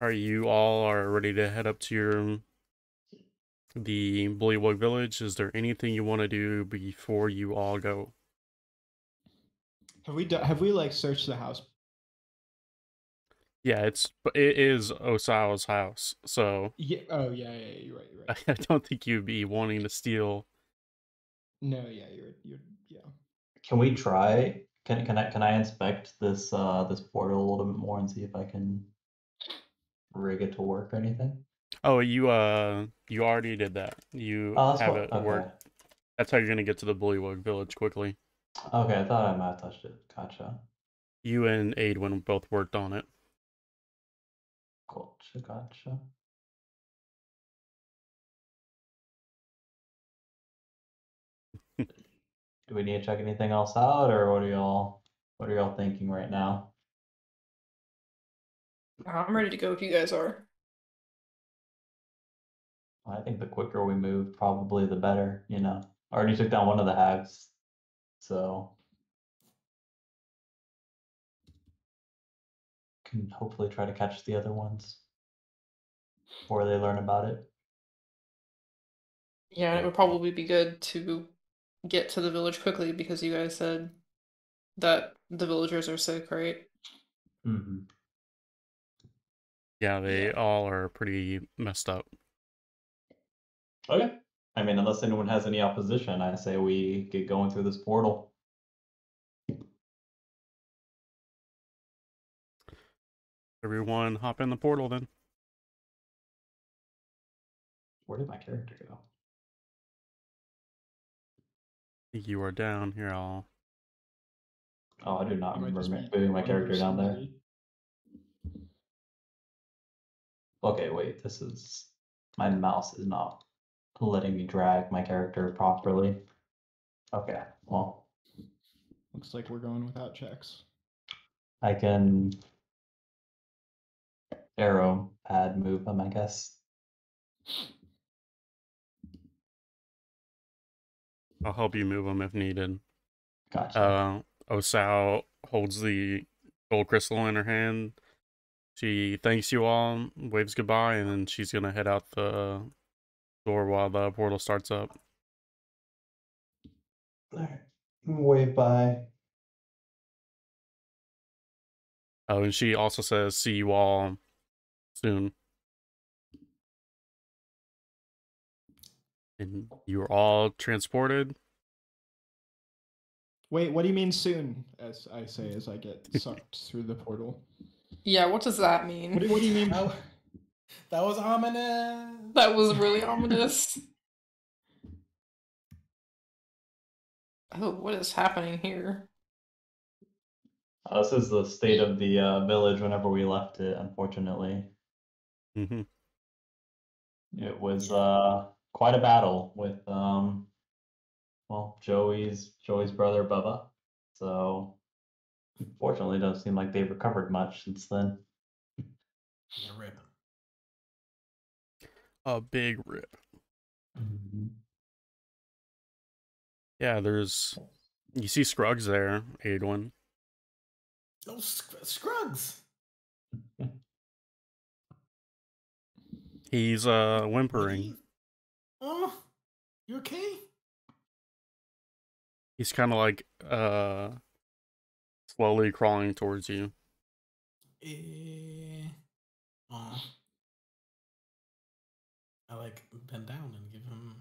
Are you all ready to head up to the Bullywug Village? Is there anything you want to do before you all go? Have we like searched the house? Yeah, it is Osao's house, so Yeah. Oh yeah, you're right. You're right. I don't think you'd be wanting to steal. No, yeah, you're yeah. Can we try? Can I inspect this this portal a little bit more and see if I can rig it to work or anything? Oh, you already did that. You Oh, that's have what. it Okay. work. That's how you're gonna get to the Bullywug Village quickly. Okay, I thought I might have touched it. Gotcha. You and Aidwin both worked on it. Gotcha. Do we need to check anything else out, or what are y'all thinking right now? I'm ready to go if you guys are. I think the quicker we move, probably the better. You know, I already took down one of the hags, so can hopefully try to catch the other ones before they learn about it. Yeah, it would probably be good to get to the village quickly because you guys said that the villagers are sick, right? Mm-hmm. Yeah, they all are pretty messed up. Okay. I mean, unless anyone has any opposition, I say we get going through this portal. Everyone hop in the portal then. Where did my character go? I think you are down here. Oh, I do not You might remember just be moving my under character down there. somebody. Okay, wait, this is... My mouse is not letting me drag my character properly. Okay, well, Looks like we're going without checks. I can arrow pad move them, I guess. I'll help you move them if needed. Gotcha. Osao holds the gold crystal in her hand. She thanks you all, waves goodbye, and then she's gonna head out the door while the portal starts up. Alright, wave bye. Oh, and she also says, see you all soon. And you're all transported. Wait, what do you mean soon? As I say, as I get sucked through the portal. Yeah, what does that mean? What do you mean? That was ominous. That was really ominous. Oh, what is happening here? This is the state of the village whenever we left it, unfortunately. Mm-hmm. It was quite a battle with well, Joey's brother Bubba. So unfortunately, it doesn't seem like they've recovered much since then. Yeah, rip. A big rip. Mm-hmm. Yeah, you see Scruggs there, Aidwin. Oh, Scruggs. He's whimpering. Oh, you okay? He's kind of like slowly crawling towards you. Oh. I like bend down and give him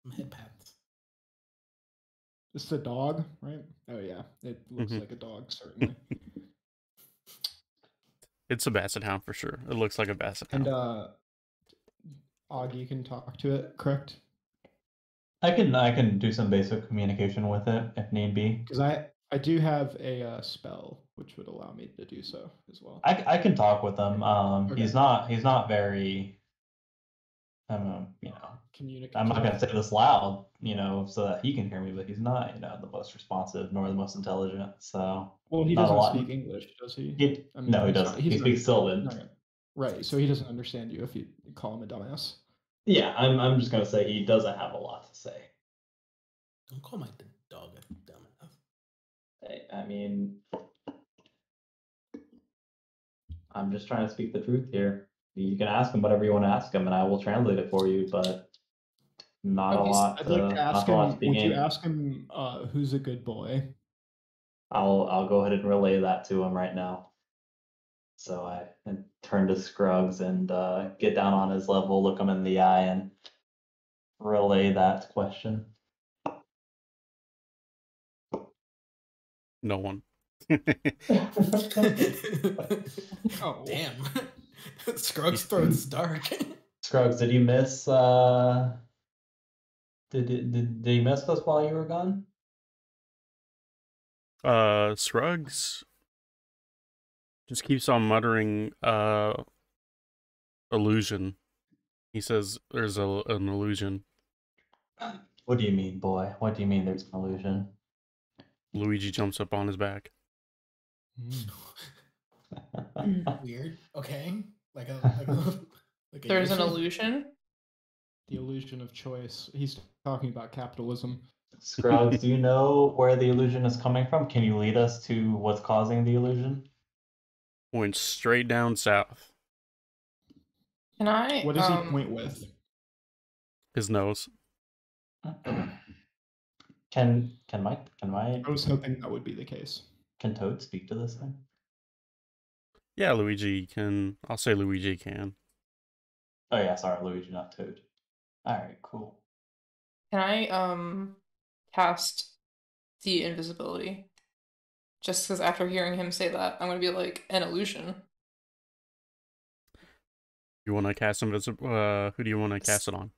some head pats. It's a dog, right? Oh yeah, it looks like a dog, certainly. It's a basset hound for sure. It looks like a basset hound. And Augie can talk to it, correct? I can do some basic communication with it if need be. Because I do have a spell which would allow me to do so as well. I can talk with him. Okay. He's not very. You know, I'm not gonna say this loud, you know, so that he can hear me, but he's not, you know, the most responsive nor the most intelligent. So well, he not a doesn't lot. speak English, does he? No, he doesn't. He speaks Sylvan. Right, so he doesn't understand you if you call him a dumbass. Yeah, I'm just gonna say he doesn't have a lot to say. Don't call my dog a dumbass. I mean, I'm just trying to speak the truth here. You can ask him whatever you want to ask him, and I will translate it for you. But not a lot. I'd like to ask Not a lot to him. be Would you gained. ask him who's a good boy? I'll go ahead and relay that to him right now. So I turn to Scruggs and get down on his level, look him in the eye, and relay that question. No one. Oh, Damn. Scruggs' throat's dark. Scruggs, did you miss? Did he miss us while you were gone? Scruggs just keeps on muttering, illusion. He says there's an illusion. What do you mean, boy? What do you mean there's an illusion? Luigi jumps up on his back. Weird. Okay. Like a There's an Yoshi? illusion. the illusion of choice. He's talking about capitalism. Scruggs, do you know where the illusion is coming from? Can you lead us to what's causing the illusion? Went straight down south. Can I? What does he point with? His nose. Can I was hoping that would be the case. Can Toad speak to this thing? Yeah, Luigi can. I'll say Luigi can. Oh yeah, sorry, Luigi, not Toad. All right, cool. Can I cast the invisibility? Just because after hearing him say that, I'm gonna be like an illusion. You want to cast invisible? Who do you want to cast it on?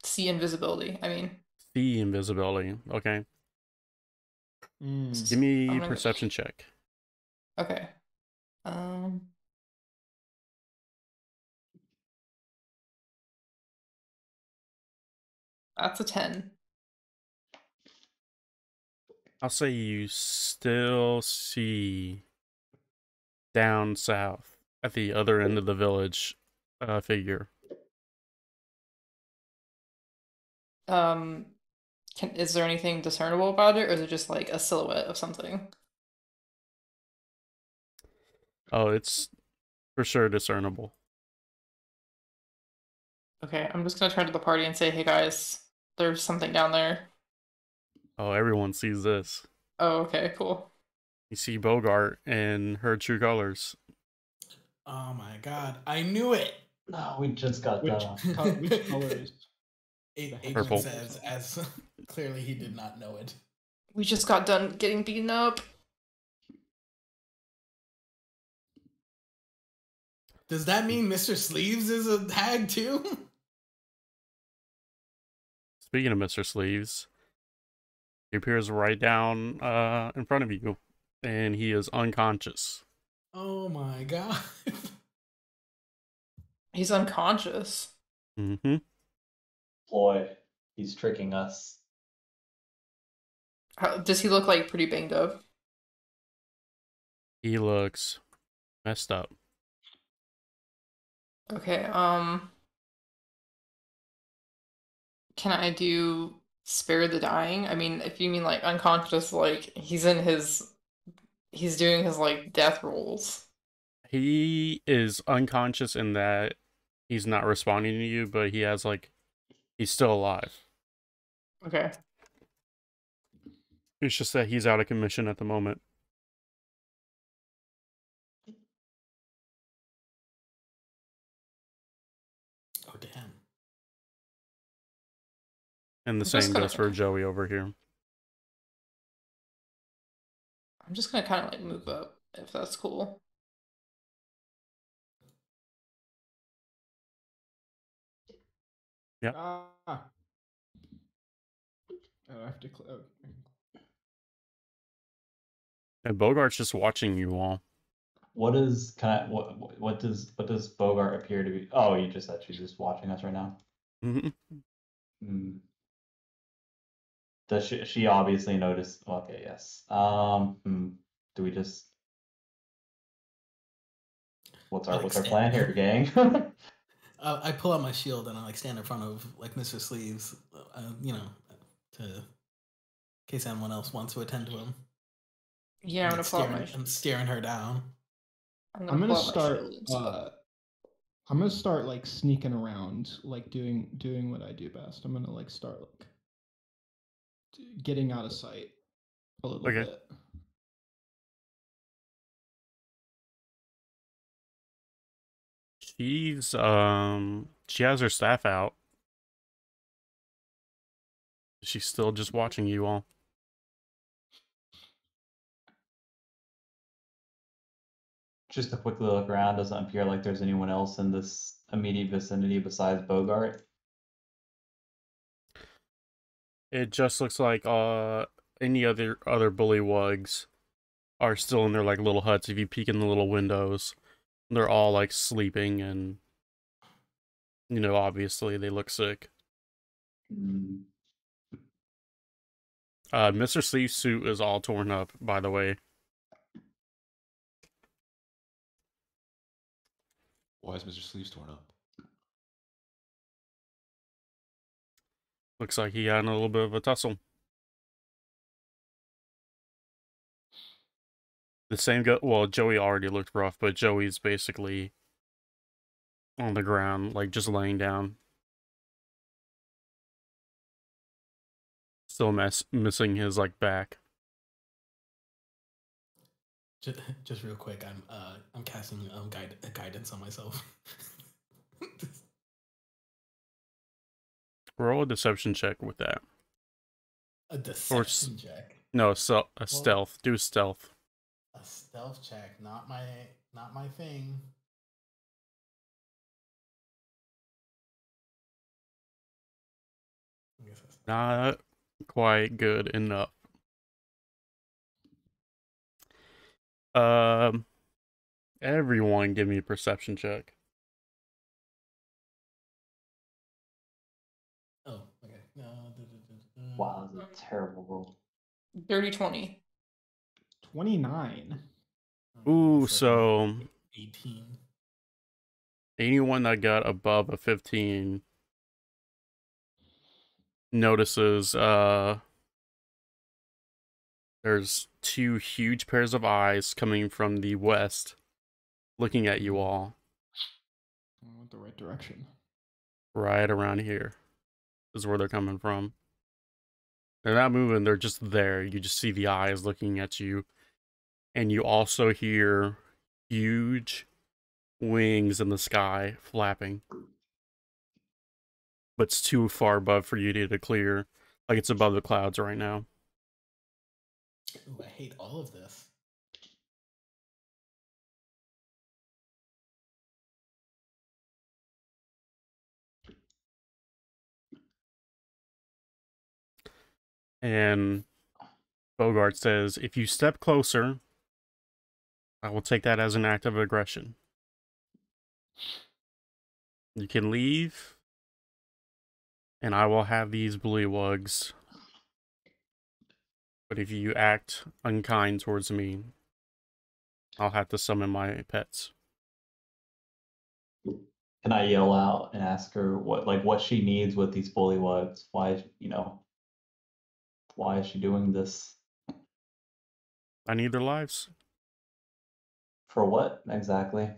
See invisibility. I mean, See invisibility. Okay. Mm. Give me I'm gonna- perception check. okay. That's a 10. I'll say you still see down south at the other end of the village figure. Is there anything discernible about it, or is it just like a silhouette of something? Oh, it's for sure discernible. Okay, I'm just gonna turn to the party and say, hey guys, there's something down there. Oh, everyone sees this. Oh, okay, cool. You see Bogart in her true colors. Oh my god. I knew it. No, we just got Which done. which colors? Agent Purple. says, as clearly he did not know it. We just got done getting beaten up. Does that mean Mr. Sleeves is a hag too? Speaking of Mr. Sleeves, he appears right down in front of you, and he is unconscious. Oh my god. He's unconscious. Mm-hmm. Ploy, he's tricking us. Does he look like pretty banged up? He looks messed up. Okay, can I do spare the dying? I mean, if you mean like unconscious, like he's doing his like death rolls. He is unconscious in that he's not responding to you, but he has he's still alive. Okay. It's just that he's out of commission at the moment. Oh damn. And the I'm just same gonna- goes for Joey over here. I'm just gonna kind of like move up if that's cool. Yep. Oh, I have to. And Bogart's just watching you all. What does Bogart appear to be? Oh, you just said she's just watching us right now. Mm-hmm. Does she obviously notice? Okay, yes. Do we just? What's our plan here, gang? I pull out my shield and I like stand in front of like Mr. Sleeves, you know, in case anyone else wants to attend to him. Yeah, I'm gonna pull out my. I'm staring her down. I'm I'm gonna gonna pull out my start. shield and stuff. I'm gonna start like sneaking around, like doing what I do best. I'm gonna like start like getting out of sight a little Okay. bit. She has her staff out. She's still just watching you all. Just to quickly look around, doesn't appear like there's anyone else in this immediate vicinity besides Bogart. It just looks like any other bullywugs are still in their like little huts. If you peek in the little windows, they're all like sleeping, and obviously they look sick. Mm. Mr. Sleeve's suit is all torn up, by the way. Why is Mr. Sleeves torn up? Looks like he got in a little bit of a tussle. The same well, Joey already looked rough, but Joey's basically on the ground, like just laying down. Still missing his like back. Just real quick, I'm casting guidance on myself. Roll a deception check with that. A deception check. No, stealth. Do stealth. A stealth check, not my thing. I guess that's Not quite good enough. Everyone give me a perception check. Oh, okay. Wow, that's a terrible roll. Dirty 20. 29. Ooh, so 18. anyone that got above a 15 notices there's two huge pairs of eyes coming from the west looking at you all. I went the right direction. Right around here is where they're coming from. They're not moving, they're just there. You just see the eyes looking at you. And you also hear huge wings in the sky flapping. But it's too far above for you to clear. Like it's above the clouds right now. Ooh, I hate all of this. And Bogart says, if you step closer, I will take that as an act of aggression. You can leave, and I will have these bullywugs. But if you act unkind towards me, I'll have to summon my pets. Can I yell out and ask her what she needs with these bullywugs? Why is she doing this? I need their lives. For what exactly?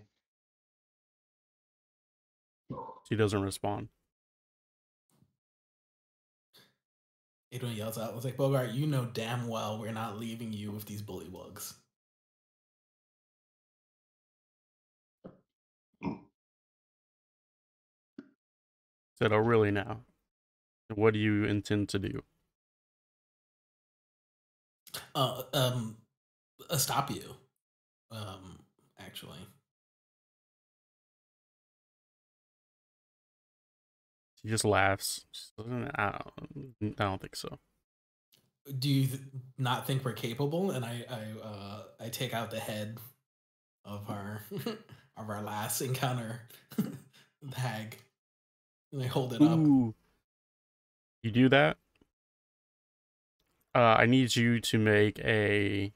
She doesn't respond. Adrian yells out, "I was like, Bogart, you know damn well we're not leaving you with these bullywugs." Said, oh, really now? What do you intend to do? Stop you. Actually. She just laughs. She doesn't, I don't think so. Do you not think we're capable? And I take out the head of our of our last encounter, the hag, and I hold it up. Ooh. You do that? I need you to make a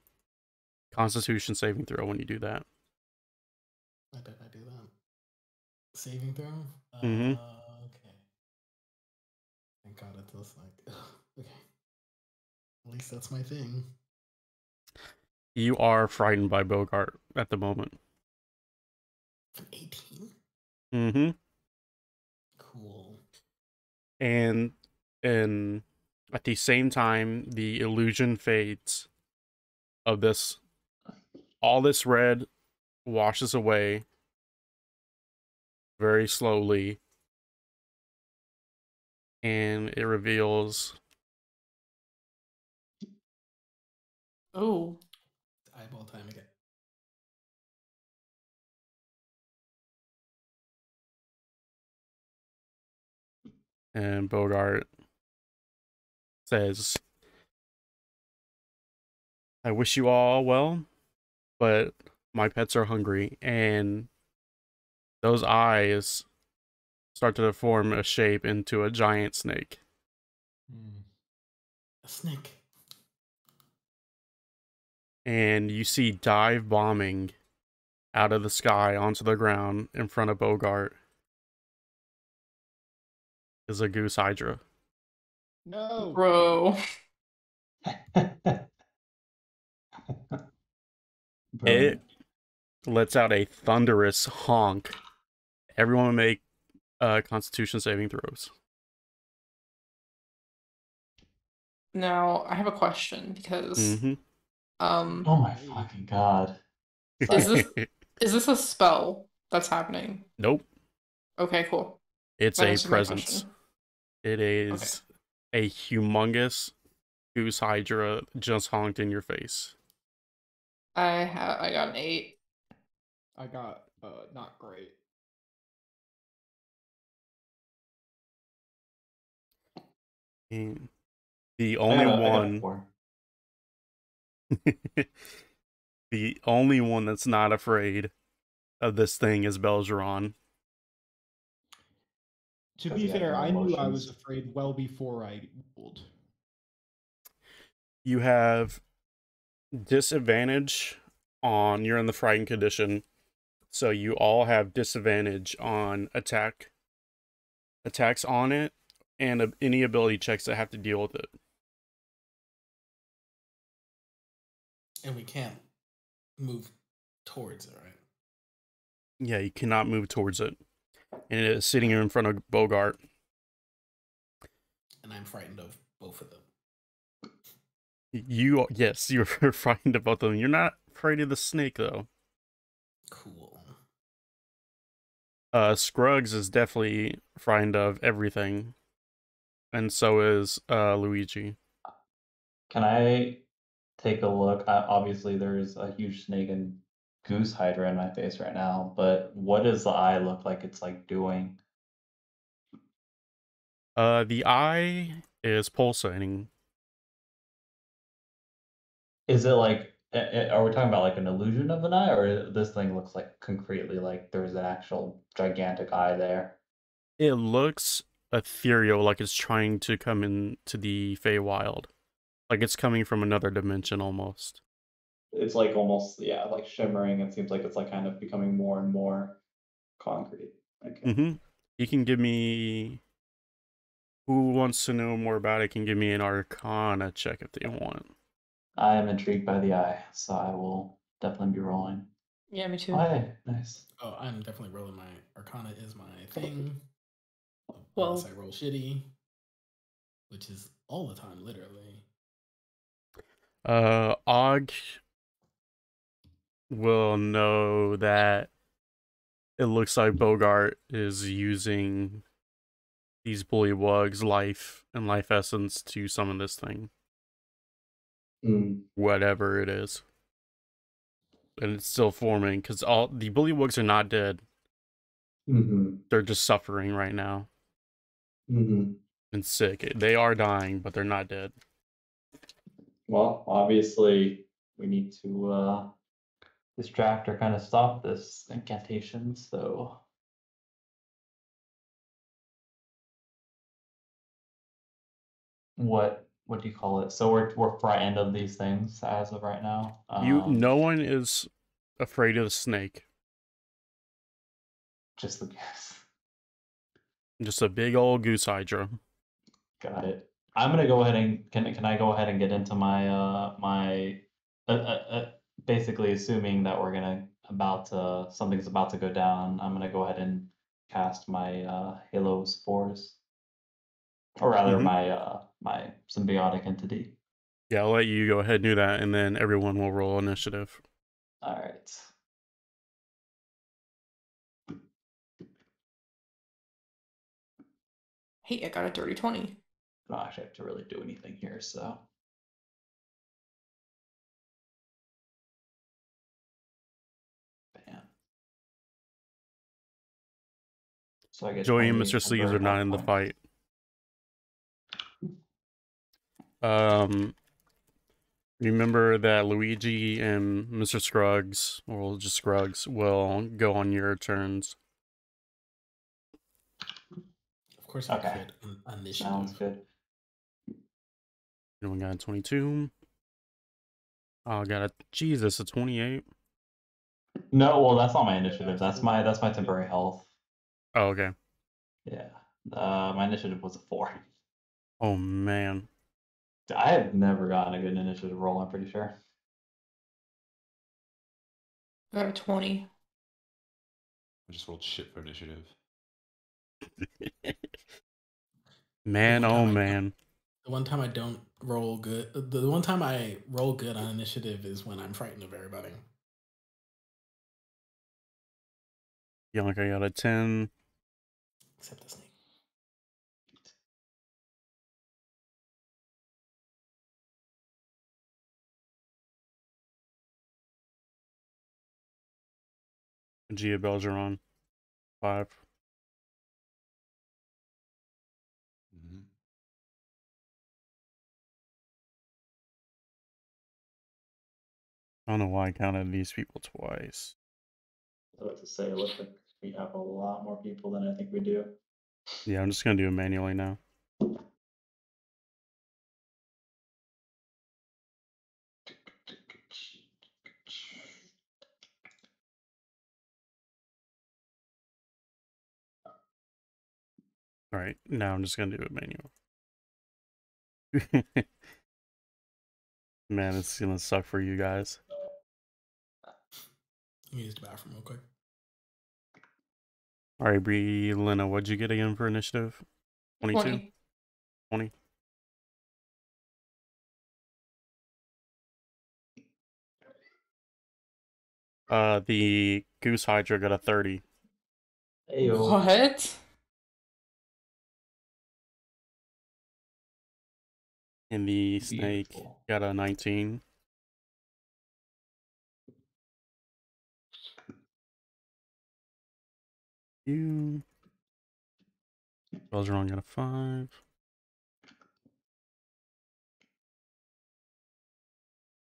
Constitution saving throw when you do that. I bet I do that. Saving throw? Mm-hmm. Okay. Thank God it does okay. At least that's my thing. You are frightened by Bogart at the moment. 18? Mm-hmm. Cool. And at the same time, the illusion fades of this. All this red washes away very slowly, and it reveals Oh. It's eyeball time again. and Bogart says, I wish you all well, but my pets are hungry, and those eyes start to form a shape into a giant snake. A snake. And you see dive bombing out of the sky onto the ground in front of Bogart is a goose hydra. No. Bro. It lets out a thunderous honk. Everyone make Constitution saving throws. Now I have a question because Mm-hmm. Oh my fucking god. Is this a spell that's happening? Nope. Okay, cool. It's That a answers my presence. question. It is a humongous goose hydra just honked in your face. I got an 8. I got not great. And the I only got a one 4. the only one that's not afraid of this thing is Belgeron. To 'Cause be he has fair, no I knew I was emotions. afraid well before I rolled. You have disadvantage on, you're in the frightened condition, so you all have disadvantage on attacks on it, and any ability checks that have to deal with it. And we can't move towards it, right? Yeah, you cannot move towards it. And it is sitting in front of Bogart. And I'm frightened of both of them. Yes, you're frightened about them. You're not afraid of the snake, though. Cool. Scruggs is definitely frightened of everything. And so is Luigi. Can I take a look? Obviously, there's a huge snake and goose hydra in my face right now, but what does the eye look like it's like doing? The eye is pulsating. Is it like, are we talking about like an illusion of an eye, or this thing looks like concretely like there's an actual gigantic eye there? It looks ethereal, like it's trying to come into the Feywild. Like it's coming from another dimension almost. It's like almost, yeah, like shimmering. It seems like it's like kind of becoming more and more concrete. Okay. Mm-hmm. You can give me... Who wants to know more about it can give me an Arcana check if they want. I am intrigued by the eye, so I will definitely be rolling. Yeah, me too. Oh, hey, nice. Oh, I'm definitely rolling. My Arcana is my thing. Well- Unless I roll shitty, which is all the time, literally. Og will know that it looks like Bogart is using these bullywugs' life and life essence to summon this thing. Whatever it is. And it's still forming, because all the bullywugs are not dead. Mm-hmm. They're just suffering right now. Mm-hmm. And sick. They are dying, but they're not dead. Well, obviously, we need to distract or kind of stop this incantation, so what do you call it? So we're frightened of these things as of right now. No one is afraid of the snake. Just the guess. Just a big old goose hydra. Got it. I'm gonna go ahead and can I go ahead and get into my basically assuming that something's about to go down, I'm gonna go ahead and cast my Halo spores, or rather my symbiotic entity. Yeah, I'll let you go ahead and do that, and then everyone will roll initiative. All right. Hey, I got a dirty 20. I don't actually have to really do anything here, so. Bam. So I get Joey and 28 Mr. Sleeves are temporary not health in the points. fight. Remember that Luigi and Mr. Scruggs, or just Scruggs, will go on your turns. Of course, I Okay. could initiative. Sounds good. Anyone got a 22? Oh, I got a Jesus, a 28. No, well, that's not my initiative. That's my temporary health. Oh, okay. Yeah. My initiative was a 4. Oh man. I have never gotten a good initiative roll, I'm pretty sure. I got a 20. I just rolled shit for initiative. Man, The one oh time I man. The one time I don't roll good, the one time I roll good on initiative is when I'm frightened of everybody. Yonka got a 10. Except the snake. Gia Belgeron, 5. Mm-hmm. I don't know why I counted these people twice. I was about to say, it looks like we have a lot more people than I think we do. Yeah, I'm just gonna do it manually now. Alright, now I'm just gonna do it manual. Man, it's gonna suck for you guys. Let me use the bathroom real quick. Alright, Bree, Lena, what'd you get again for initiative? 22? 20? The Goose Hydra got a 30. Ayo. What? And the snake Beautiful. got a 19. You. Belgeron got a 5.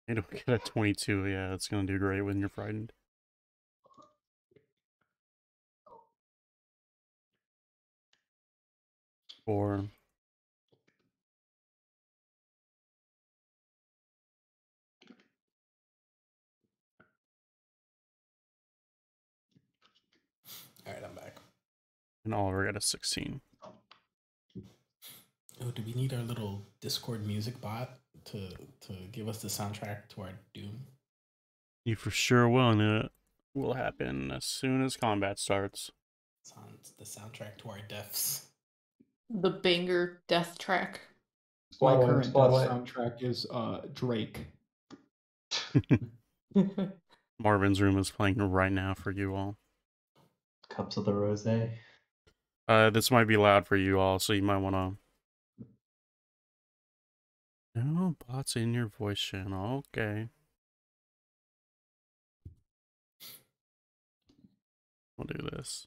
They don't get a 22. Yeah, it's gonna do great when you're frightened. Four. All right, I'm back. And Oliver got a 16. Oh, do we need our little Discord music bot to give us the soundtrack to our Doom? You for sure will, and it will happen as soon as combat starts. It's the soundtrack to our deaths. The banger death track. My current death soundtrack is Drake. Marvin's Room is playing right now for you all. Cups of the Rose. This might be loud for you all, so you might want to... No bots in your voice channel. Okay. We'll do this.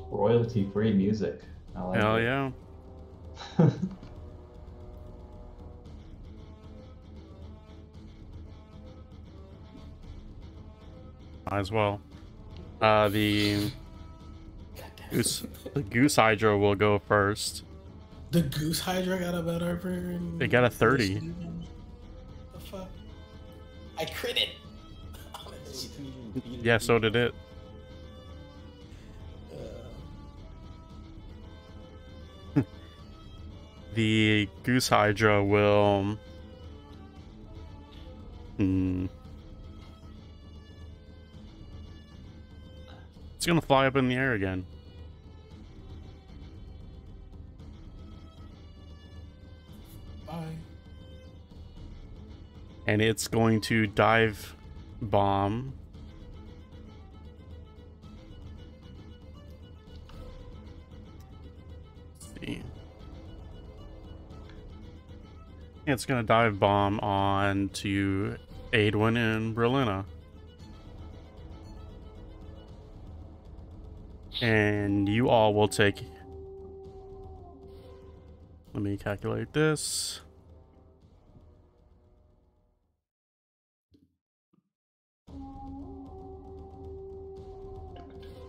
Royalty-free music. I like Hell it. yeah. Might as well. The God damn The Goose Hydra will go first. The Goose Hydra got a better. They got a 30. The fuck? I critted. Yeah, so did it. The Goose Hydra will... It's gonna fly up in the air again. Bye. And it's going to dive bomb. Let's see. It's gonna dive bomb on to Aedwin and Berlina. And you all will take... Let me calculate this.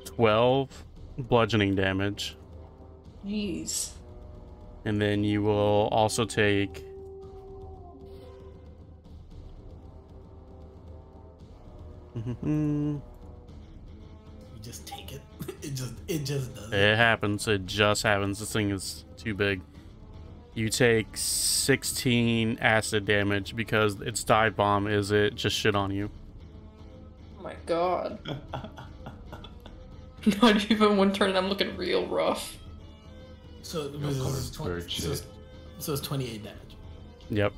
$12 bludgeoning damage. Jeez. And then you will also take... You just take it. It just does. It happens. It just happens. This thing is too big. You take 16 acid damage because its dive bomb is it just shit on you. Oh my god. Not even one turn, I'm looking real rough. So it No was cards, 20, bird so, shit. so it's 28 damage. Yep.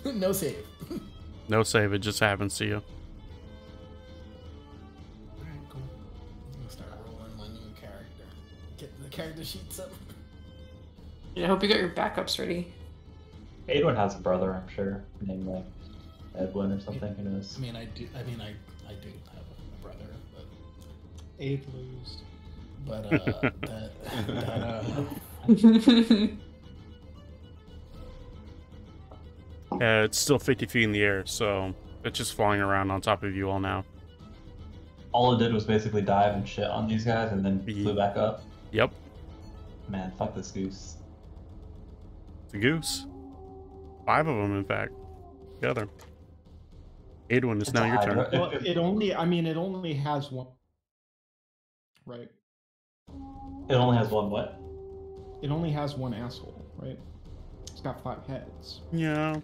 No save. No save. It just happens to you. Alright, cool. I'm gonna start rolling my new character. Get the character sheets up. I hope you got your backups ready. Aedwin has a brother, I'm sure, named like Edwin or something. Who knows? I mean, I do have a brother, but 8 lose. It's still 50 feet in the air, so it's just flying around on top of you all now. All it did was basically dive and shit on these guys, and then flew back up. Yep. Man, fuck this goose. It's a goose. 5 of them, in fact. Together. Aedwin, it's It's now a your turn. hydra. Well, it only has one. Right. It only has one what? It only has one asshole, right? It's got 5 heads. Yeah.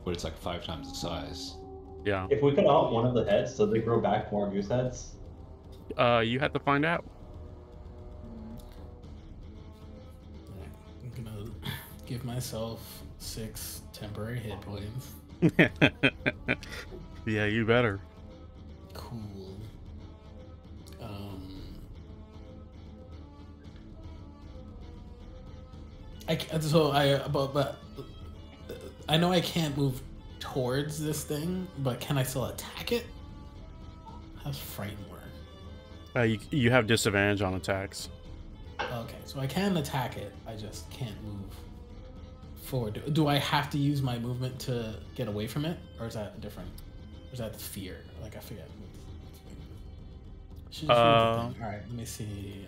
But it's like 5 times the size. Yeah. If we cut off one of the heads, so they grow back more goose heads. You have to find out. I'm gonna give myself 6 temporary hit points. Yeah, you better. Cool. But I know I can't move towards this thing, but can I still attack it? How's frighten work? You have disadvantage on attacks. Okay, so I can attack it. I just can't move forward. Do I have to use my movement to get away from it, or is that different? Or is that fear? Like I forget. Should just read the thing. All right, let me see.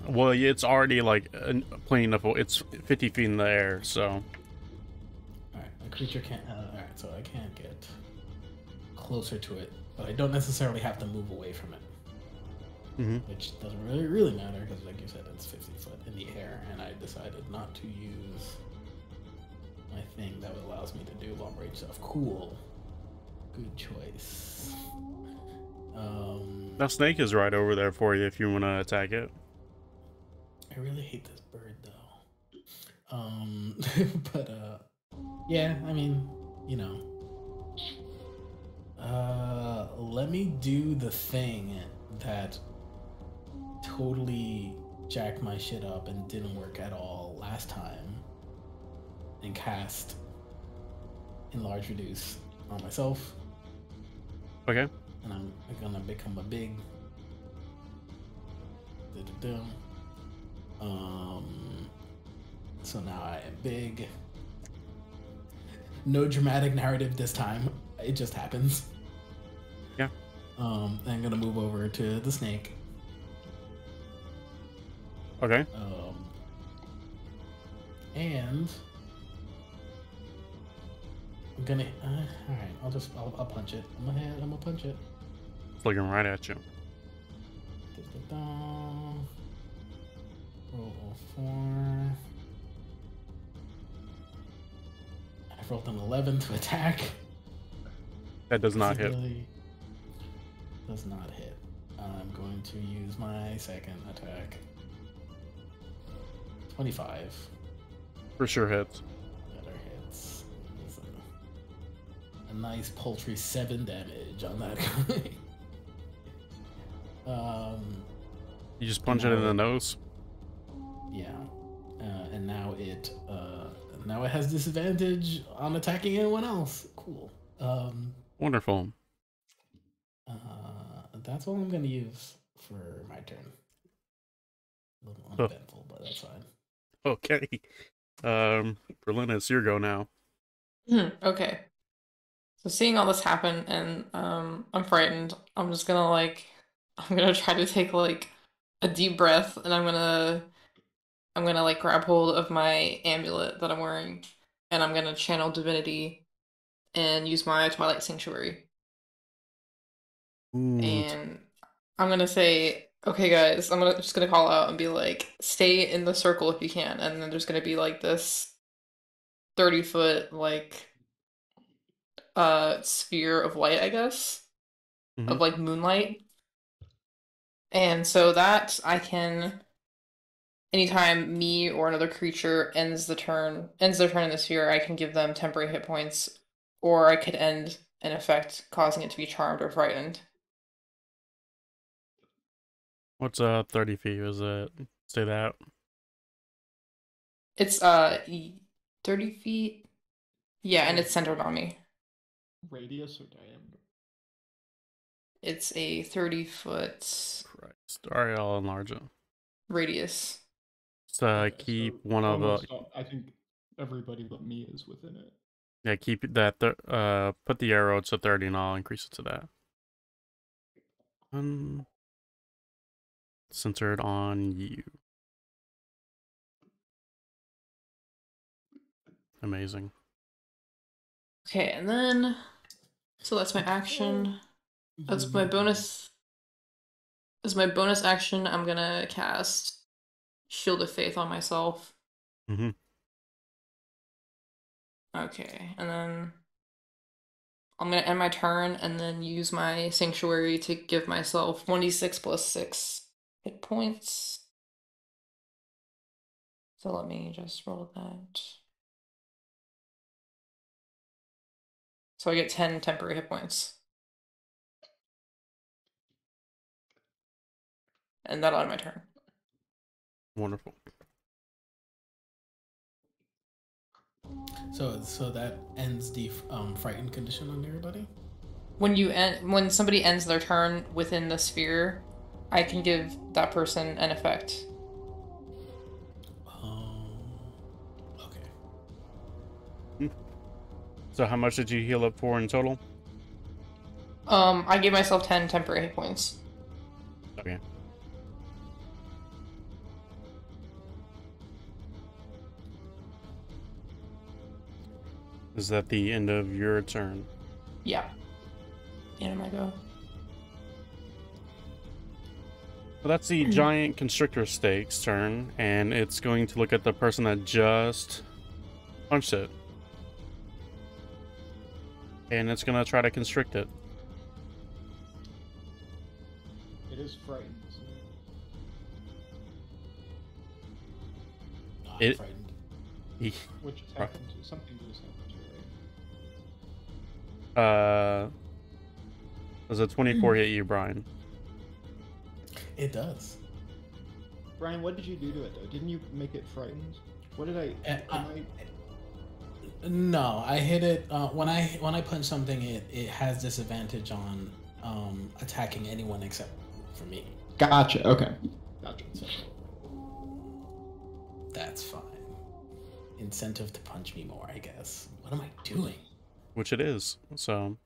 Well, it's already like plain enough. It's 50 feet in the air, so. All right, a creature can't. All right, so I can't get closer to it, but I don't necessarily have to move away from it. Which doesn't really matter because, like you said, it's 50 foot in the air, and I decided not to use my thing that allows me to do long range stuff. Cool, good choice. That snake is right over there for you if you want to attack it. I really hate this bird though. But yeah, I mean, you know. Let me do the thing that totally jacked my shit up and didn't work at all last time, and cast Enlarge Reduce on myself. Okay. And I'm gonna become a big. So now I am big. No dramatic narrative this time. It just happens. Yeah. I'm gonna move over to the snake. Okay. And I'm gonna. All right. I'll punch it. I'm gonna punch it. It's looking right at you. Roll 4. I rolled an 11 to attack. That does not hit. Really does not hit. I'm going to use my second attack. 25. For sure hits. Better hits. A nice paltry 7 damage on that guy. You just punch it in the nose. Yeah. And now it has disadvantage on attacking anyone else. Cool. Wonderful. That's all I'm gonna use for my turn. A little uneventful, but that's fine. Okay. Berlin, it's your go now. Okay. So seeing all this happen and I'm frightened. I'm just gonna try to take like a deep breath and I'm gonna like grab hold of my amulet that I'm wearing and I'm gonna channel divinity and use my Twilight Sanctuary. Ooh. And I'm gonna say, okay guys, I'm just gonna call out and be like, stay in the circle if you can, and then there's gonna be like this 30-foot like sphere of light, I guess. Of like moonlight. And so that I can, anytime me or another creature ends their turn in the sphere, I can give them temporary hit points, or I could end an effect causing it to be charmed or frightened. What's 30 feet? Is it? Say that. It's 30 feet. Yeah, and it's centered on me. Radius or diameter? It's a 30-foot Christ. Alright, I'll enlarge it. radius. So Okay, keep so one of almost I think everybody but me is within it. yeah, keep that put the arrow to 30 and I'll increase it to that. Centered on you. Amazing. Okay, and then so that's my action. As my bonus action, I'm gonna cast Shield of Faith on myself. Okay, and then I'm gonna end my turn and then use my sanctuary to give myself 1d6 plus 6 hit points. So let me just roll that. So I get 10 temporary hit points. And that'll end my turn. Wonderful. So that ends the frightened condition on everybody. When somebody ends their turn within the sphere, I can give that person an effect. Okay. So how much did you heal up for in total? I gave myself 10 temporary hit points. Okay. Is that the end of your turn? Yeah. The end of my go. Well, that's the giant constrictor snake's turn, and it's going to look at the person that just punched it. And it's going to try to constrict it. It is frightened. I'm frightened. Which has happened to something to this happened to, right? Does a 24 hit you, Brian? It does. Brian, what did you do to it though? Didn't you make it frightened? What did I? No, I hit it when I punch something. It has disadvantage on attacking anyone except for me. Gotcha. Okay. Gotcha. So, that's fine. Incentive to punch me more, I guess. What am I doing? Which it is. So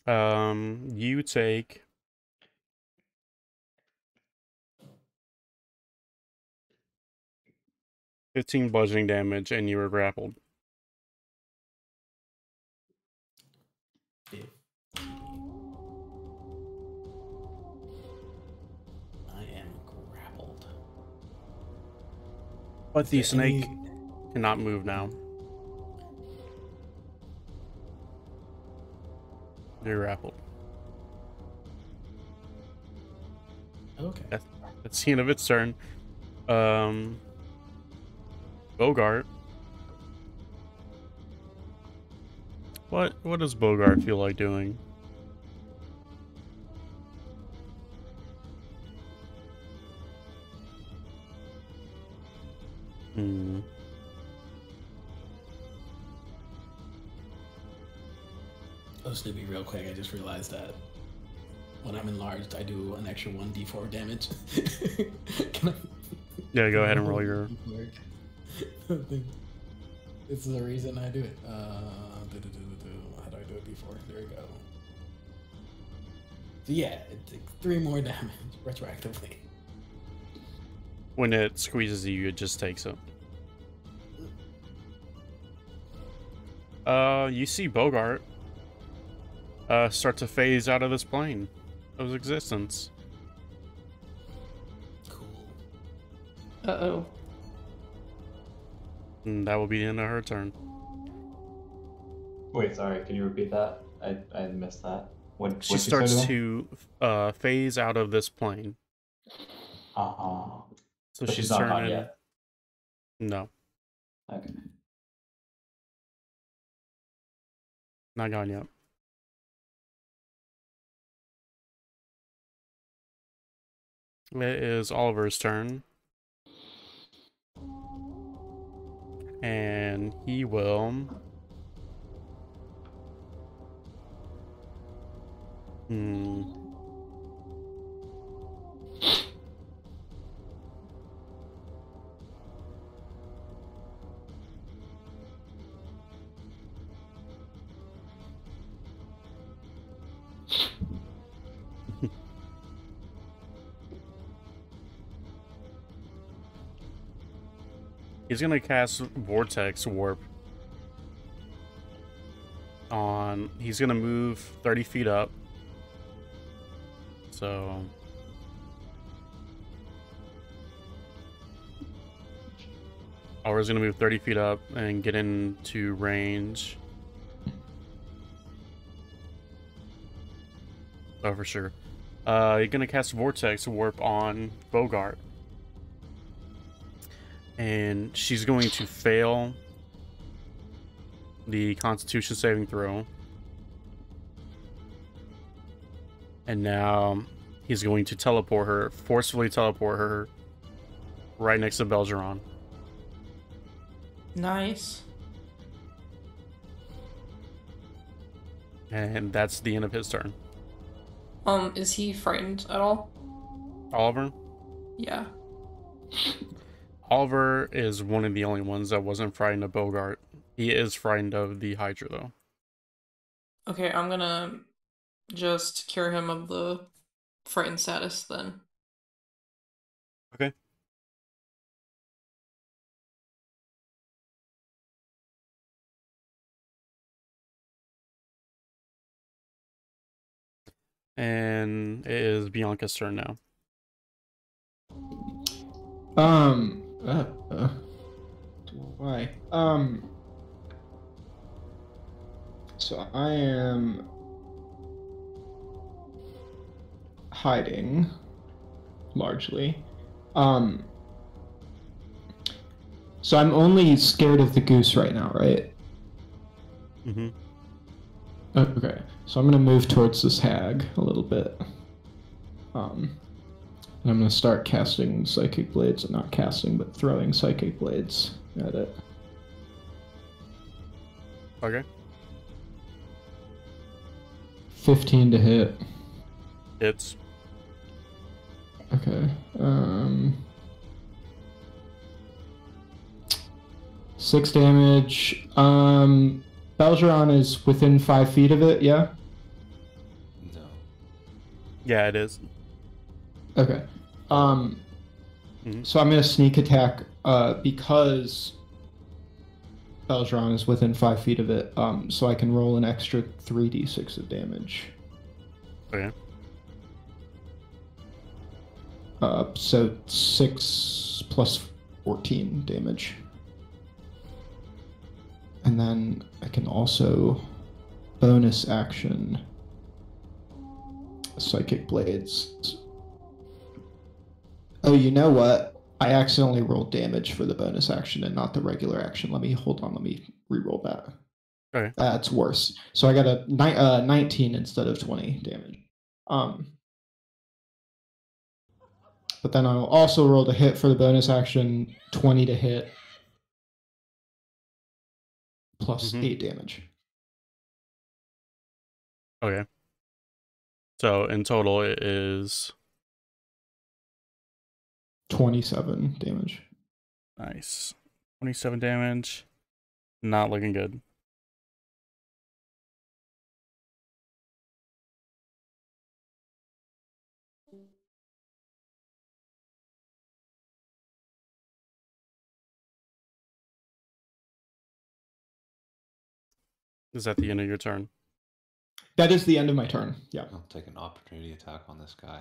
You take 15 bludgeoning damage, and you were grappled. Yeah. I am grappled. But the Is there snake any- cannot move now. You're grappled. Okay. That's the end of its turn. Bogart. What does Bogart feel like doing? Oh, Snoopy, real quick, I just realized that when I'm enlarged, I do an extra 1d4 damage. Can I... Yeah, go ahead and roll your... It's the reason I do it. How do I do it before? There we go. So yeah, it's 3 more damage retroactively. When it squeezes you, it just takes it. You see Bogart start to phase out of this plane of existence. Cool. Uh-oh. And that will be the end of her turn. Wait, sorry. Can you repeat that? I missed that. What She starts to phase out of this plane. So So but she's she's not gone turning. yet. No, Okay. not gone yet. It is Oliver's turn. And he will... He's gonna cast Vortex Warp on... He's gonna move 30 feet up. So... Oliver's gonna move 30 feet up and get into range. Oh, for sure. You're gonna cast Vortex Warp on Bogart. And she's going to fail the Constitution saving throw. And now he's going to teleport her, forcefully teleport her right next to Belgeron. Nice. And that's the end of his turn. Is he frightened at all? Oliver? Yeah. Oliver is one of the only ones that wasn't frightened of Bogart. He is frightened of the Hydra, though. Okay, I'm gonna just cure him of the frightened status then. Okay. And it is Bianca's turn now. Why? So I am hiding, largely. So I'm only scared of the goose right now, right? Mm-hmm. Okay, so I'm gonna move towards this hag a little bit. And I'm gonna start casting psychic blades, not casting, but throwing psychic blades at it. Okay. 15 to hit. Hits. Okay. 6 damage. Belgeron is within 5 feet of it, yeah? Yeah, it is. Okay. Mhm. So I'm gonna sneak attack because Belgeron is within 5 feet of it. So I can roll an extra 3d6 of damage. Okay. So 6 plus 14 damage. And then I can also bonus action Psychic Blades. Oh, you know what? I accidentally rolled damage for the bonus action and not the regular action. Let me re-roll that. Okay. That's worse. So I got a 19 instead of 20 damage. But then I'll also roll to hit for the bonus action, 20 to hit, plus 8 damage. Okay. So in total, it is 27 damage. nice. 27 damage. Not looking good. Is that the end of your turn? That is the end of my turn. Yeah. I'll take an opportunity attack on this guy.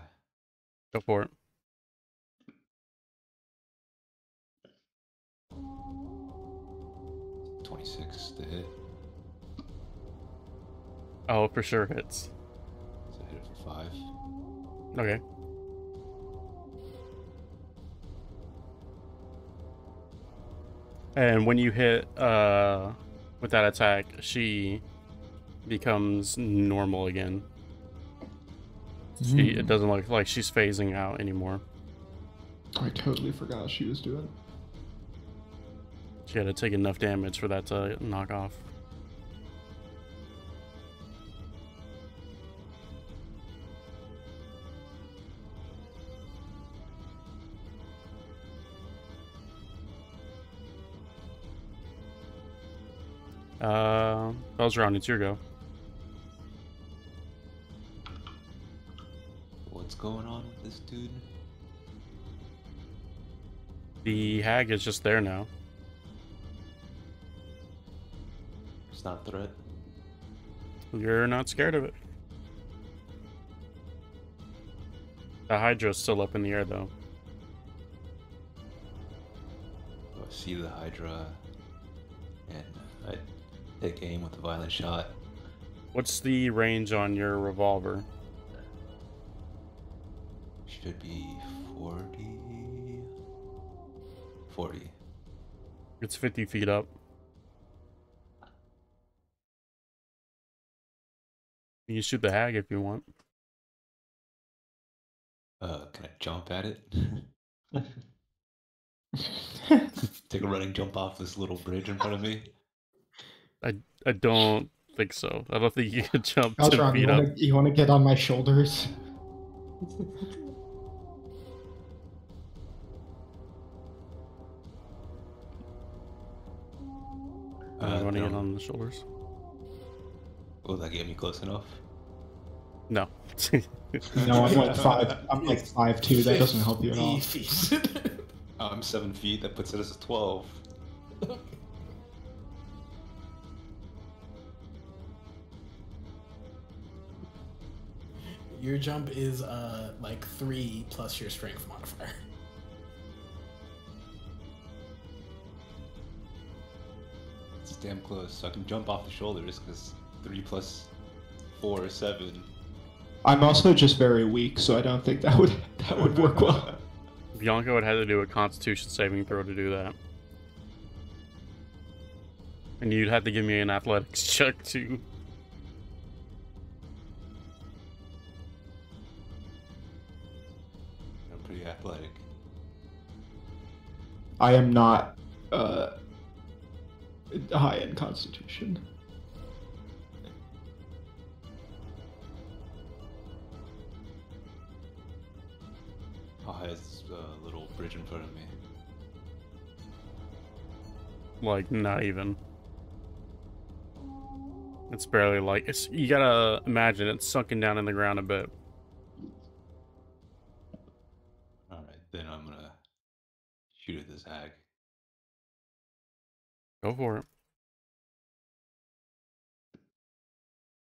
Go for it. $26 to hit. Oh, for sure hits. So hit it for 5. Okay. And when you hit with that attack, she becomes normal again. It doesn't look like she's phasing out anymore. I totally forgot she was doing. She had to take enough damage for that to knock off. Belgeron, it's your go. What's going on with this dude? The hag is just there now. It's not a threat. You're not scared of it. The Hydra's still up in the air, though. So I see the Hydra, and I take aim with a violent shot. What's the range on your revolver? Should be 40. 40. It's 50 feet up. You can shoot the hag if you want. Can I jump at it? Take a running jump off this little bridge in front of me? I don't think so. I don't think you could jump 10 Belgeron, feet up. you want to get on my shoulders? I want to get no. on the shoulders. Will that get me close enough? No. No, I'm like 5. I'm like 5'2". That doesn't help you at all. 50 feet. I'm 7 feet. That puts it as a 12. Your jump is like 3 plus your strength modifier. It's damn close. So I can jump off the shoulders because 3 plus 4 is 7. I'm also just very weak, so I don't think that would work well. Bianca would have to do a Constitution saving throw to do that. And you'd have to give me an athletics check too. I'm pretty athletic. I am not high in Constitution. How high is this little bridge in front of me? Like, not even. It's barely like, you gotta imagine it's sunken down in the ground a bit. Shoot at this hag. Go for it.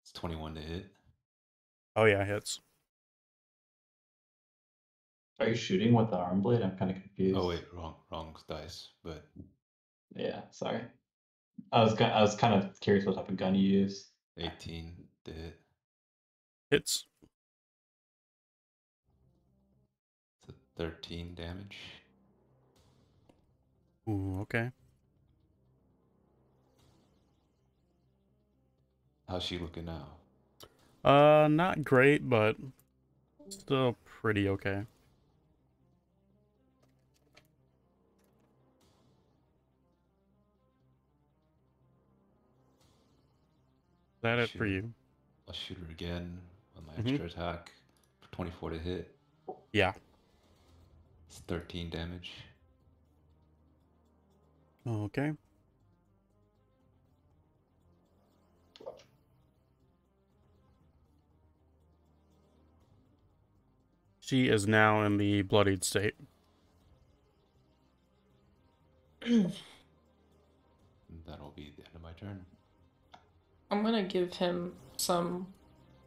It's 21 to hit. Oh yeah, hits. Are you shooting with the arm blade? I'm kind of confused. Oh wait, wrong dice. But Yeah, sorry. I was kind of curious what type of gun you use. 18 to hit. Hits. It's 13 damage. Ooh, okay. How's she looking now? Not great, but still pretty okay. Is that it for you? I'll shoot her again on my Mhm. extra attack. 24 to hit. Yeah. It's 13 damage. Okay. She is now in the bloodied state. And that'll be the end of my turn. I'm gonna give him some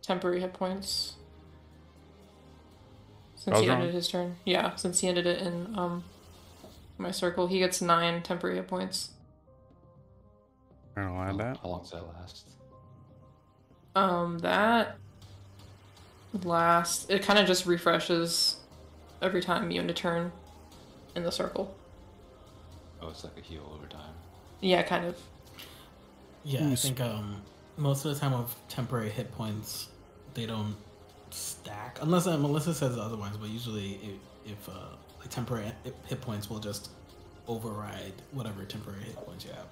temporary hit points. Since he Belzron? ended his turn. Yeah, since he ended it in my circle, he gets 9 temporary hit points. I'll add that. How long does that last? That lasts. It kind of just refreshes every time you end a turn in the circle. Oh, it's like a heal over time. Yeah, kind of. Yeah, Goose. I think most of the time with temporary hit points, they don't stack unless Melissa says otherwise. But usually, if like temporary hit points will just override whatever temporary hit points you have.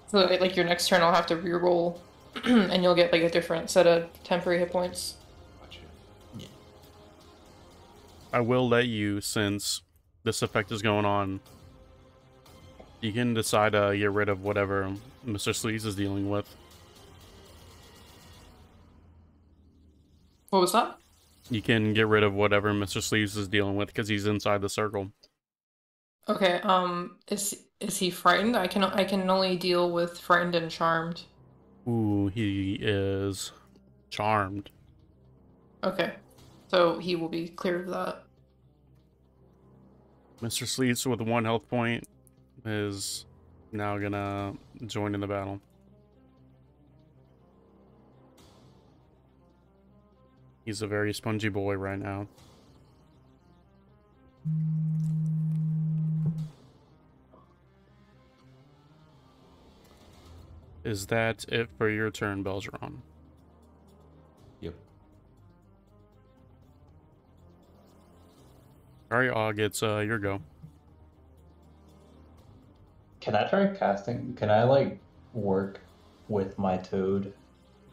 So like your next turn, I'll have to reroll, and you'll get like a different set of temporary hit points. Gotcha. Yeah. I will let you, since this effect is going on, you can decide to get rid of whatever Mr. Sleaze is dealing with. What was that? You can get rid of whatever Mr. Sleaze is dealing with because he's inside the circle. Okay. Is he frightened? I can only deal with frightened and charmed. Ooh, he is charmed. Okay. So he will be clear of that. Mr. Sleaze with 1 health point is now gonna join in the battle. He's a very spongy boy right now. Is that it for your turn, Belgeron? Yep. Alright, Og, it's your go. Can I try casting? Can I like work with my toad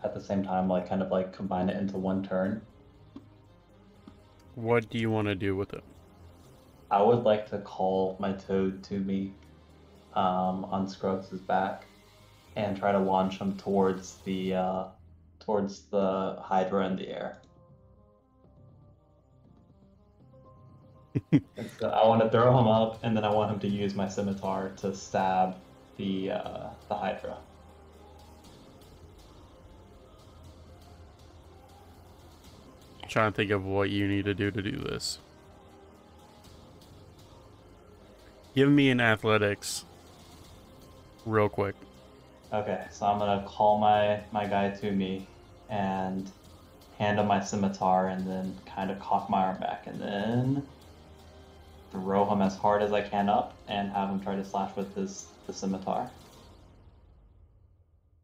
at the same time, like kind of like combine it into one turn? What do you want to do with it? I would like to call my toad to me on Scruggs' back and try to launch him towards the Hydra in the air. And so I want to throw him up, and then I want him to use my scimitar to stab the Hydra. Trying to think of what you need to do this. Give me an athletics real quick. Okay, so I'm gonna call my guy to me and hand him my scimitar, and then kind of cock my arm back, and then throw him as hard as I can up, and have him try to slash with the scimitar.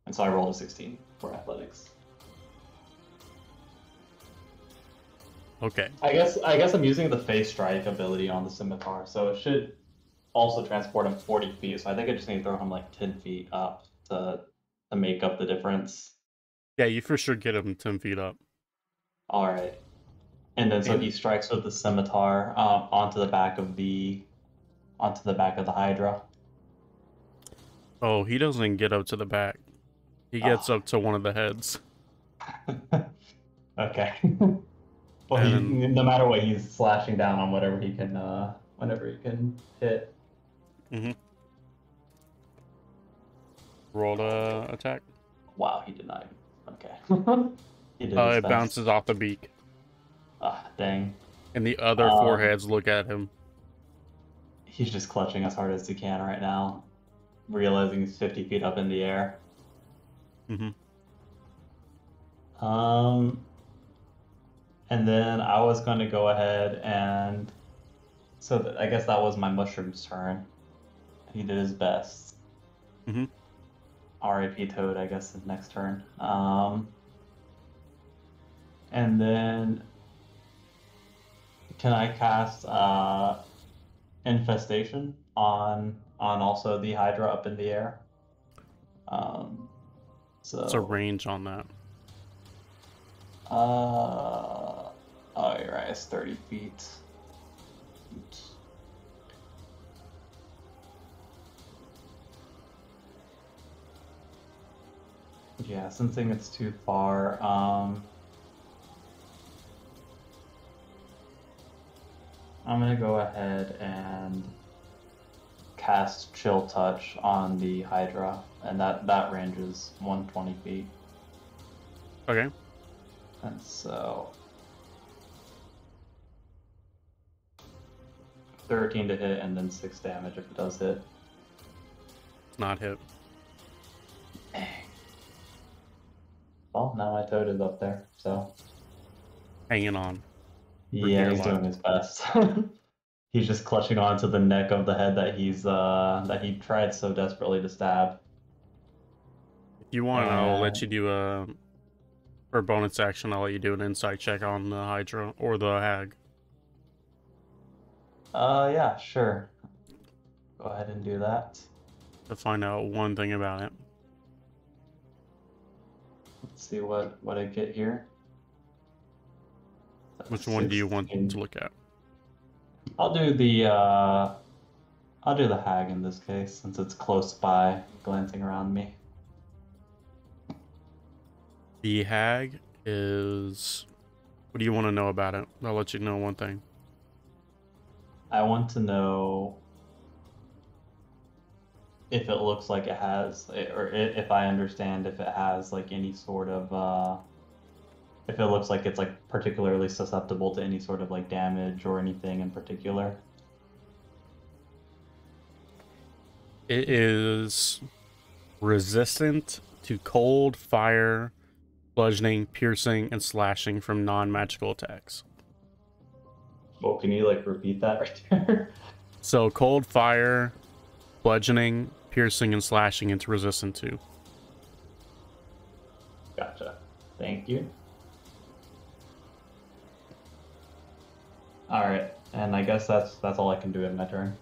And so I rolled a 16 for athletics. Okay. I guess I'm using the phase strike ability on the scimitar, so it should also transport him 40 feet. So I think I just need to throw him like 10 feet up to make up the difference. Yeah, you for sure get him 10 feet up. All right. And then so he strikes with the scimitar onto the back of the Hydra. Oh, he doesn't get up to the back. He gets up to one of the heads. Okay. Well, no matter what, he's slashing down on whatever he can hit. Mm-hmm. Roll to attack. Wow, he did not. Okay. He did his It best. bounces off the beak. Ah, dang. And the other foreheads look at him. He's just clutching as hard as he can right now, realizing he's 50 feet up in the air. Mm-hmm. And then I was going to go ahead and... So I guess that was my mushroom's turn. He did his best. Mm-hmm. R.I.P. Toad, I guess, is next turn. And then... Can I cast Infestation on also the Hydra up in the air? So... What's a range on that? Oh, you're right. It's 30 feet. Oops. Yeah, sensing it's too far. I'm gonna go ahead and cast Chill Touch on the Hydra, and that range is 120 feet. Okay. And so 13 to hit, and then 6 damage if it does hit. Not hit. Dang. Well, now my Toad is up there, so Hanging on. yeah, he's life. doing his best. He's just clutching onto the neck of the head that he tried so desperately to stab. If you want, I'll let you do a... For bonus action, I'll let you do an insight check on the Hydra or the Hag. Yeah, sure. Go ahead and do that. To find out one thing about it. Let's see what I get here. Which one do you want 16. to look at? I'll do the Hag in this case, since it's close by, glancing around me. The Hag is... What do you want to know about it? I'll let you know one thing. I want to know if it looks like it has, or if I understand if it has like any sort of, if it looks like it's like particularly susceptible to any sort of like damage or anything in particular. It is resistant to cold, fire, bludgeoning, piercing, and slashing from non-magical attacks. Well, can you like repeat that right there? So cold, fire, bludgeoning, piercing, and slashing it's resistant to. Gotcha. Thank you. All right, and I guess that's all I can do in my turn.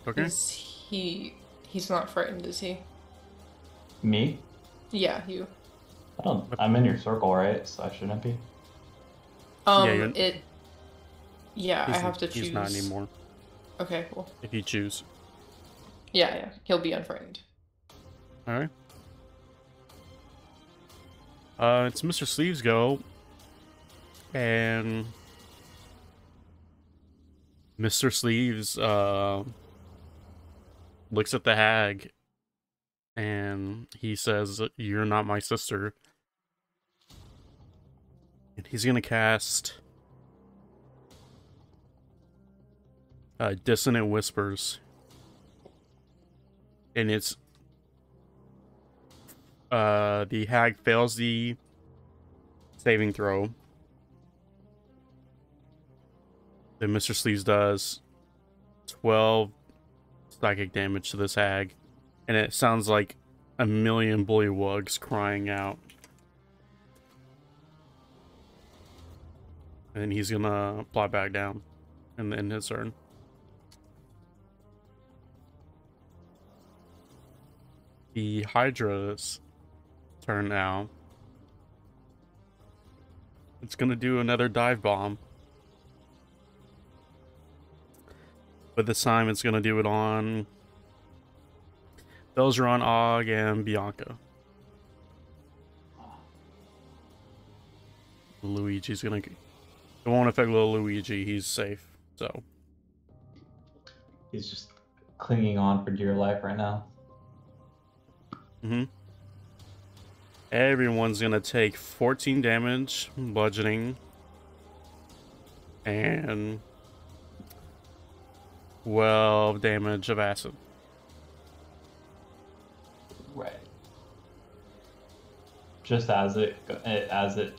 Okay. He's not frightened, is he? Me? Yeah, you. I'm in your circle, right? So I shouldn't be. Yeah, I have to choose. He's not anymore. Okay, cool. If you choose. Yeah, he'll be unfrightened. All right. It's Mr. Sleeves' go, and Mr. Sleeves looks at the Hag, and he says, "You're not my sister." And he's gonna cast Dissonant Whispers, and it's the Hag fails the saving throw. Then Mr. Sleeves does 12 psychic damage to this Hag, and it sounds like a million bullywugs crying out. And then he's gonna plot back down and end his turn. The Hydra's turn now. It's gonna do another dive bomb. But this time it's gonna do it on Belgeron, Og, and Bianca. Luigi's gonna... It won't affect little Luigi, he's safe, so... He's just clinging on for dear life right now. Mm-hmm. Everyone's gonna take 14 damage, bludgeoning, and 12 damage of acid. Right. Just as it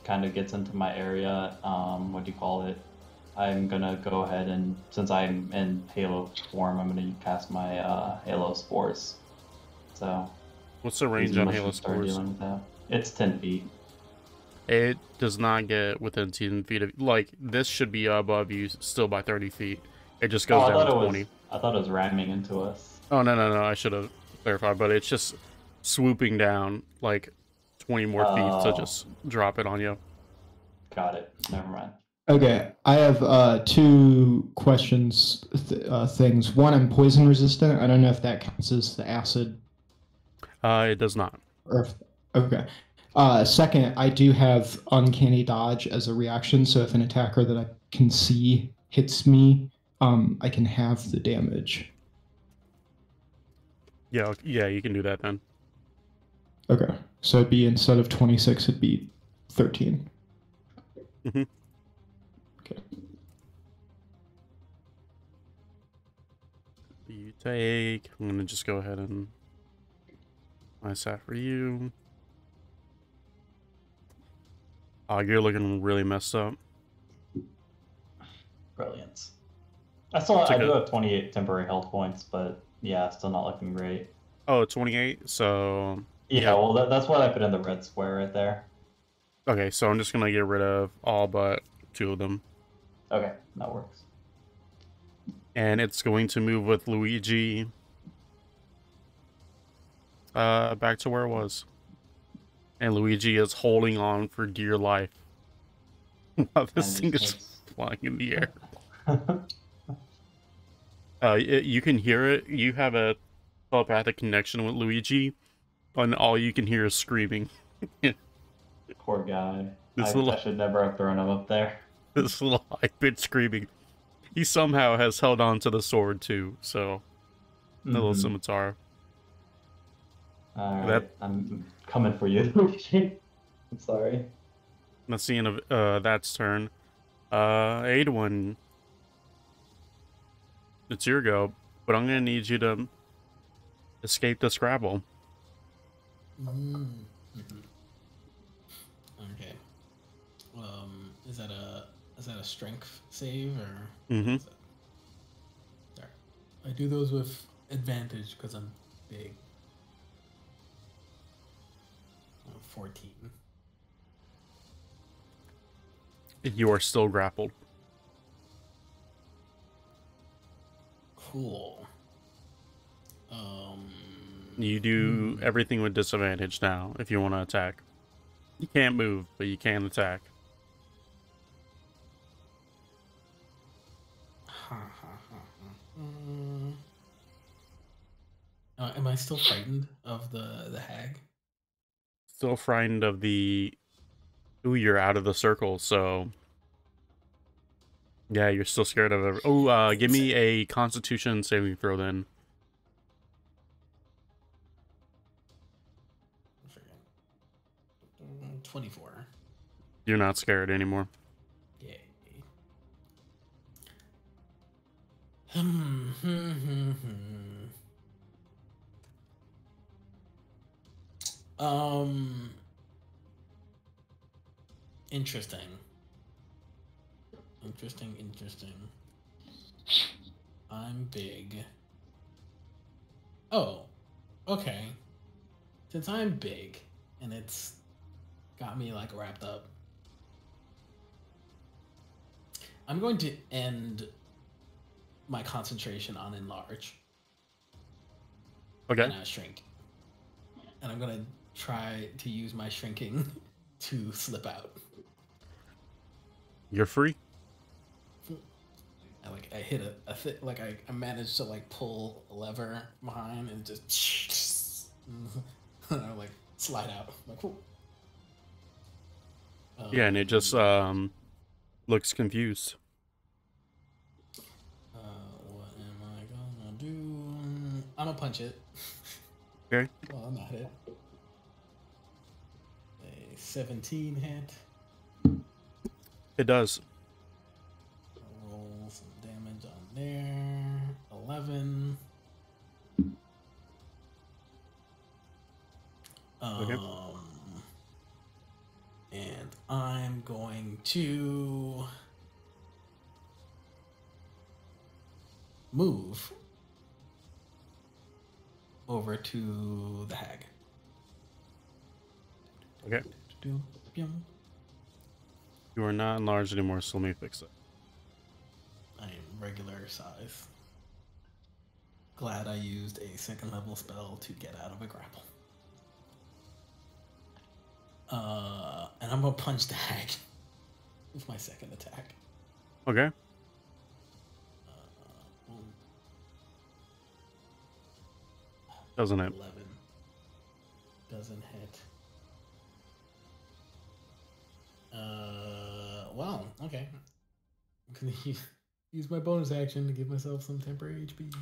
kind of gets into my area, what do you call it? I'm gonna go ahead and, since I'm in Halo form, I'm gonna cast my Halo spores. So What's the range easy on much Halo to start spores? dealing with that. It's 10 feet. It does not get within 10 feet of, like, this should be above you still by 30 feet. It just goes I down thought it 20. was. I thought it was ramming into us. Oh, no, I should have clarified, but it's just swooping down, like, 20 more feet to just drop it on you. Got it. Never mind. Okay, I have 2 questions, things. One, I'm poison resistant. I don't know if that counts as the acid. It does not. Or if, okay. Second, I do have uncanny dodge as a reaction, so if an attacker that I can see hits me, I can have the damage. Yeah, you can do that then. Okay, so it'd be, instead of 26, it'd be 13. Mm-hmm. Okay. You take. I'm gonna just go ahead and nice that for you. Oh, you're looking really messed up. Brilliant. I do have 28 temporary health points, but yeah, still not looking great. Oh, 28. So yeah. Well, that's why I put in the red square right there. Okay, so I'm just gonna get rid of all but 2 of them. Okay, that works. And it's going to move with Luigi back to where it was. And Luigi is holding on for dear life while this thing is flying in the air. You can hear it. You have a telepathic connection with Luigi, and all you can hear is screaming. Poor guy. I should never have thrown him up there. This little high-pitched screaming. He somehow has held on to the sword too, so the little scimitar. Alright, I'm coming for you, Luigi. I'm sorry. That's the end of that's turn. Aidwin, it's your go, but I'm gonna need you to escape the Scrabble. Okay. Is that a strength save or? Mm-hmm. Sorry. I do those with advantage because I'm big. 14. You are still grappled. Cool. You do everything with disadvantage now if you want to attack. You can't move, but you can attack. Am I still frightened of the hag? Still frightened of the... Ooh, you're out of the circle, so... Yeah, you're still scared of it. Oh, give me a Constitution saving throw then. 24. You're not scared anymore. Yay. Interesting. I'm big. Oh, okay. Since I'm big and it's got me like wrapped up, I'm going to end my concentration on enlarge. Okay. And shrink. And I'm gonna try to use my shrinking to slip out. You're free. I hit I managed to like pull a lever behind and just and I like slide out. Like, cool. Yeah, and it just looks confused. What am I I'm gonna punch it. Okay. Well, I'm not hit. A 17 hit. It does. Roll some damage on there. 11. Okay. And I'm going to move over to the hag. Okay. You are not enlarged anymore, so let me fix it. I am regular size. Glad I used a second level spell to get out of a grapple. And I'm gonna punch the hag with my second attack. Okay. Doesn't it? 11. Doesn't hit. Well, okay. I'm gonna use my bonus action to give myself some temporary HP.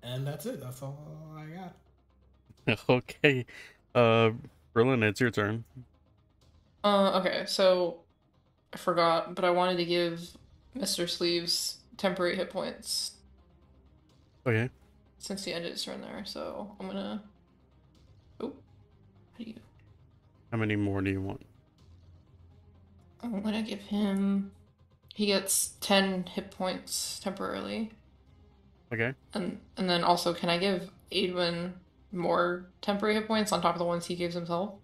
And that's it. That's all I got. Okay. Berlin, it's your turn. Okay, so I forgot, but I wanted to give Mr. Sleeves temporary hit points Okay. since he ended his turn there, so I'm gonna. Oh, how do you? How many more do you want? I'm gonna give him. He gets 10 hit points temporarily. Okay. And then also, can I give Aidwin more temporary hit points on top of the ones he gives himself?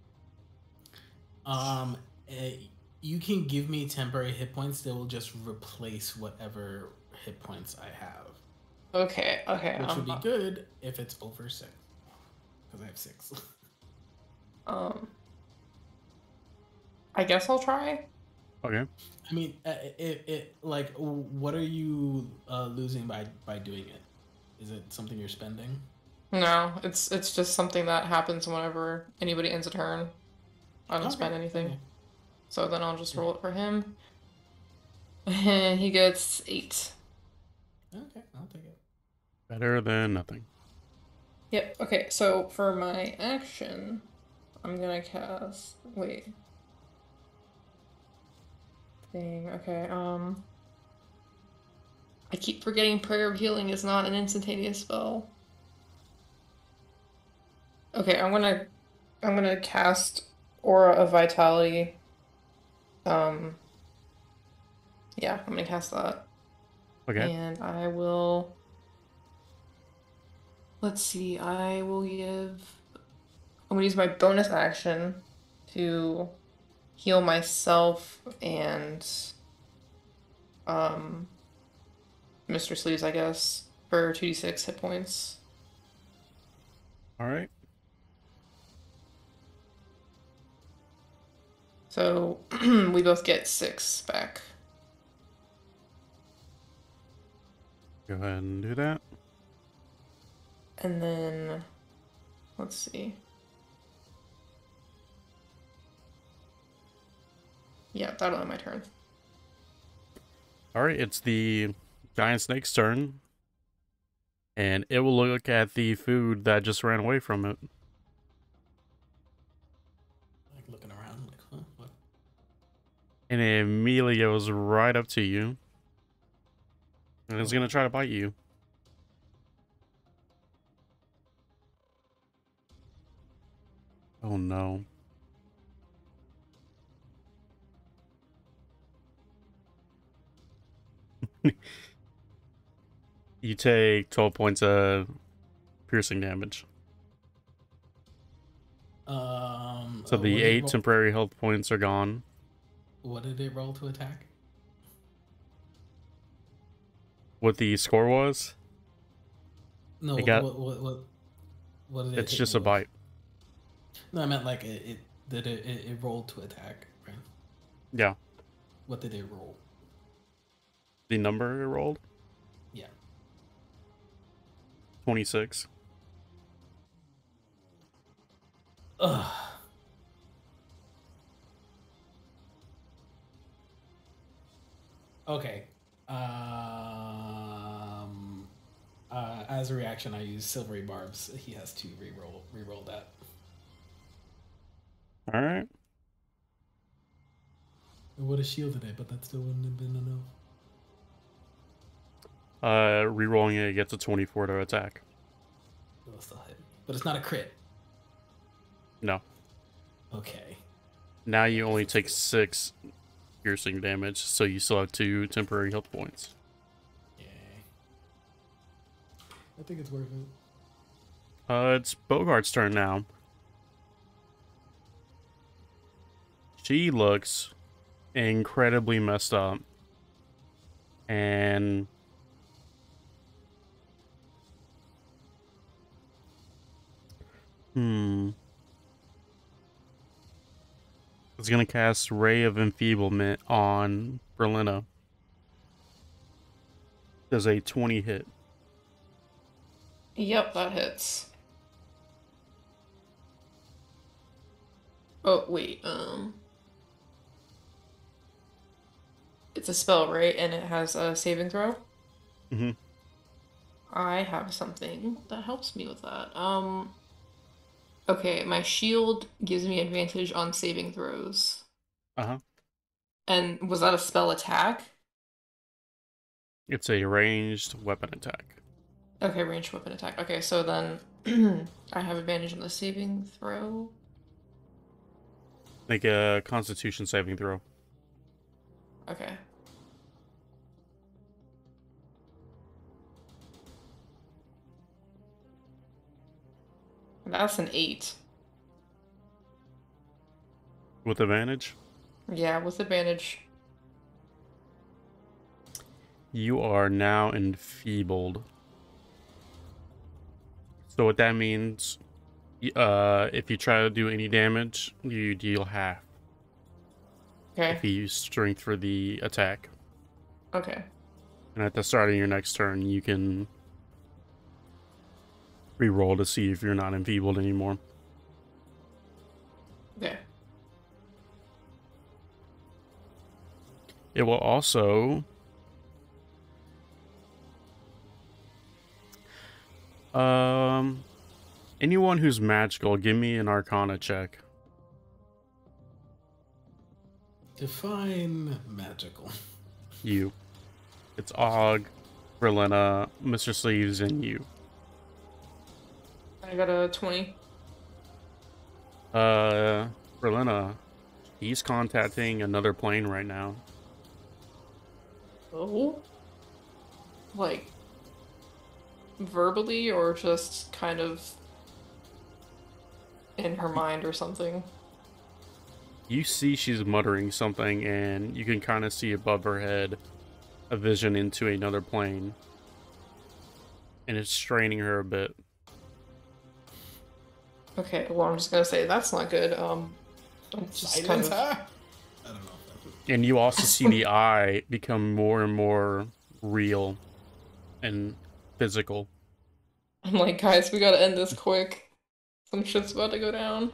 You can give me temporary hit points that will just replace whatever hit points I have. Okay. Which would be good if it's over 6. Because I have 6. I guess I'll try. Okay. I mean, like, what are you losing by doing it? Is it something you're spending? No, it's just something that happens whenever anybody ends a turn. I don't spend anything. Okay. So then I'll just roll it for him. And he gets 8. Okay, I'll take it. Better than nothing. Yep, okay, so for my action, I'm gonna cast... Wait. Dang, okay, I keep forgetting Prayer of Healing is not an instantaneous spell. Okay, I'm gonna cast Aura of Vitality. Yeah, I'm gonna cast that. Okay. And I will... Let's see, I will give... I'm gonna use my bonus action to heal myself and Mr. Sleeves, I guess, for 2d6 hit points. All right. So we both get 6 back. Go ahead and do that. And then, let's see. Yeah, that'll end my turn. All right. It's the giant snake's turn. And it will look at the food that just ran away from it. Like looking around, like, huh? What? And it immediately goes right up to you. And it's going to try to bite you. Oh no. You take 12 points of piercing damage. So the 8 temporary health points are gone. What did it roll to attack? What the score was? No, It got, what did it it's hit just me a with? bite. No, I meant like it rolled to attack, right? Yeah. What did it roll? The number it rolled? Yeah. 26. Ugh. Okay. As a reaction, I use silvery barbs. He has to reroll that. All right. I would have shielded it, but that still wouldn't have been enough. Rerolling it gets a 24 to attack. It'll still hit me, but it's not a crit. No. Okay. Now you only take 6 piercing damage, so you still have 2 temporary health points. Yeah. I think it's worth it. It's Bogart's turn now. She looks incredibly messed up. And it's gonna cast Ray of Enfeeblement on Berlina. Does a 20 hit? Yep, that hits. Oh, wait, it's a spell, right? And it has a saving throw? Mm-hmm. I have something that helps me with that. Okay, my shield gives me advantage on saving throws. Uh-huh. And was that a spell attack? It's a ranged weapon attack. Okay, ranged weapon attack. Okay, so then I have advantage on the saving throw. Make a Constitution saving throw. Okay. That's an 8. With advantage? Yeah, with advantage. You are now enfeebled. So what that means, if you try to do any damage, you deal half. Okay. If you use strength for the attack. Okay. And at the start of your next turn, you can re-roll to see if you're not enfeebled anymore. Okay. It will also anyone who's magical, give me an Arcana check. Define magical. You. It's Og, Berlina, Mr. Sleeves, and you. I got a 20. Berlina, he's contacting another plane right now. Oh? Like, verbally or just kind of in her mind or something? You see she's muttering something, and you can kind of see above her head a vision into another plane. And it's straining her a bit. Okay, well, I'm just gonna say that's not good. It's just kind Silence of... her? I don't know. And you also see the eye become more and more real and physical. I'm like, guys, we gotta end this quick. Some shit's about to go down.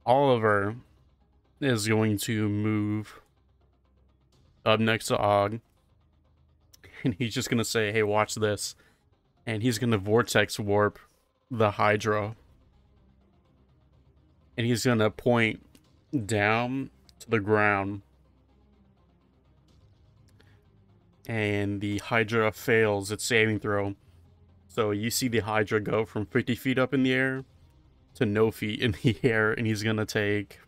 Oliver is going to move up next to Og. And he's just going to say, hey, watch this. And he's going to vortex warp the Hydra. And he's going to point down to the ground. And the Hydra fails its saving throw. So you see the Hydra go from 50 feet up in the air to no feet in the air. And he's going to take...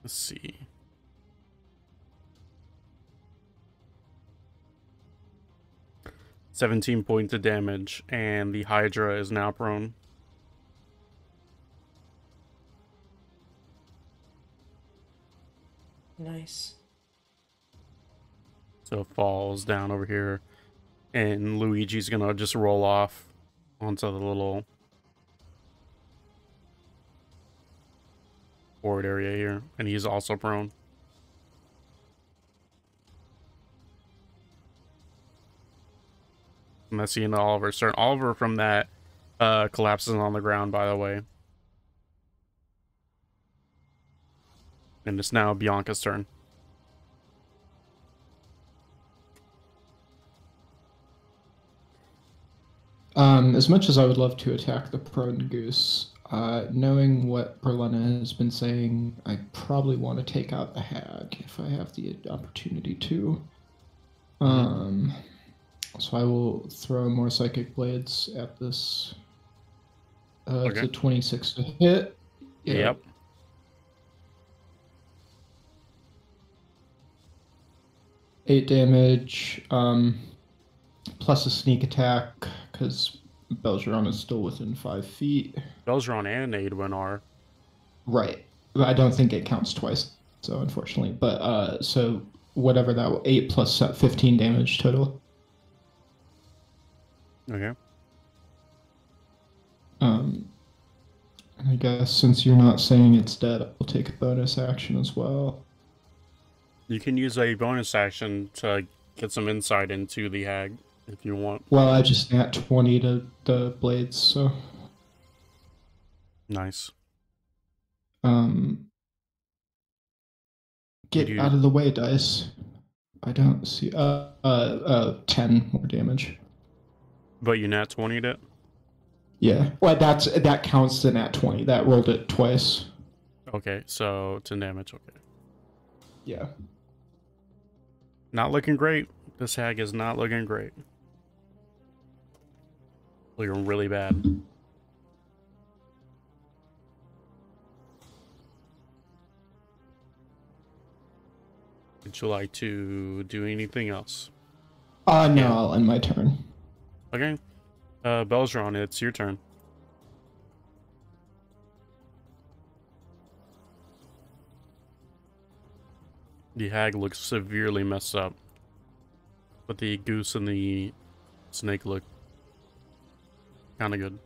Let's see. $17 points of damage, and the Hydra is now prone. Nice. So it falls down over here, and Luigi's gonna just roll off onto the little forward area here, and he's also prone. And that's the end of Oliver's turn. Oliver from that collapses on the ground, by the way. And it's now Bianca's turn. As much as I would love to attack the prone goose, knowing what Berlina has been saying, I probably want to take out the hag if I have the opportunity to. So I will throw more psychic blades at this. It's Okay. a 26 to hit. Yep. Eight damage. Plus a sneak attack because Belgeron is still within 5 feet. Belgeron and Aidwin are. Right. But I don't think it counts twice, so unfortunately. But so whatever that 8 plus 15 damage total. Okay. I guess since you're not saying it's dead, I'll take a bonus action as well. You can use a bonus action to get some insight into the hag if you want. Well, I just nat 20 to the blades, so. Nice. Get out of the way, dice. I don't see. 10 more damage. But you nat 20'd it? Yeah. Well, that counts the nat 20. That rolled it twice. Okay, so 10 damage. Okay. Yeah. Not looking great. This hag is not looking great. Looking really bad. Would you like to do anything else? No, Yeah. I'll end my turn. Okay. Belgeron, it's your turn. The hag looks severely messed up. But the goose and the snake look kind of good.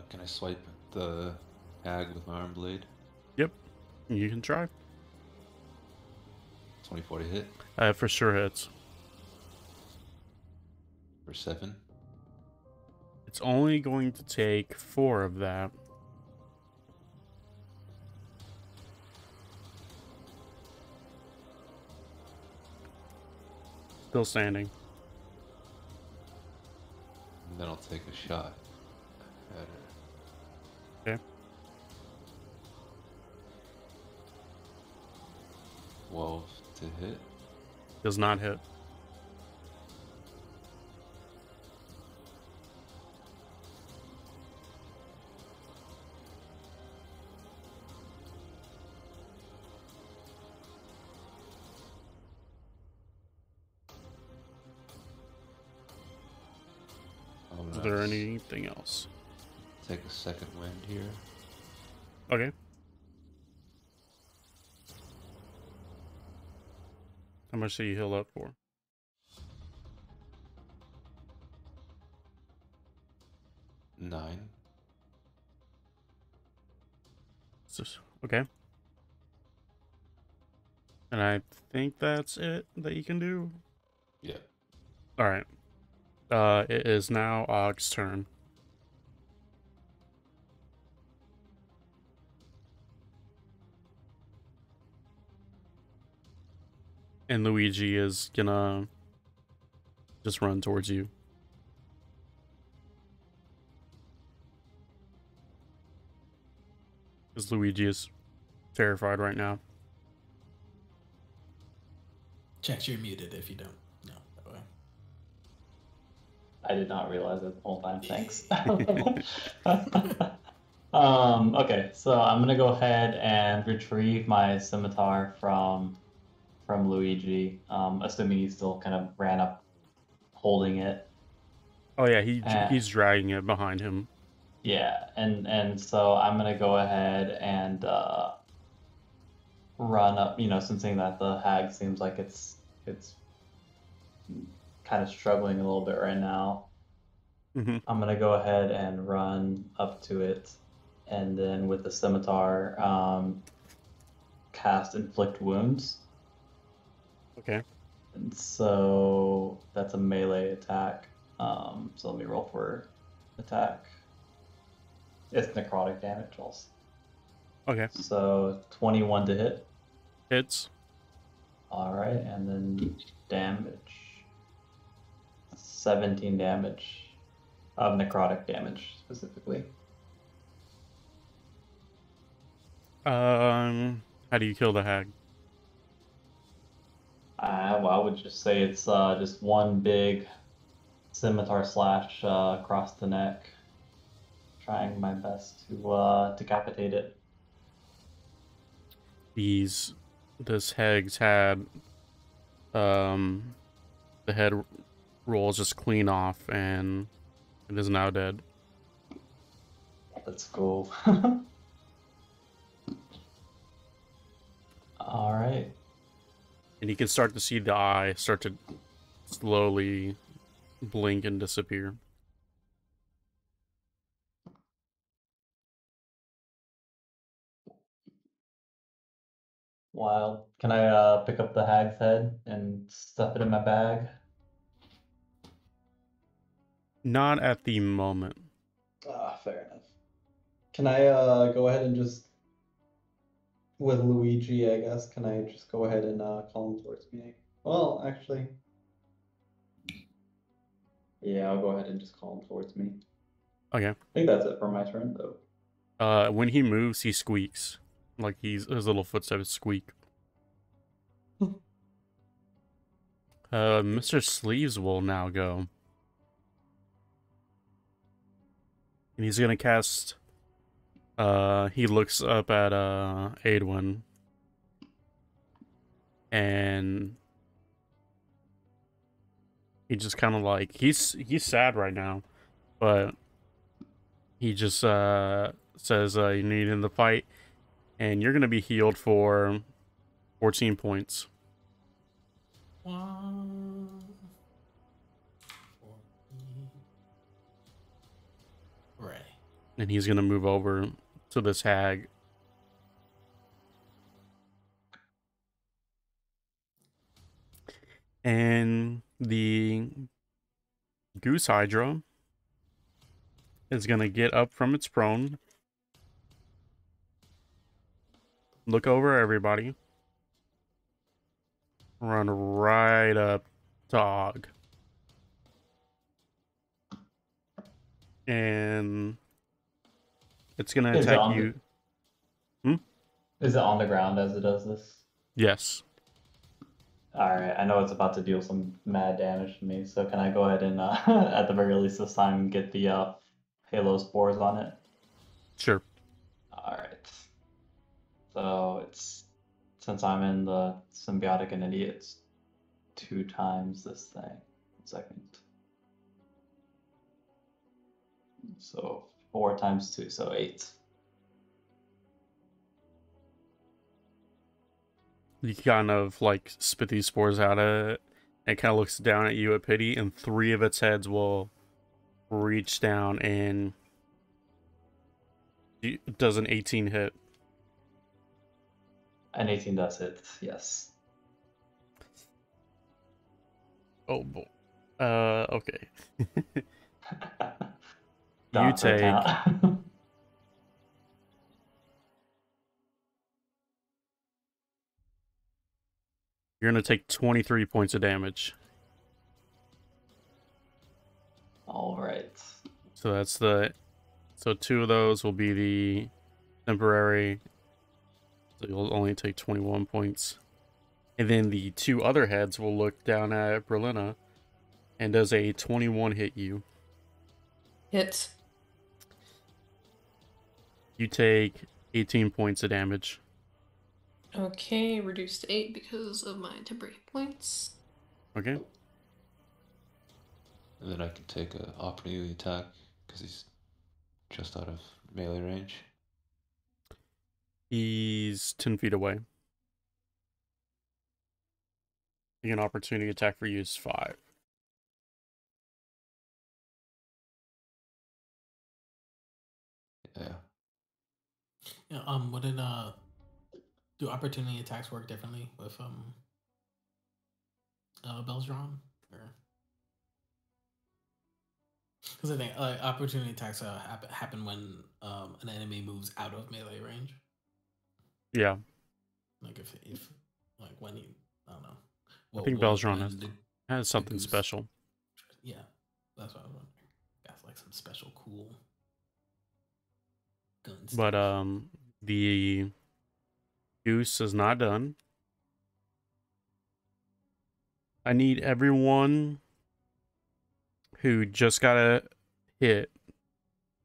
Can I swipe the hag with my arm blade? Yep. You can try. 24 to hit For sure hits. for 7. It's only going to take 4 of that. Still standing. And then I'll take a shot at her. Okay. 12 to hit. Does not hit. Is there anything else? Take a second wind here. Okay. How much do you heal up for? 9. Okay. And I think that's it that you can do. Yeah. Alright. It is now Og's turn. And Luigi is gonna just run towards you. Because Luigi is terrified right now. Check you're muted if you don't know, by the way. I did not realize it the whole time. Thanks. Okay, so I'm gonna go ahead and retrieve my scimitar from Luigi, assuming he still kind of ran up holding it. Oh yeah, he's dragging it behind him. Yeah, and so I'm gonna go ahead and run up, sensing that the hag seems like it's kind of struggling a little bit right now. Mm-hmm. I'm gonna go ahead and run up to it, and then with the scimitar, cast Inflict Wounds. Okay. And so that's a melee attack. So let me roll for attack. It's necrotic damage also. Okay. So 21 to hit. Hits. All right, and then damage. 17 damage of necrotic damage specifically. How do you kill the hag? Well, I would just say it's just one big scimitar slash across the neck. Trying my best to decapitate it. This hag's had the head rolls just clean off and it is now dead. Let's go. All right. And you can start to see the eye start to slowly blink and disappear. Wild. Can I pick up the hag's head and stuff it in my bag? Not at the moment. Fair enough. Can I go ahead and just, with Luigi, I guess, can I just go ahead and call him towards me? Well, actually, yeah, I'll go ahead and just call him towards me. Okay. I think that's it for my turn, though. When he moves, he squeaks. Like his little footsteps squeak. Mr. Sleeves will now go. And he's gonna cast... he looks up at, Aedwin. And... he just kind of like... He's sad right now. But... he just, says, you need in the fight. And you're gonna be healed for 14 points. Right. And he's gonna move over to this hag. And the Goose Hydra is gonna get up from its prone. Look over everybody. Run right up to Og. And it's gonna Is it attack on you. Is it on the ground as it does this? Yes. Alright, I know it's about to deal some mad damage to me, so can I go ahead and, at the very least this time, get the Halo spores on it? Sure. Alright. So it's, since I'm in the symbiotic entity, it's 2 times this thing. 1 second. So 4 times 2, so 8. You kind of like spit these spores out at it. It kind of looks down at you at pity, and 3 of its heads will reach down and does an 18 hit. An 18 does hit, yes. Oh boy. Okay. You Not for take count. you're gonna take 23 points of damage. All right. So that's the... So 2 of those will be the temporary. So you'll only take 21 points. And then the 2 other heads will look down at Berlina. And does a 21 hit you? Hits. You take 18 points of damage. Okay, reduced to 8 because of my temporary hit points. Okay. And then I can take an opportunity attack because he's just out of melee range. He's 10 feet away. An opportunity attack for you is 5. Yeah. Yeah, would it do opportunity attacks work differently with bells drawn? Or because I think opportunity attacks happen when an enemy moves out of melee range. Yeah. Like if like when he, I don't know. I think Belzron has something Goose special. Yeah, that's what I was wondering. Got like some special cool guns. But the Goose is not done. I need everyone who just got a hit.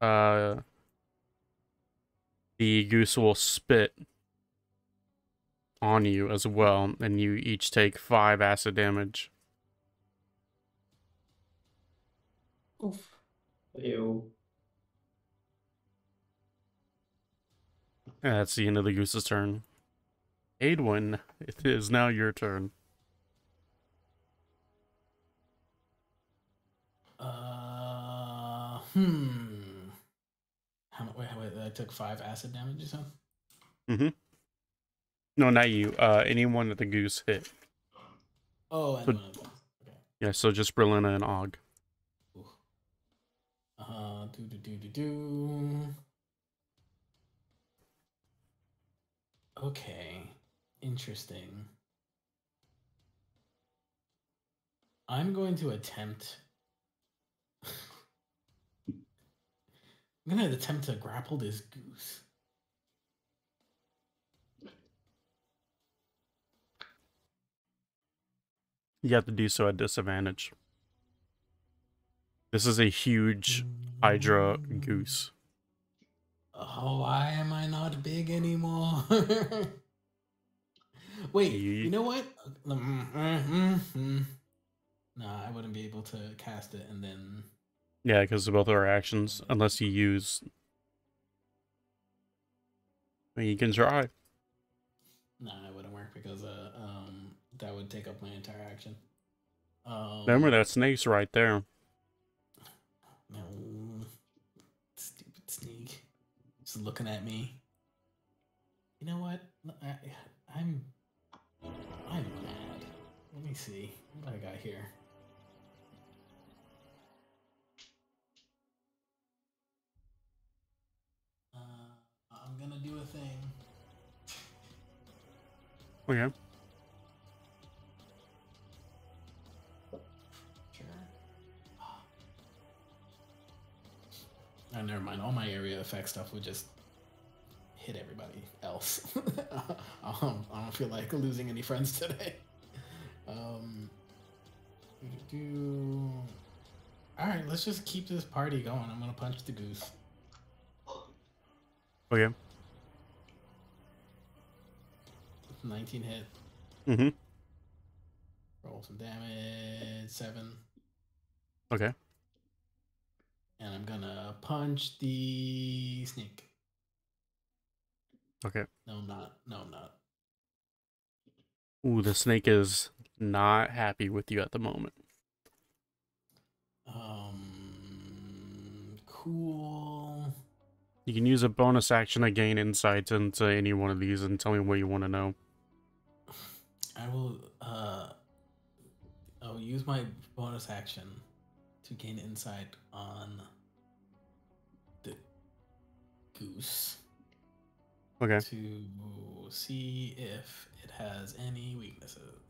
The Goose will spit on you as well, and you each take 5 acid damage. Oof. Ew. And that's the end of the Goose's turn. Aidwin, it is now your turn. Wait, I took 5 acid damage, you said? Mm-hmm. No, not you. Anyone that the Goose hit. Oh, and So- one of them. Okay. Yeah, so just Berlina and Og. Do. Okay. Interesting. I'm going to attempt. I'm going to attempt to grapple this Goose. You have to do so at disadvantage. This is a huge Hydra Goose. Oh, why am I not big anymore? Wait, you know what? No, I wouldn't be able to cast it and then. Yeah, because of both our actions, unless you use. I mean, you can try. No, it wouldn't work because that would take up my entire action. Remember that snake's right there. No, stupid sneak, just looking at me. You know what? I'm mad. Let me see what I got here. I'm gonna do a thing. Okay. Sure. Oh, never mind. All my area effect stuff would just hit everybody else. I don't feel like losing any friends today. All right, let's just keep this party going. I'm gonna punch the Goose. Okay. 19 hit. Mm-hmm. Roll some damage. 7. Okay. And I'm gonna punch the snake. Okay. No, I'm not. No, I'm not. Ooh, the snake is not happy with you at the moment. Cool. You can use a bonus action to gain insight into any one of these and tell me what you want to know. I will I'll use my bonus action to gain insight on the Goose. Okay. To see if it has any weaknesses.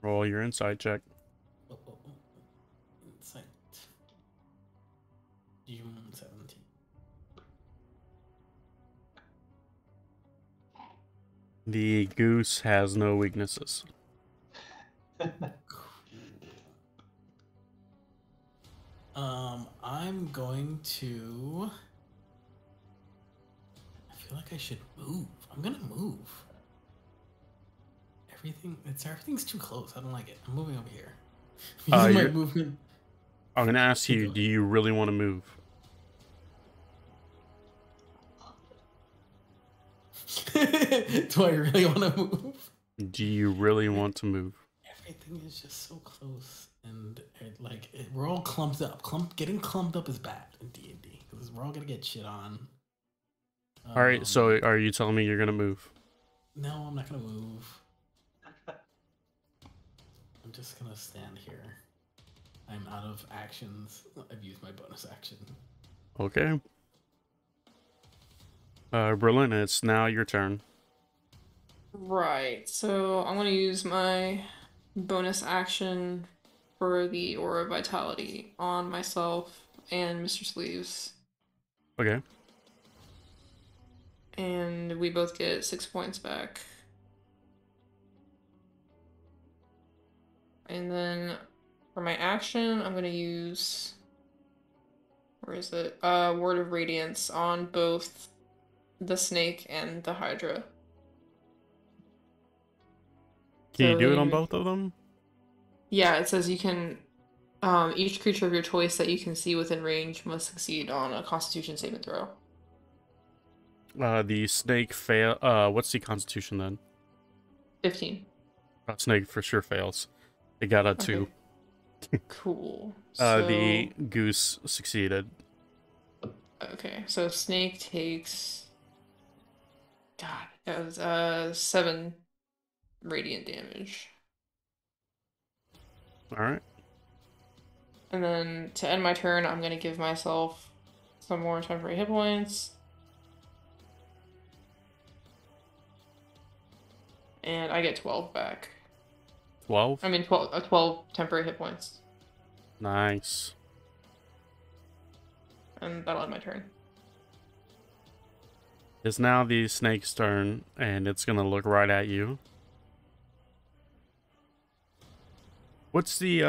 Roll your insight check. Insight. June 17. The Goose has no weaknesses. I'm going to. I feel like I should move. I'm gonna move. Everything's too close. I don't like it. I'm moving over here. Using my movement. I'm gonna ask you, do you really want to move? Do I really want to move? Do you really want to move? Everything is just so close, and we're all clumped up. Getting clumped up is bad in D&D because we're all gonna get shit on. All right, so are you telling me you're gonna move? No, I'm not gonna move. I'm just gonna stand here. I'm out of actions. I've used my bonus action. Okay. Berlin, it's now your turn. Right, so I'm gonna use my bonus action for the Aura of Vitality on myself and Mr. Sleeves. Okay. And we both get 6 points back. And then for my action, I'm gonna use, where is it? Word of Radiance on both the snake and the Hydra. Can you So do it then on both of them? Yeah, it says you can, each creature of your choice that you can see within range must succeed on a Constitution saving throw. The snake fail. What's the constitution then? 15. Snake for sure fails. It got a 2. Okay. Cool. The goose succeeded. Okay, so snake takes, God, that was 7 radiant damage. All right. And then to end my turn, I'm gonna give myself some more temporary hit points. And I get 12 back. 12. I mean 12 temporary hit points. Nice. And that'll end my turn. It's now the snake's turn, and it's gonna look right at you. What's the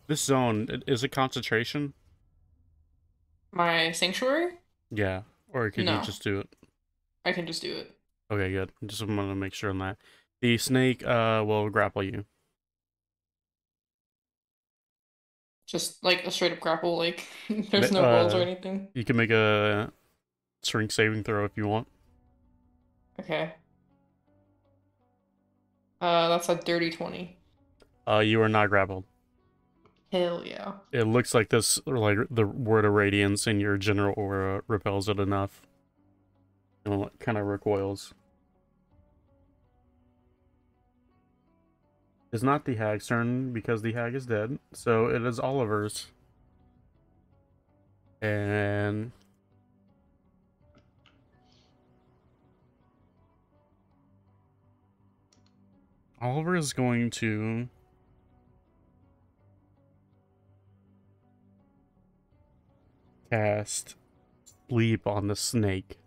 this zone, is it concentration? My sanctuary? Yeah. Or can you No. just do it? I can just do it. Okay, good. Just want to make sure on that. The snake will grapple you. Just like a straight up grapple, like there's no rolls or anything. You can make a strength saving throw if you want. Okay. That's a dirty 20. You are not grappled. Hell yeah. It looks like this, like the word of radiance in your general aura repels it enough. And it kind of recoils. It's not the hag's turn because the hag is dead, so it is Oliver's. And Oliver is going to cast Sleep on the snake.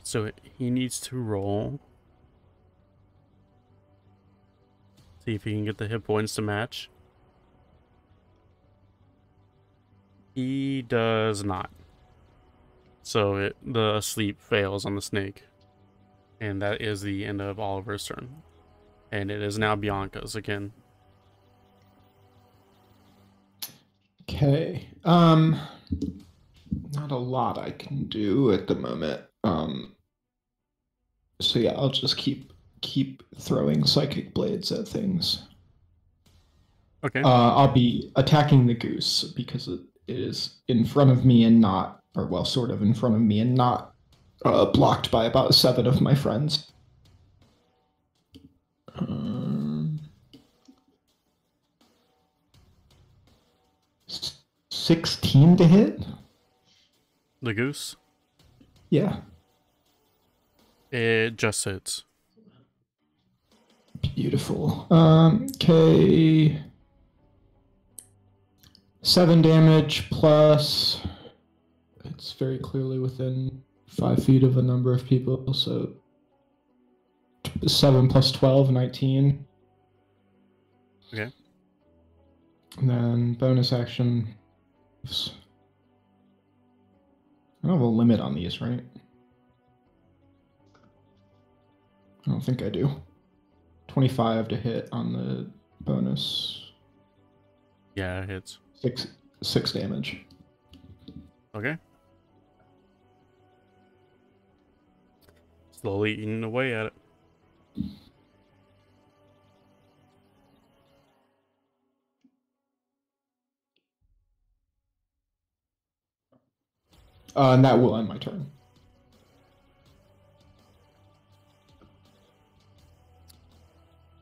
So he needs to roll. See if he can get the hit points to match. He does not. So the sleep fails on the snake. And that is the end of Oliver's turn. And it is now Bianca's again. Okay. Not a lot I can do at the moment. So yeah, I'll just keep throwing psychic blades at things. Okay. I'll be attacking the goose because it is in front of me and not, or well, sort of in front of me and not blocked by about 7 of my friends. 16 to hit? The goose? Yeah. It just hits. Beautiful. Okay. 7 damage plus. It's very clearly within 5 feet of a number of people, so 7 plus 12, 19. Okay. And then bonus action. I don't have a limit on these, right? I don't think I do. 25 to hit on the bonus. Yeah, it hits. 6 damage. Okay. Slowly eating away at it. And that will end my turn.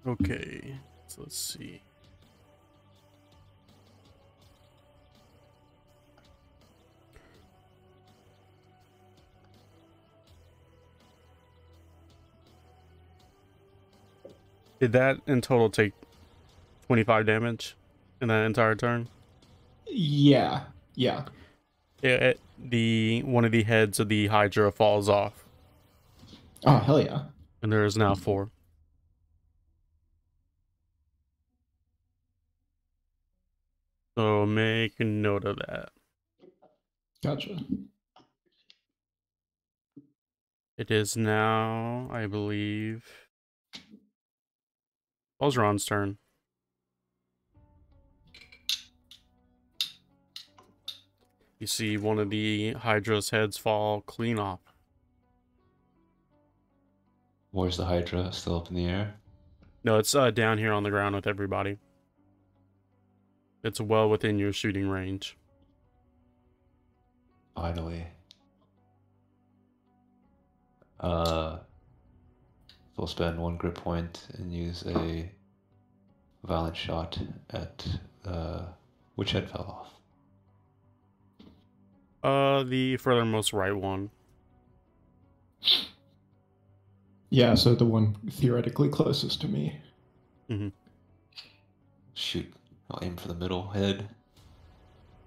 Okay. So let's see. Did that in total take 25 damage in that entire turn? Yeah. The one of the heads of the Hydra falls off, Oh, hell yeah. and there is now 4. So make a note of that. Gotcha. It is now, I believe, Osron's turn. You see one of the Hydra's heads fall clean off. Where's the Hydra? Still up in the air? No, it's down here on the ground with everybody. It's well within your shooting range. Finally. We'll spend 1 grip point and use a violent shot at which head fell off. The furthermost right one. Yeah, so the one theoretically closest to me. Mm-hmm. Shoot. I'll aim for the middle head.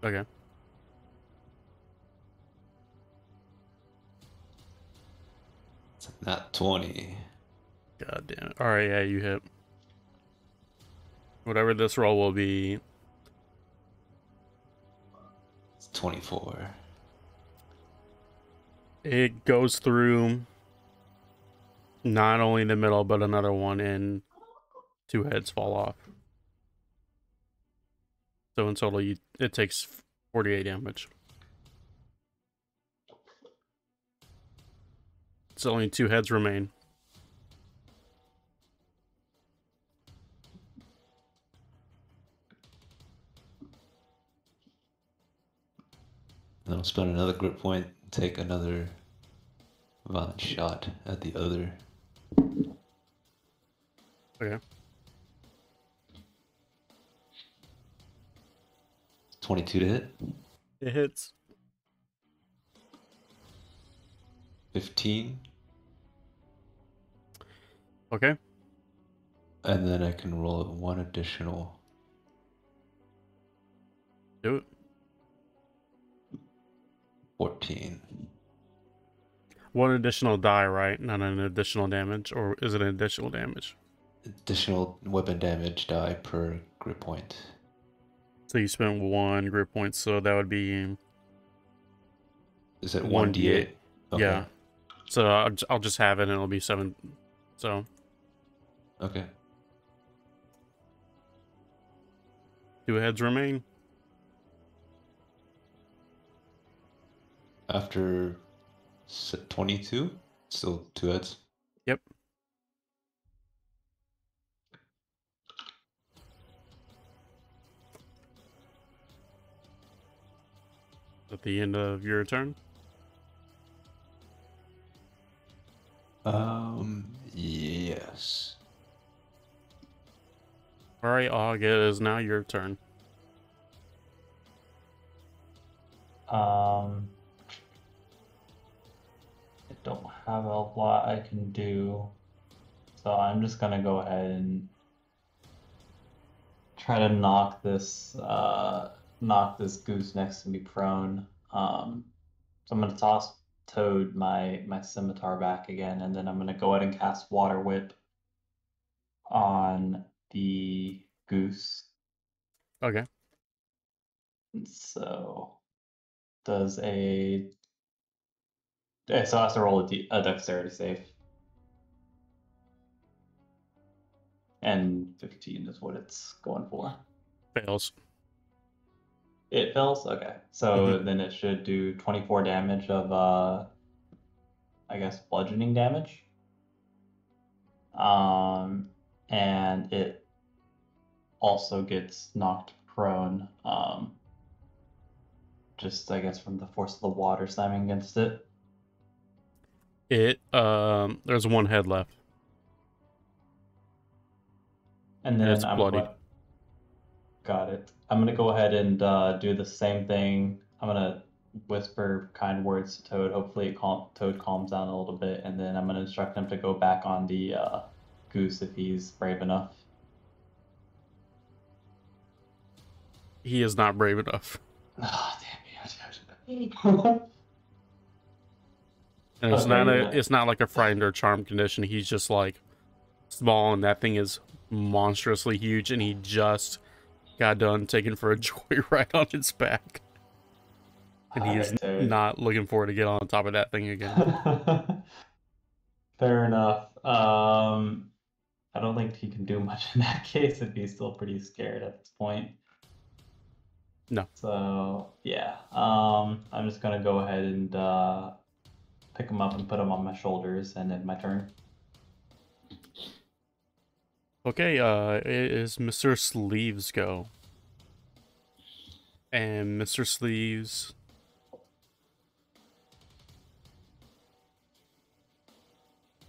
Okay. It's not 20. God damn it. Alright, yeah, you hit. Whatever this roll will be. It's 24. It goes through not only the middle, but another one, and 2 heads fall off. So in total, it takes 48 damage. So only 2 heads remain. Then I'll spend another grip point and take another violent shot at the other. Okay. 22 to hit. It hits. 15. Okay. And then I can roll 1 additional. Do it. 14. 1 additional die, right? Not an additional damage, or is it an additional damage? Additional weapon damage die per grip point. So you spent 1 grip point, so that would be Is it 1d8? 1d8? Okay. Yeah. So I'll just have it, and it'll be 7. So Okay. 2 heads remain. After 22, still 2 heads. Yep. At the end of your turn. Yes. Alright, Og, it is now your turn. I don't have a lot I can do, so I'm just gonna go ahead and try to knock this goose next to me prone. So I'm gonna toss Toad my scimitar back again, and then I'm gonna go ahead and cast Water Whip on the goose. Okay. So does a so I have to roll a dexterity save. And 15 is what it's going for. Fails. It fails? Okay. So then it should do 24 damage of, I guess, bludgeoning damage. And it also gets knocked prone, just, I guess, from the force of the water slamming against it. There's 1 head left. And then it's bloodied. Got it. I'm gonna go ahead and do the same thing. I'm gonna whisper kind words to Toad. Hopefully, Toad calms down a little bit, and then I'm gonna instruct him to go back on the Goose if he's brave enough. He is not brave enough. Oh, damn it. And it's Okay, not yeah. it's not like a frightened or charmed condition. He's just like small, and that thing is monstrously huge, and he just got done taking for a joyride on its back. And he is Alright, dude. not looking forward to get on top of that thing again. Fair enough. I don't think he can do much in that case if he's still pretty scared at this point. No. So yeah, I'm just gonna go ahead and pick him up and put him on my shoulders, and end my turn. Okay, it is Mr. Sleeves go. And Mr. Sleeves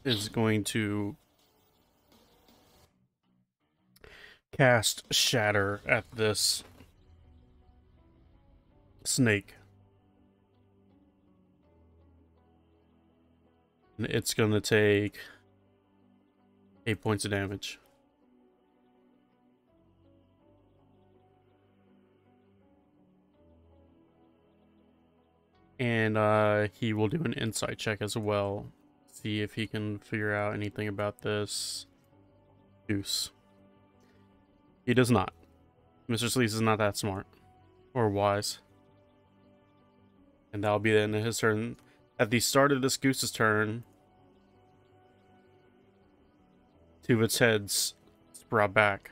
is going to cast Shatter at this snake. And it's going to take 8 points of damage. And he will do an insight check as well. See if he can figure out anything about this Goose. He does not. Mr. Sleeves is not that smart or wise. And that'll be the end of his turn. At the start of this Goose's turn, 2 of its heads brought back.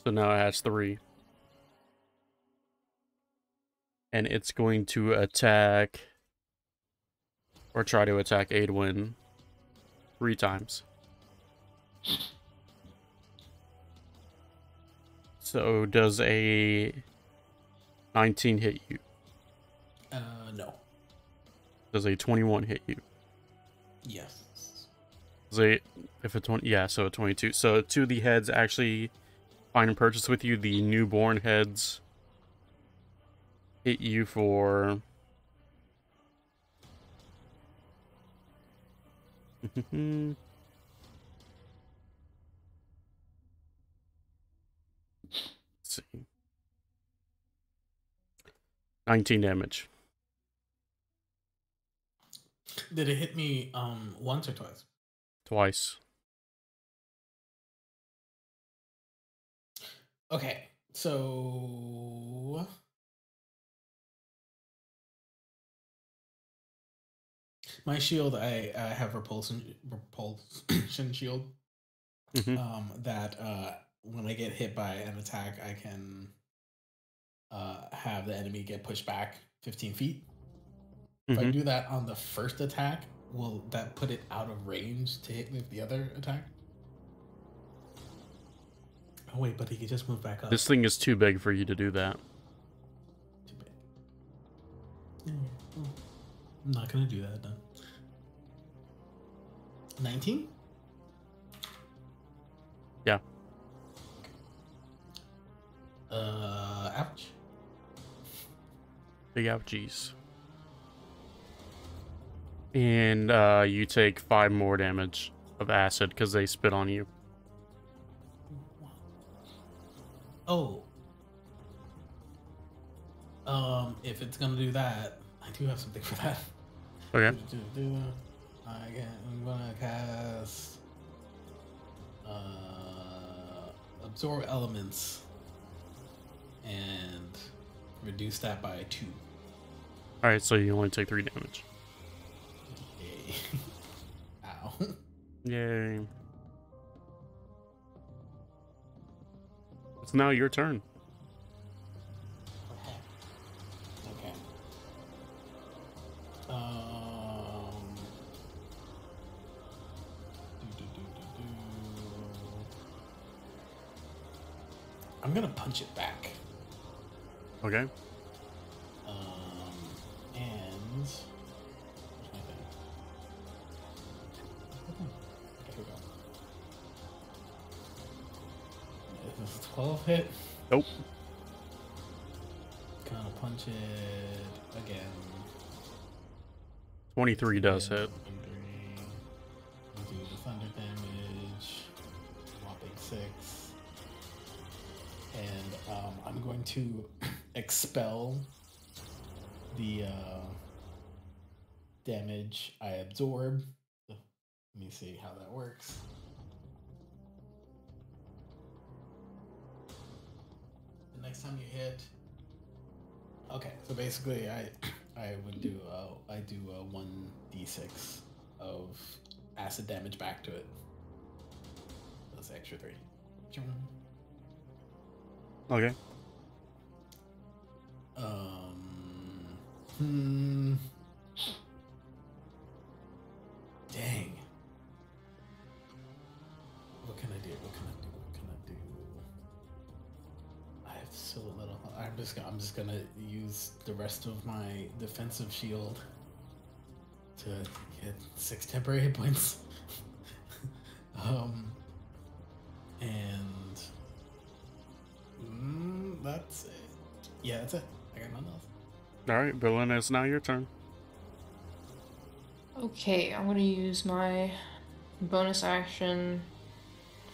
So now it has 3. And it's going to attack, or try to attack Aidwin 3 times. So does a 19 hit you? No. Does a 21 hit you? Yes. Does a, if a 20, yeah, so a 22. So 2 of the heads actually find and purchase with you. The newborn heads hit you for 19 damage. Did it hit me once or twice? Twice. Okay, so my shield, I have repulsion shield. That when I get hit by an attack, I can have the enemy get pushed back 15 feet. If I do that on the first attack, will that put it out of range to hit with the other attack? Oh wait, but he can just move back up. This thing is too big for you to do that. Too big. Yeah, well, I'm not gonna do that then. 19? Yeah. Ouch. Big ouchies. And you take 5 more damage of acid because they spit on you. Oh. If it's gonna do that, I do have something for that. Okay. I'm gonna cast absorb elements and reduce that by 2. Alright, so you only take 3 damage. Yay. Ow. Yay. It's now your turn. Okay. I'm gonna punch it back. Okay. And where's my thing? Okay, here we go. Is this a 12 hit? Nope. Gonna punch it again. 23 does hit. Do the thunder damage. to expel the damage I absorb. Let me see how that works. The next time you hit. Okay, so basically, I would do I do a 1d6 of acid damage back to it. That's extra 3. Okay. Dang. What can I do? What can I do? What can I do? I have so little. I'm just gonna use the rest of my defensive shield to get 6 temporary hit points. And that's it. Yeah, that's it. I got nothing else. All right, Villain, it's now your turn. Okay, I'm gonna use my bonus action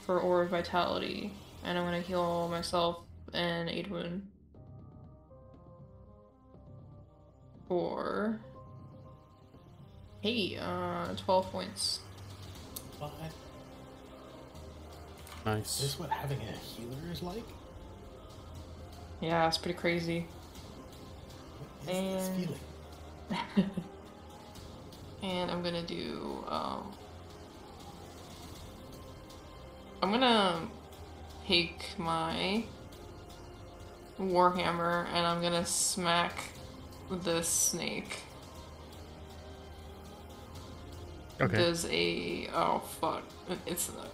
for Aura of Vitality, and I'm gonna heal myself and 8 wound. For 12 points. What? Nice. Is this what having a healer is like? Yeah, it's pretty crazy. What is this feeling? And I'm gonna do, I'm gonna take my Warhammer and I'm gonna smack this snake. Okay. Does oh fuck.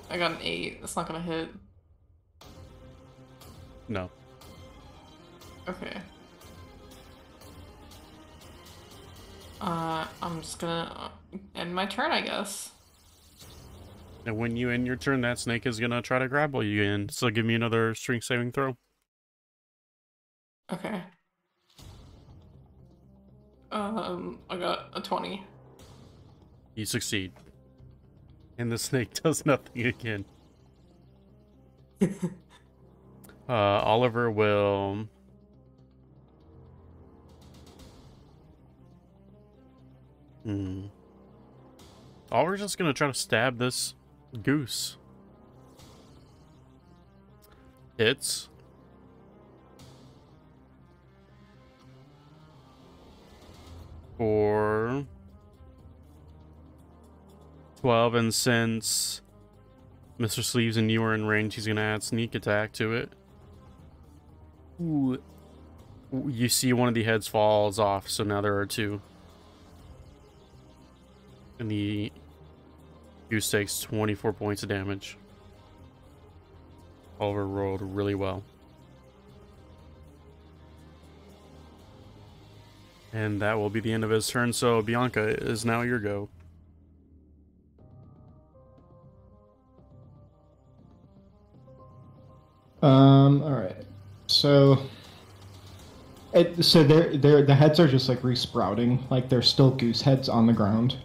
I got an 8. That's not gonna hit. No. Okay. I'm just gonna end my turn, I guess. And when you end your turn, that snake is gonna try to grapple you in. So give me another strength saving throw. Okay. I got a 20. You succeed. And the snake does nothing again. Oliver will... Oliver's just gonna try to stab this goose. Hits. For 12, and since Mr. Sleeves and you are in range, he's gonna add sneak attack to it. Ooh. You see one of the heads falls off, so now there are 2. And the goose takes 24 points of damage. Oliver rolled really well. And that will be the end of his turn, so Bianca, it is now your go. Alright. So the heads are just like resprouting, like they're still goose heads on the ground.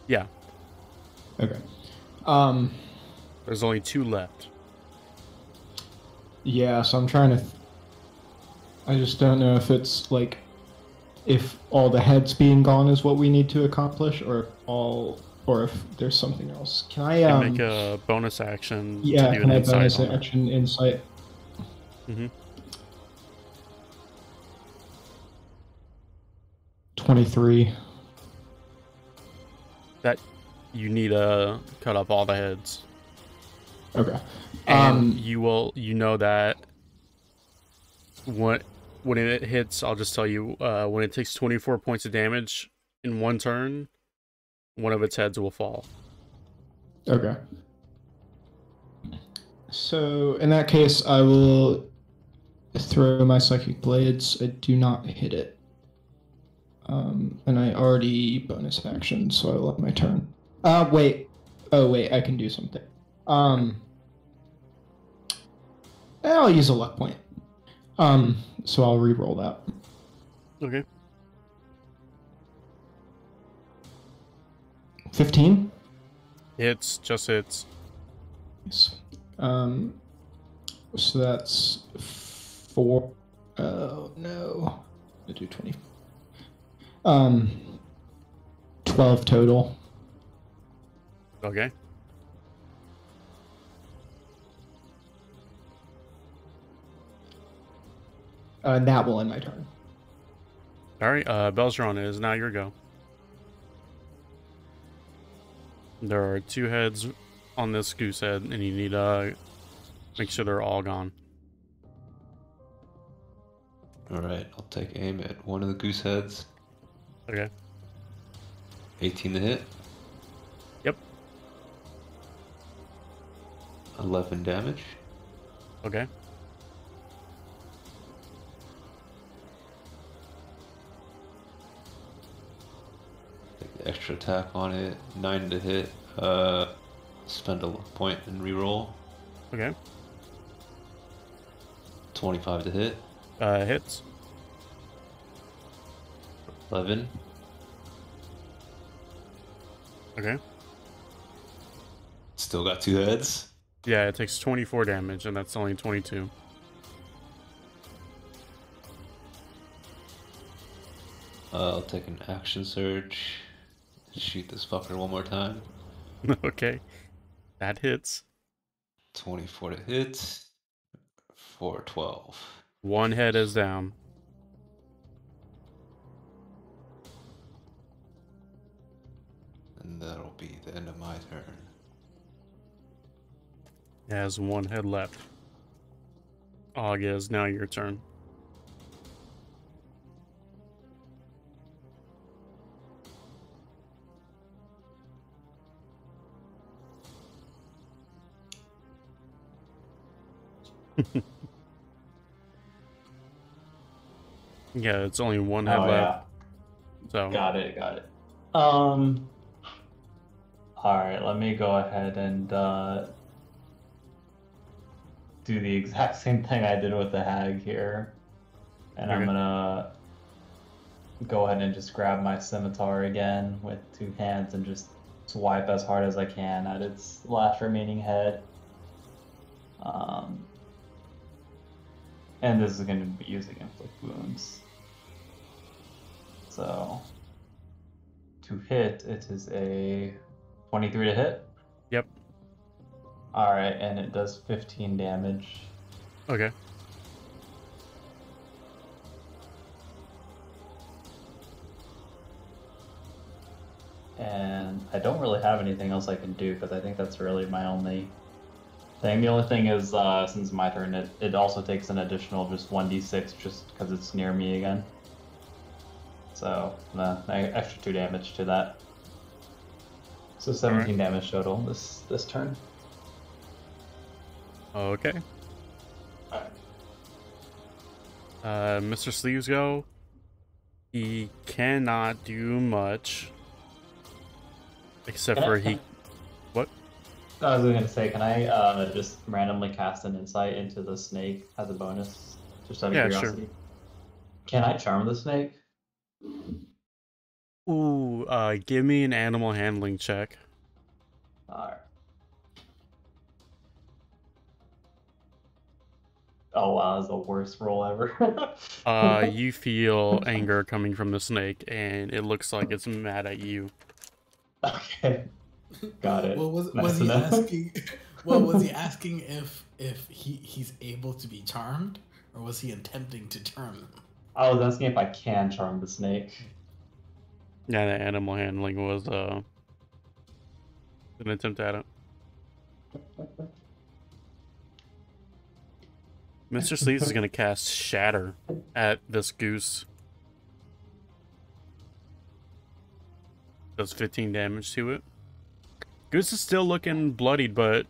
Yeah. Okay. There's only 2 left. Yeah, so I'm trying to I just don't know if it's like if all the heads being gone is what we need to accomplish, or if there's something else. Can I make a bonus action yeah, to do can an I insight bonus on it? action insight? 23. That you need to cut up all the heads. Okay. And you know that when it hits, I'll just tell you, when it takes 24 points of damage in one turn, one of its heads will fall. Okay. So in that case, I will throw my psychic blades. I do not hit it. And I already bonus action, so I will have my turn. Wait. Oh, wait, I can do something. I'll use a luck point. So I'll re-roll that. Okay. 15? Hits, just hits. Yes. So that's 4. Oh no. I do 20. 12 total. Okay. That will end my turn. All right. Belgeron, it is now your go. There are 2 heads on this goose head, and you need to make sure they're all gone. Alright, I'll take aim at one of the goose heads. Okay. 18 to hit. Yep. 11 damage. Okay. Take the extra attack on it. 9 to hit. Spend a point and reroll. Okay. 25 to hit. Hits. 11. Okay. Still got 2 heads. Yeah, it takes 24 damage, and that's only 22. I'll take an action surge. Shoot this fucker one more time. Okay. That hits. 24 to hit. For 12. 1 head is down. And that'll be the end of my turn. It has 1 head left. August, now your turn. Yeah, it's only 1 head Oh, left. yeah. So Got it. All right, let me go ahead and do the exact same thing I did with the hag here. And I'm Okay. gonna go ahead and just grab my scimitar again with 2 hands and just swipe as hard as I can at its last remaining head. And this is going to be using inflict wounds. So, to hit, it is a 23 to hit. Yep. Alright, and it does 15 damage. Okay. And I don't really have anything else I can do because I think that's really my only thing. The only thing is, since my turn, it also takes an additional just 1d6 just because it's near me again. So, extra 2 damage to that. So 17 damage total this turn. Okay. Alright. Mr. Sleeves go. He cannot do much. Except Can for I- he. What? I was gonna say, can I just randomly cast an insight into the snake as a bonus? Just out of Yeah, curiosity. sure. Can I charm the snake? Ooh, give me an animal handling check. Alright. Oh wow, that's the worst roll ever. You feel anger coming from the snake, and it looks like it's mad at you. Okay. Got it. Well, was Nice he to know. asking? Well, was he asking if he's able to be charmed, or was he attempting to charm him? I was asking if I can charm the snake. Yeah, the animal handling was an attempt at it. Mr. Sleeves is gonna cast Shatter at this goose. Does 15 damage to it. Goose is still looking bloodied, but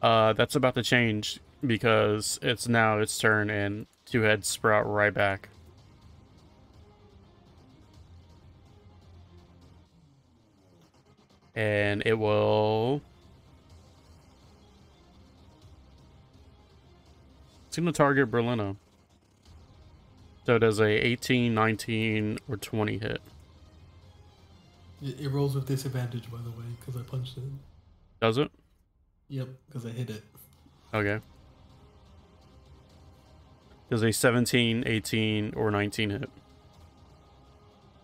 that's about to change because it's now its turn and 2 heads sprout right back. And it will... It's going to target Berlina. So it does a 18, 19, or 20 hit. It rolls with disadvantage, by the way, because I punched it. Does it? Yep, because I hit it. Okay. Does a 17, 18, or 19 hit?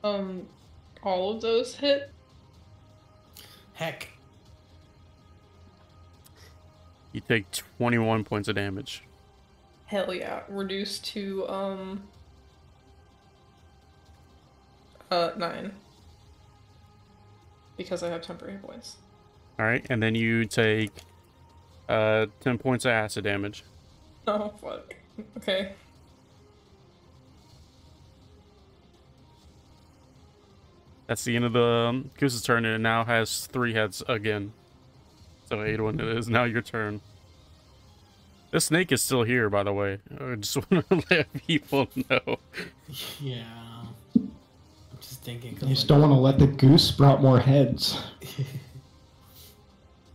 All of those hit. Heck. You take 21 points of damage. Hell yeah. Reduced to 9. Because I have temporary hit points. Alright, and then you take 10 points of acid damage. Oh fuck. Okay. That's the end of the Goose's turn, and it now has 3 heads again. So, Adwin, it is now your turn. This snake is still here, by the way. I just want to let people know. Yeah. I'm just thinking. You just don't want to let the goose sprout more heads.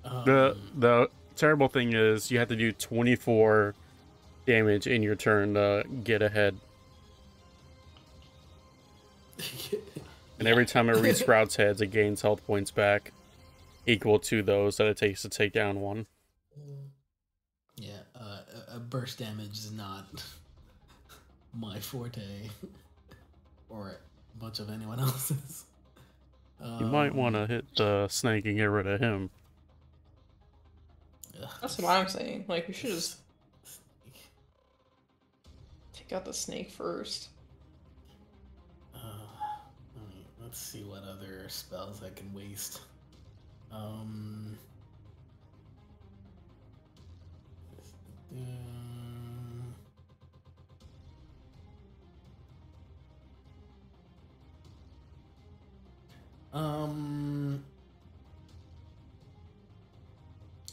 The terrible thing is you have to do 24 damage in your turn to get ahead. And every time it resprouts heads, it gains health points back, equal to those that it takes to take down one. Yeah, a burst damage is not my forte, or much of anyone else's. You might want to hit the snake and get rid of him. That's what I'm saying. Like, we should just take out the snake first. Let's see what other spells I can waste.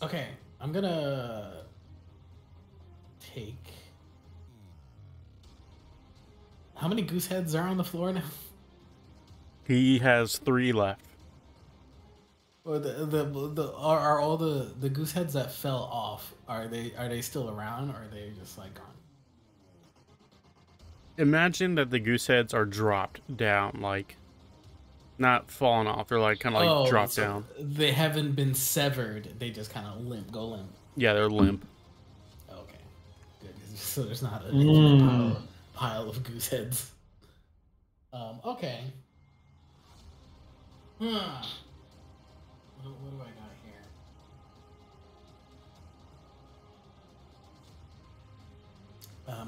Okay, I'm gonna take. How many goose heads are on the floor now? He has 3 left. Or are all the goose heads that fell off, are they still around, or are they just like gone? Imagine that the goose heads are dropped down, like not falling off. They're like kind of like dropped down. They haven't been severed. They just kind of go limp. Yeah, they're limp. Okay, good. So there's not a pile of goose heads. Okay. What do I got here?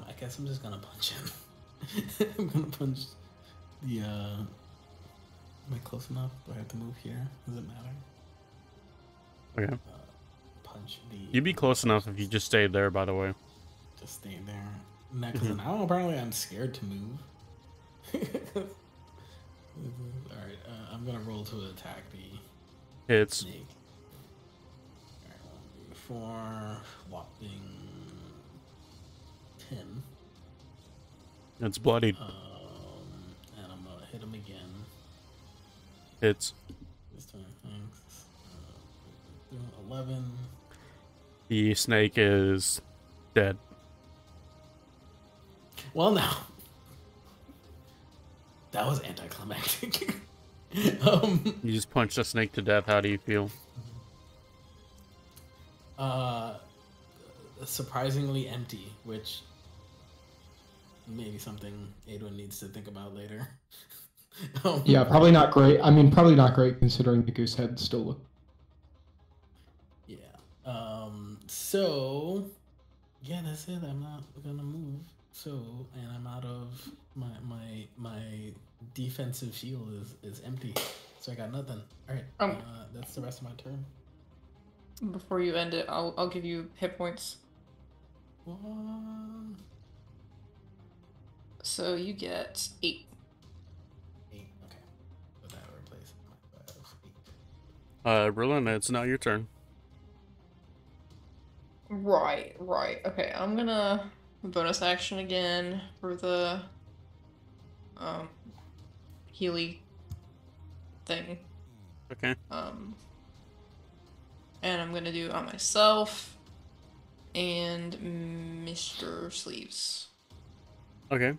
I guess I'm just gonna punch him. I'm gonna punch the. Am I close enough? Do I have to move here? Does it matter? Okay. Punch the. You'd be close enough if you just stayed there, by the way. Just stay there. Because now apparently I'm scared to move. Alright, I'm gonna roll to attack the Hits. snake. Alright, 4, whopping 10. It's bloodied. And I'm gonna hit him again. Hits. This time, thanks. 11. The snake is dead. Well, now. That was anticlimactic. You just punched a snake to death. How do you feel? Surprisingly empty, which maybe something Adwin needs to think about later. Yeah, probably not great. I mean, probably not great considering the goose head still look. Yeah. So yeah, that's it. I'm not gonna move. So, and I'm out of my defensive shield is empty. So I got nothing. All right. That's the rest of my turn. Before you end it, I'll give you hit points. What? So you get 8. 8. Okay. So that replaces my 5. 8. Berlin, it's now your turn. Right. Okay, I'm gonna bonus action again for the Healy thing. Okay. And I'm gonna do it on myself and Mr. Sleeves Okay.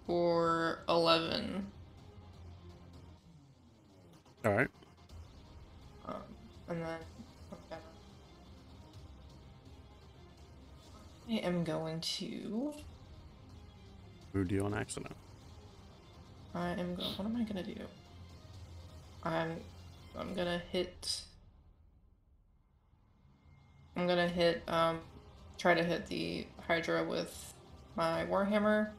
for 11. All right. And then am going to. Rude deal on accident. What am I gonna do? I'm gonna hit. I'm gonna hit. Try to hit the Hydra with my Warhammer.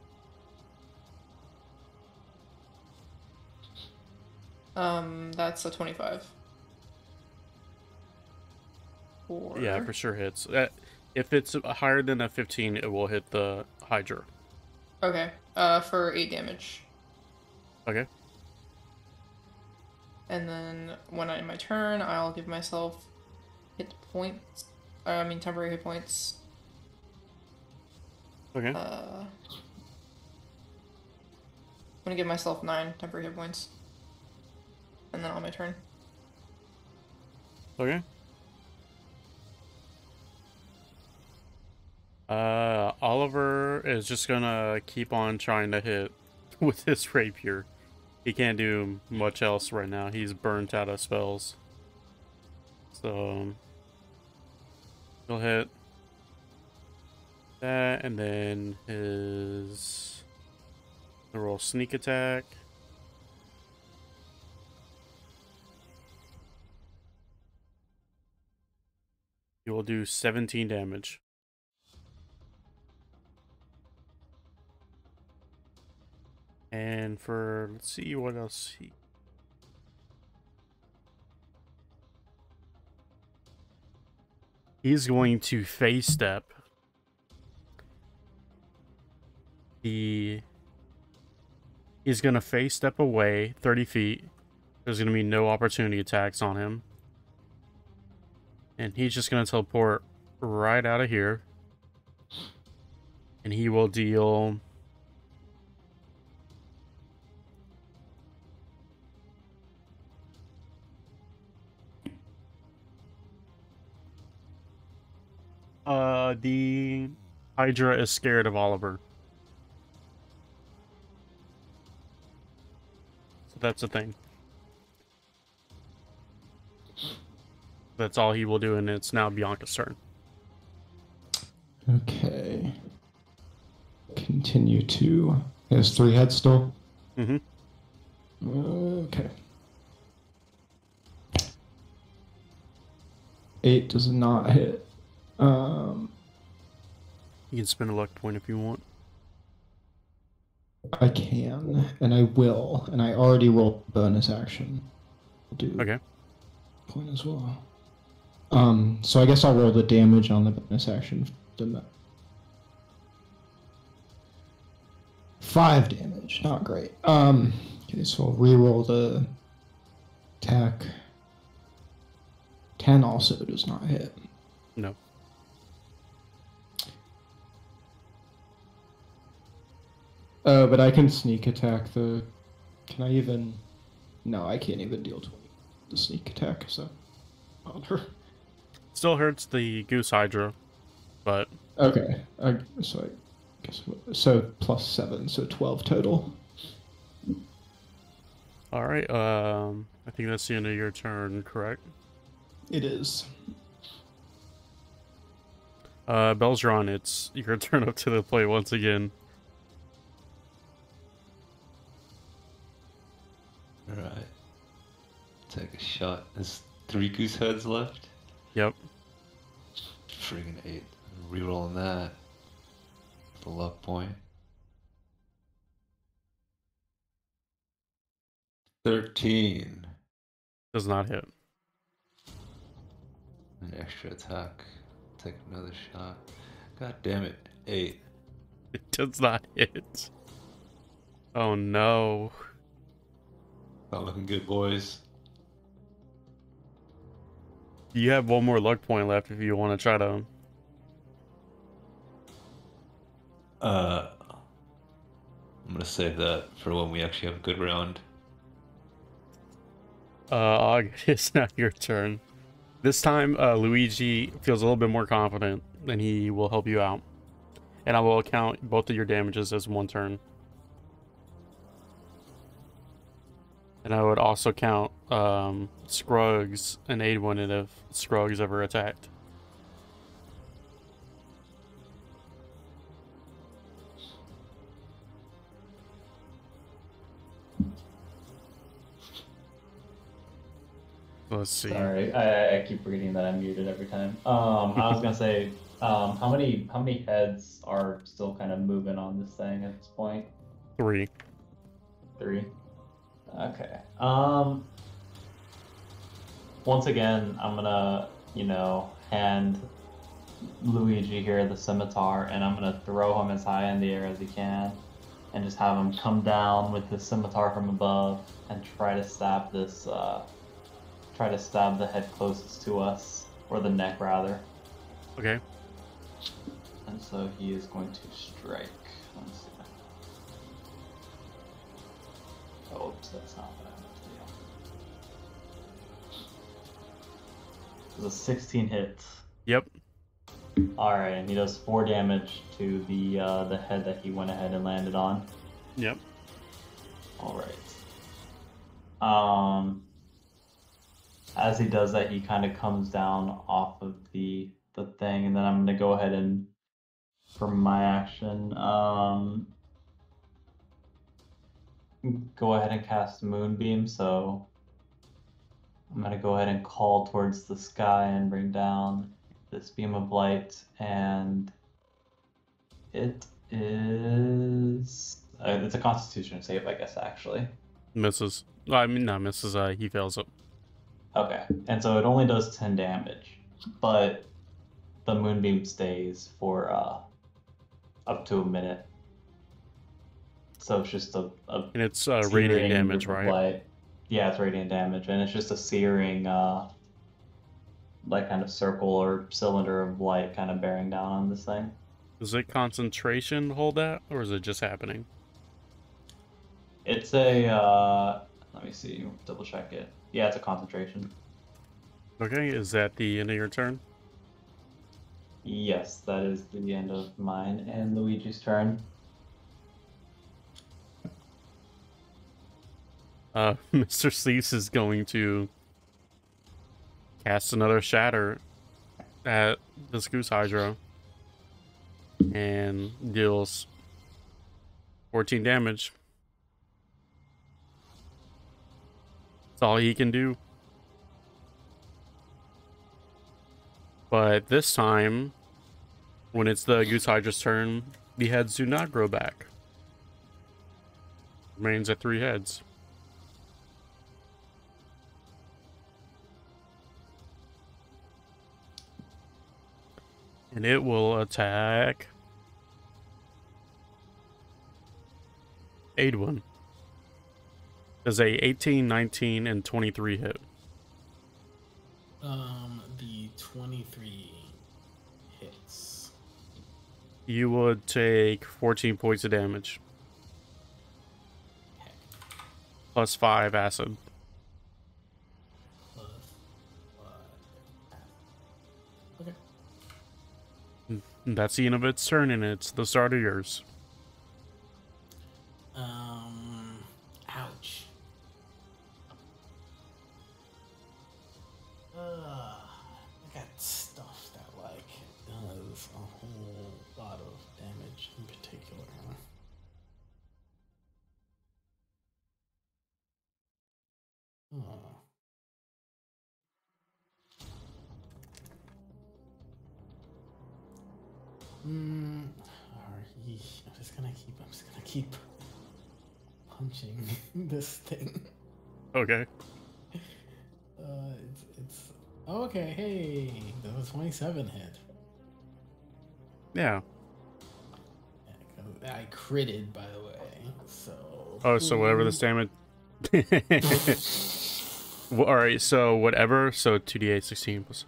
That's a 25. Yeah, for sure hits. If it's higher than a 15, it will hit the Hydra. Okay. For 8 damage. Okay. And then when in my turn, I'll give myself hit points. Temporary hit points. Okay. I'm gonna give myself 9 temporary hit points. And then on my turn. Okay. Oliver is just gonna keep on trying to hit with his rapier. He can't do much else right now. He's burnt out of spells. So he'll hit that, and then he'll roll sneak attack. He will do 17 damage. And let's see what else he's going to phase step. He's going to phase step away 30 feet. There's going to be no opportunity attacks on him. And he's just going to teleport right out of here. And he will deal... the Hydra is scared of Oliver. So that's the thing. That's all he will do, and it's now Bianca's turn. Okay. Continue to... He has 3 heads still? Mm-hmm. Okay. 8 does not hit. You can spend a luck point if you want. I can, and I will, and I already rolled bonus action. I'll do Okay. point as well. So I guess I'll roll the damage on the bonus action. 5 damage, not great. Okay, so I'll re-roll the attack. 10 also does not hit. No. But I can sneak attack the... Can I even... No, I can't even deal 20. The sneak attack, so... Still hurts the Goose Hydra, but... Okay, so I guess... So plus 7, so 12 total. Alright, I think that's the end of your turn, correct? It is. Belgeron, it's your turn up to the plate once again. Alright. Take a shot. There's 3 goose heads left. Yep. Friggin' 8. Rerolling that. The luck point. 13. Does not hit. An extra attack. Take another shot. God damn it. 8. It does not hit. Oh no. Not looking good, boys. You have one more luck point left if you want to try to... I'm gonna save that for when we actually have a good round. August, it's now your turn. This time, Luigi feels a little bit more confident, and he will help you out. And I will count both of your damages as one turn. And I would also count Scruggs and aid one if Scruggs ever attacked. Let's see. Sorry, I keep forgetting that I'm muted every time. I was gonna say, how many heads are still kind of moving on this thing at this point? 3. 3. Okay. Once again, I'm gonna, hand Luigi here the scimitar, and I'm gonna throw him as high in the air as he can, and just have him come down with the scimitar from above and try to stab this. Try to stab the head closest to us, or the neck rather. Okay. And so he is going to strike. Let's see. Oh, oops, that's not what I meant to do. It's a 16 hit. Yep. Alright, and he does 4 damage to the head that he went ahead and landed on. Yep. Alright. As he does that, he kind of comes down off of the thing, and then I'm gonna go ahead and, for my action, go ahead and cast Moonbeam. So I'm gonna go ahead and call towards the sky and bring down this beam of light, and it is it's a Constitution save, I guess, actually. Misses. Well, I mean, not misses. He fails it. Okay, and so it only does 10 damage, but the Moonbeam stays for up to a minute. So it's just a And it's radiant damage, right? light. Yeah, it's radiant damage, and it's just a searing, like kind of circle or cylinder of light kind of bearing down on this thing. Does it concentration hold that, or is it just happening? It's a, let me see, double check it. Yeah, it's a concentration. Okay, is that the end of your turn? Yes, that is the end of mine and Luigi's turn. Mr. Cease is going to cast another shatter at this Goose Hydra and deals 14 damage. That's all he can do. But this time, when it's the Goose Hydra's turn, the heads do not grow back. Remains at 3 heads. And it will attack Aidwin. Does a 18, 19, and 23 hit? The 23 hits. You would take 14 points of damage. Heck. Plus 5 acid. Plus 5. Okay. And that's the end of its turn, and it's the start of yours. Ouch. I got stuff that does a whole lot of damage in particular. Oh. I'm just gonna keep punching this thing. Okay. It's okay. Hey, that was 27 hit. Yeah. Yeah, I critted, by the way. So. Oh, so whatever this damage. Well, all right. So whatever. So 2d8 16 plus.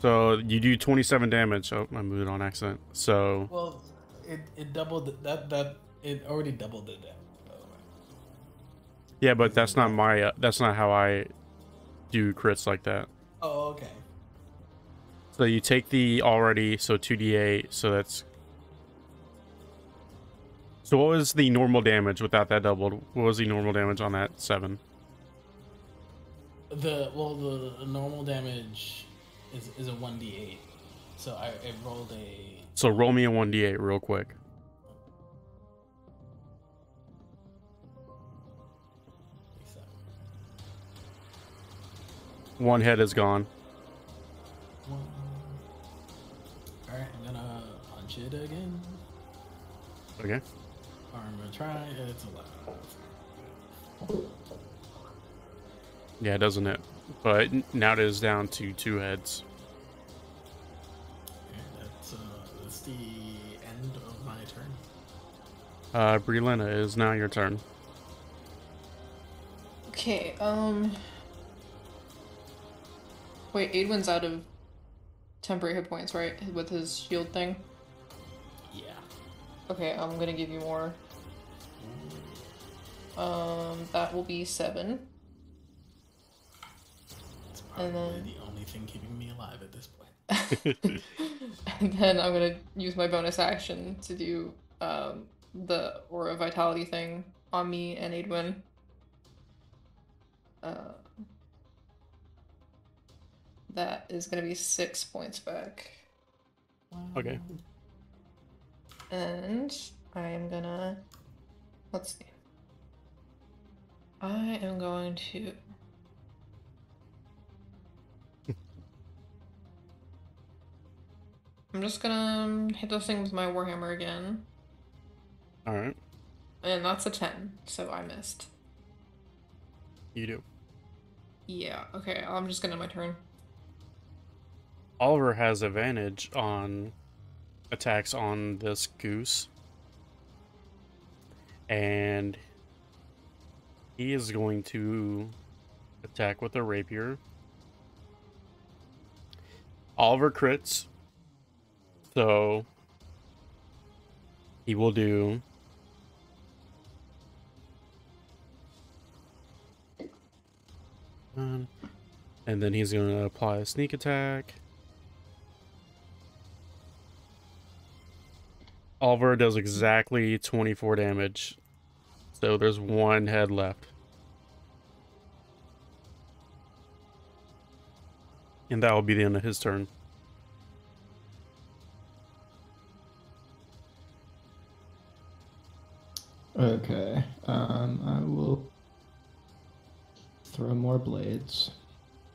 So you do 27 damage. Oh, I moved on accident. So. Well, it doubled that it already doubled the damage, by the way. Yeah, but that's not my. That's not how I do crits like that. Oh, okay. So you take the already. So 2d8. So that's. So what was the normal damage without that doubled? What was the normal damage on that 7? The normal damage is a 1d8. So I rolled a. So roll me a 1d8 real quick. One head is gone. Alright, I'm gonna punch it again. Okay. Or I'm gonna try. It's 11. Yeah, doesn't it? But now it is down to 2 heads. Okay, that's the end of my turn. Brianna, it is now your turn. Okay, wait, Aidwin's out of temporary hit points, right? With his shield thing? Yeah. Okay, I'm gonna give you more. That will be 7. It's probably And then... the only thing keeping me alive at this point. And then I'm gonna use my bonus action to do the Aura Vitality thing on me and Aidwin. That is gonna be 6 points back. Okay. And I am gonna... Let's see. I am going to... I'm just gonna hit this thing with my Warhammer again. Alright. And that's a 10, so I missed. You do. Yeah, okay, I'm just gonna end my turn. Oliver has advantage on attacks on this goose. And he is going to attack with a rapier. Oliver crits. So he will do and then he's going to apply a sneak attack. Oliver does exactly 24 damage. So there's 1 head left. And that will be the end of his turn. Okay. I will throw more blades.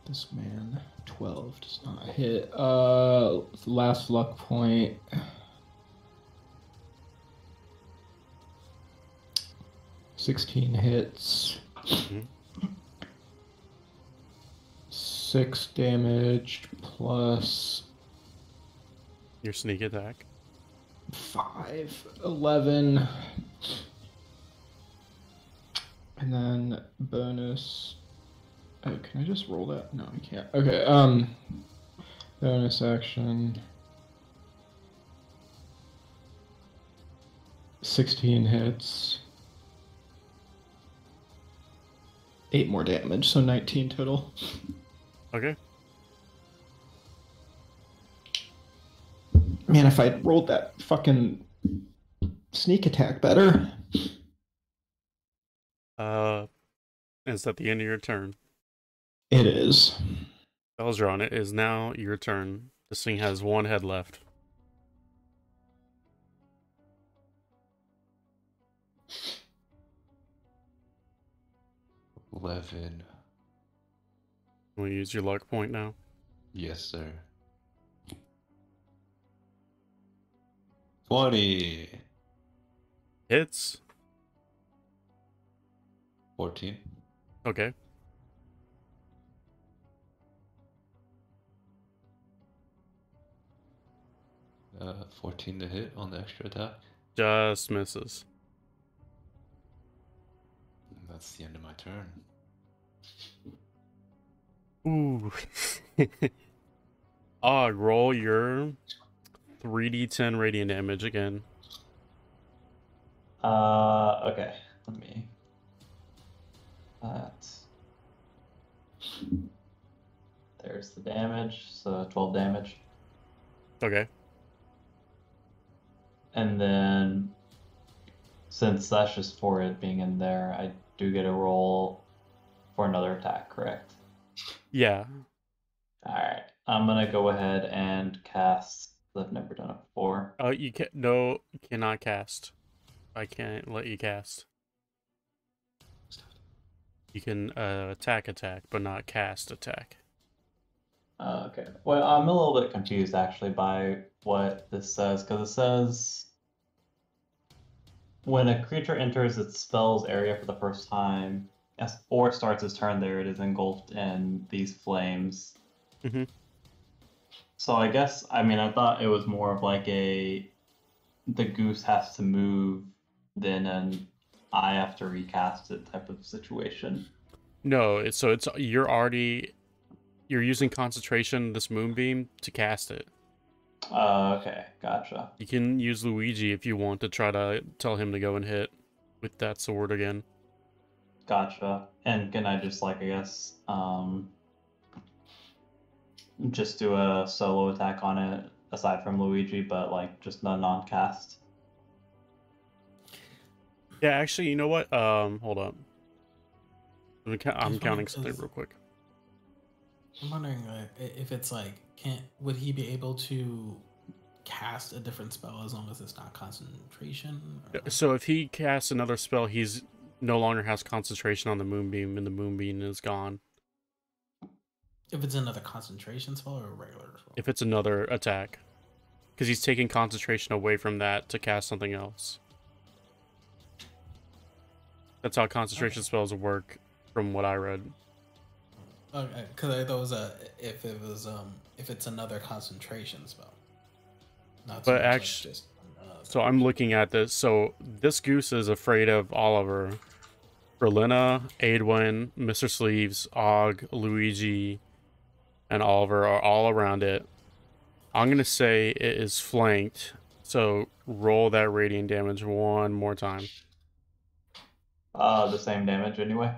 This man, 12 does not hit. Last luck point. 16 hits. Mhm. 6 damage plus Your sneak attack. 5, 11. And then bonus. Oh, can I just roll that? No, I can't. Okay, bonus action. 16 hits. 8 more damage, so 19 total. Okay. Man, if I'd rolled that fucking sneak attack better. Is that the end of your turn? It is. Belzron, it is now your turn. This thing has 1 head left. $11. You want to use your luck point now? Yes, sir. 20. Hits. 14. Okay. Uh, 14 to hit on the extra attack. Just misses. And that's the end of my turn. Ooh. Roll your 3d10 radiant damage again. Okay. Let me. There's the damage, so 12 damage. Okay. And then, since that's just for it being in there, I do get a roll for another attack, correct? Yeah. Alright. I'm gonna go ahead and cast. I've never done it before. You can no, you cannot cast. I can't let you cast. You can attack, but not cast attack. Okay. Well, I'm a little bit confused actually by what this says, because it says when a creature enters its spell's area for the first time, or starts its turn there, it is engulfed in these flames. Mm-hmm. So I guess, I mean, I thought it was more of like the goose has to move, then and I have to recast it type of situation. No, it's you're using concentration, this moonbeam, to cast it. Okay, gotcha. You can use Luigi if you want to try to tell him to go and hit with that sword again. Gotcha. And can I just, like, I guess, just do a solo attack on it aside from Luigi, but like just a non-cast? Yeah, actually, you know what? Hold up. I'm counting something real quick. I'm wondering if it's like, would he be able to cast a different spell as long as it's not concentration? Or... So if he casts another spell, he's no longer has concentration on the moonbeam, and the moonbeam is gone. If it's another concentration spell or a regular spell? If it's another attack, because he's taking concentration away from that to cast something else. That's how concentration spells work, from what I read. Okay, because I thought it was if it's another concentration spell. Not so But much like actually, just so I'm looking at this. So this goose is afraid of Oliver, Berlina, Aedwin, Mr. Sleeves, Og, Luigi, and Oliver are all around it. I'm gonna say it is flanked. So roll that radiant damage one more time. The same damage anyway?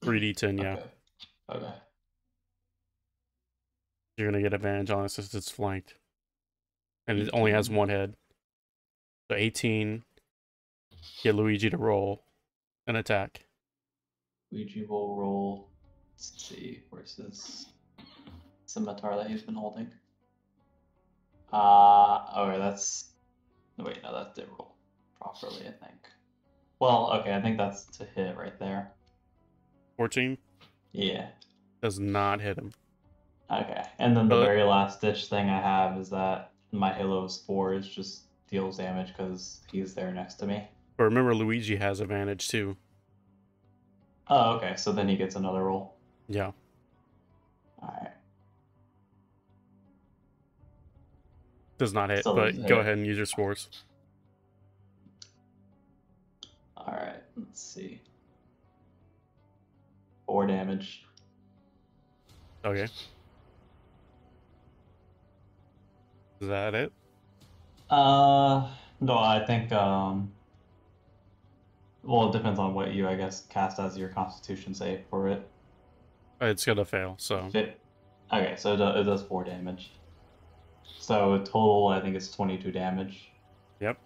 3d10, yeah. Okay. Okay. You're gonna get advantage on it since it's flanked. And it only has one head. So 18. Get Luigi to roll an attack. Luigi will roll. Let's see, where's this scimitar that he's been holding? Okay, that's. Wait, no, that did roll properly, I think. Well, okay, I think that's to hit right there. 14? Yeah. Does not hit him. Okay, and then the very last ditch thing I have is that my Halo's 4 is just deals damage because he's there next to me. But remember, Luigi has advantage too. Oh, okay, so then he gets another roll. Yeah. Alright. Does not hit, Still but doesn't go hit. ahead and use your spores. Alright, let's see. 4 damage. Okay. Is that it? No, I think, well, it depends on what you, I guess, cast as your constitution save for it. It's gonna fail, so. Okay, so it does 4 damage. So total, I think it's 22 damage. Yep.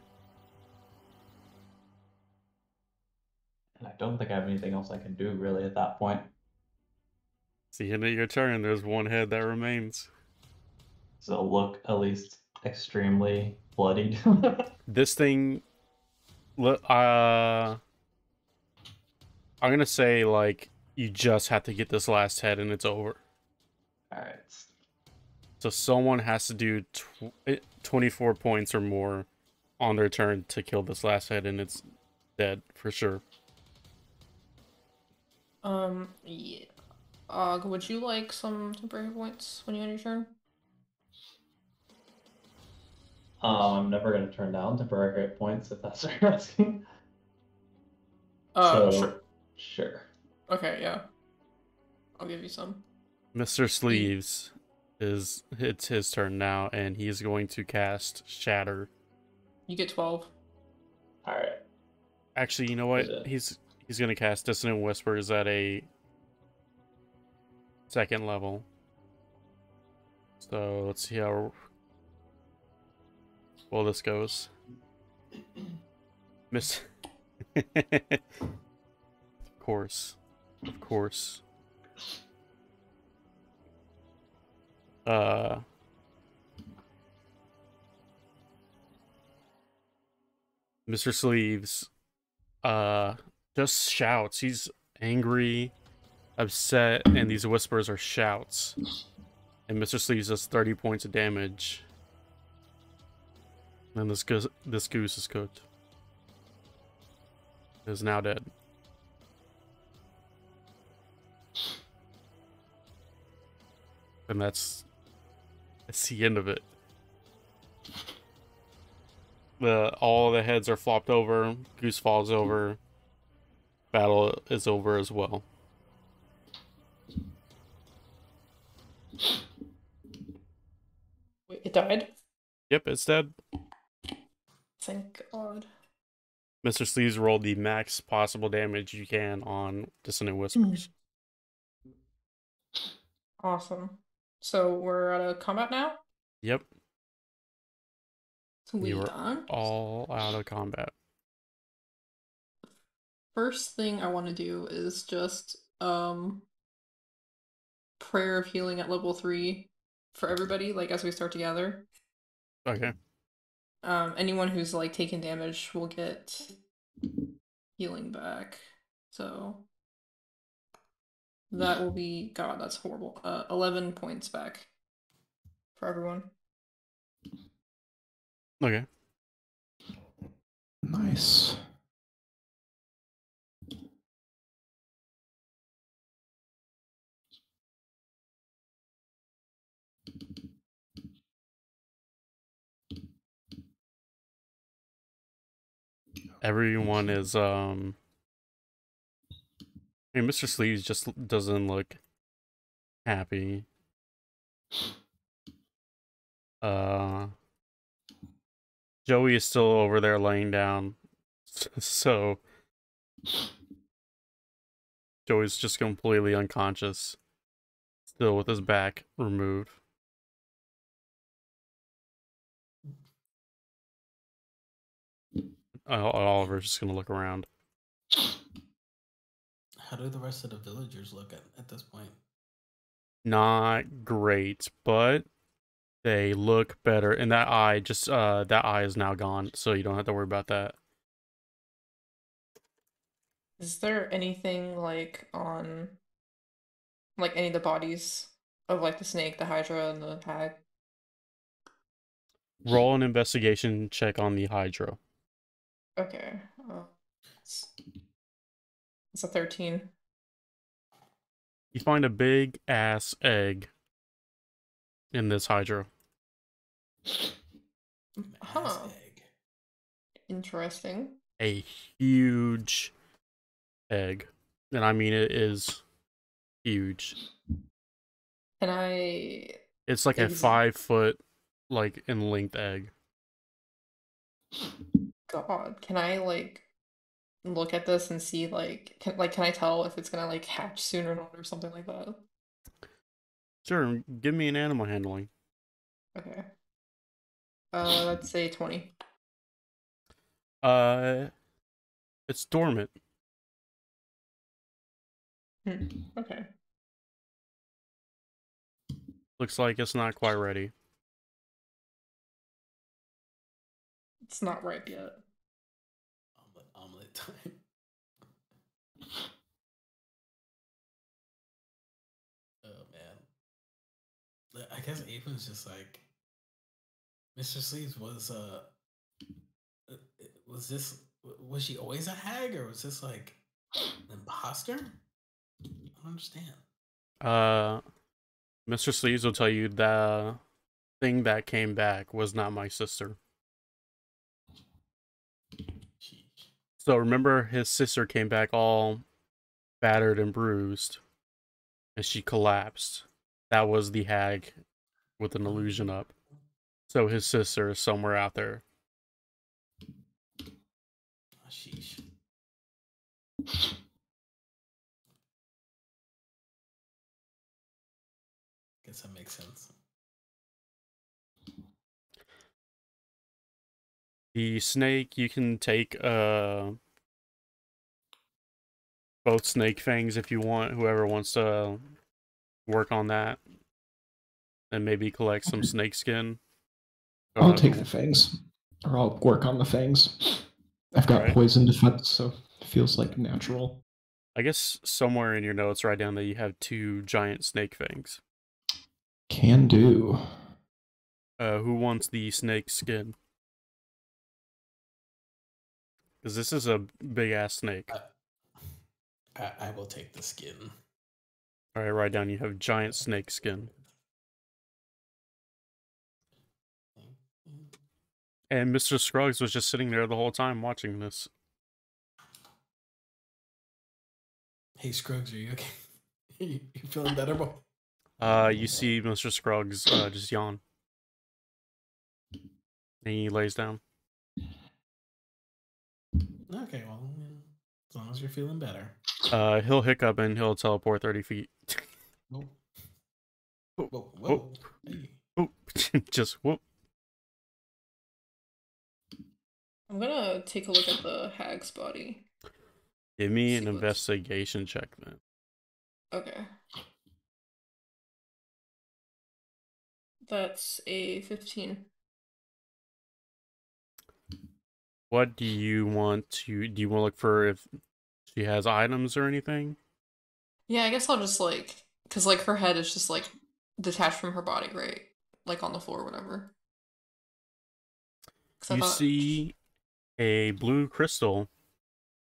And I don't think I have anything else I can do, really, at that point. See, end of your turn, there's one head that remains. So look, at least, extremely bloodied. This thing... I'm gonna say, like, you just have to get this last head and it's over. Alright. So someone has to do 24 points or more on their turn to kill this last head, and it's dead for sure. Yeah. Would you like some temporary points when you end your turn? I'm never going to turn down temporary hit points if that's what you're asking. Sure. Sure. Okay, yeah. I'll give you some. Mr. Sleeves it's his turn now, and he is going to cast Shatter. You get 12. Alright. Actually, you know what? He's gonna cast Dissonant Whispers at a 2nd level. So let's see how well this goes. Miss. Of course. Mr. Sleeves just shouts. He's angry, upset, and these whispers are shouts. And Mr. Sleeves does 30 points of damage. And this goose is cooked. Is now dead. And that's the end of it. All the heads are flopped over. Goose falls over. Battle is over as well. Wait, it died? Yep, it's dead. Thank God. Mr. Sleeves rolled the max possible damage you can on Dissonant Whispers. Awesome. So we're out of combat now? Yep, So we you are done? all out of combat. First thing I want to do is just prayer of healing at level 3 for everybody, like as we start to gather. Okay. Anyone who's like taken damage will get healing back. So that will be, God, that's horrible. 11 points back for everyone. Okay. Nice. Everyone is I mean, Mr. Sleeves just doesn't look happy. Joey is still over there laying down. So Joey's just completely unconscious. Still with his back removed. Oliver's just gonna look around. How do the rest of the villagers look at this point? Not great, but they look better. And that eye that eye is now gone, so you don't have to worry about that. Is there anything like on like any of the bodies of like the snake, the hydra, and the hag? Roll an investigation check on the Hydra. Okay. It's a 13. You find a big ass egg in this Hydra. Huh. Interesting. A huge egg. And I mean, it is huge. Can I... It's like a 5 foot, like, in length egg. God, can I, like, look at this and see, like, can I tell if it's gonna, like, hatch soon or not or something like that? Sure, give me an animal handling. Okay. Let's say 20. It's dormant. Okay. Looks like it's not quite ready. It's not ripe yet. Omelet time. Oh man. I guess Avon's just like Mr. Sleeves was was she always a hag or was this like an imposter? I don't understand. Mr. Sleeves will tell you the thing that came back was not my sister. So remember his sister came back all battered and bruised and she collapsed. That was the hag with an illusion up. So his sister is somewhere out there. Sheesh. Guess that makes sense. The snake, you can take both snake fangs if you want, whoever wants to work on that. And maybe collect some snake skin. I'll take the fangs. Or I'll work on the fangs. I've got poison defense, so it feels like natural. I guess somewhere in your notes write down that you have 2 giant snake fangs. Can do. Who wants the snake skin? Because this is a big ass snake. I will take the skin. All right, write down. You have giant snake skin. And Mr. Scruggs was just sitting there the whole time watching this. Hey Scruggs, are you okay? you feeling better, boy? You see Mr. Scruggs just yawn. And he lays down. Okay, well, as long as you're feeling better. He'll hiccup and he'll teleport 30 feet. Whoa. Whoa. Whoa. Whoa. Hey. Whoop. Just whoop. I'm gonna take a look at the hag's body. Give me See an what's- investigation check then. Okay. That's a 15. What do you want to... Do you want to look for if she has items or anything? Yeah, I guess I'll just like, because like her head is just like detached from her body, right? Like on the floor or whatever. 'Cause I You thought- see a blue crystal.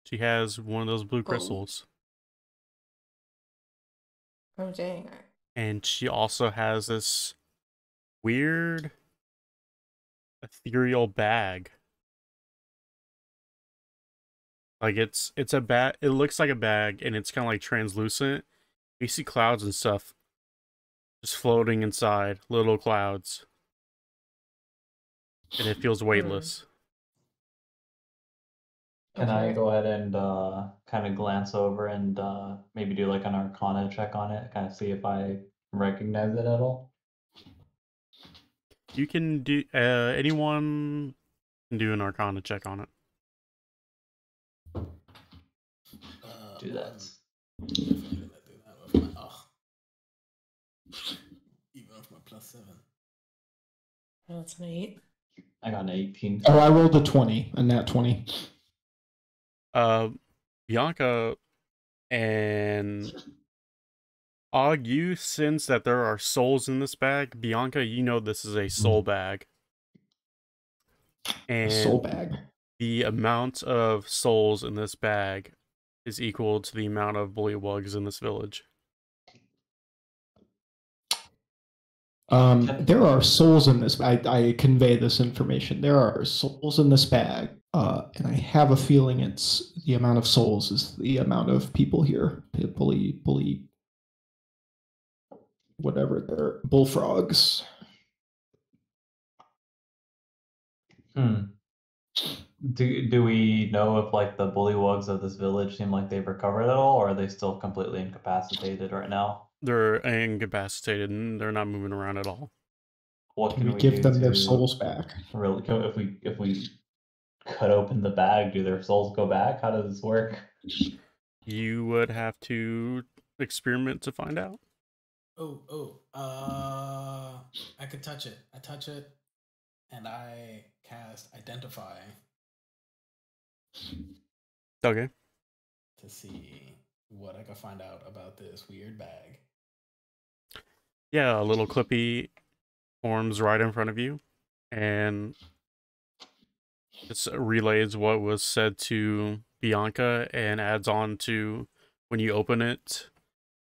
She has one of those blue crystals. Oh, dang. And she also has this weird ethereal bag. Like it's a bag. It looks like a bag, and it's kind of like translucent. You see clouds and stuff just floating inside, little clouds, and it feels weightless. Can I Okay. go ahead and kind of glance over and maybe do like an Arcana check on it, kind of see if I recognize it at all? You can do. Anyone can do an Arcana check on it. Do that. Definitely gonna do that with my even with my +7. Oh, that's an 8. I got an 18. Oh, I rolled a 20, a nat 20. Bianca and Og, you sense that there are souls in this bag. Bianca, you know this is a soul bag. A And soul bag. the amount of souls in this bag is equal to the amount of bullywugs in this village. There are souls in this. I convey this information. There are souls in this bag, and I have a feeling it's the amount of souls is the amount of people here. Bully, whatever they're bullfrogs. Do we know if like the bullywugs of this village seem like they've recovered at all, or are they still completely incapacitated right now? They're incapacitated and they're not moving around at all. What Can can we give do them their to souls back? really if we cut open the bag, do their souls go back? How does this work? You would have to experiment to find out. I could touch it. I touch it, and I cast Identify Okay. to see what I can find out about this weird bag. Yeah, a little clippy forms right in front of you, and it relays what was said to Bianca and adds on to when you open it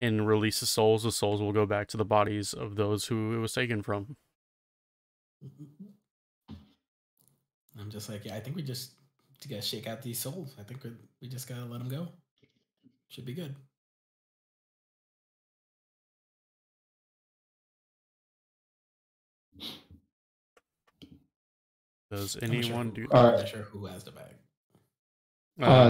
and release the souls will go back to the bodies of those who it was taken from. I'm just like, yeah, I think we just gotta shake out these souls. I think we just gotta let them go. Should be good. Does I'm not sure anyone who- do I'm that? not sure who has the bag.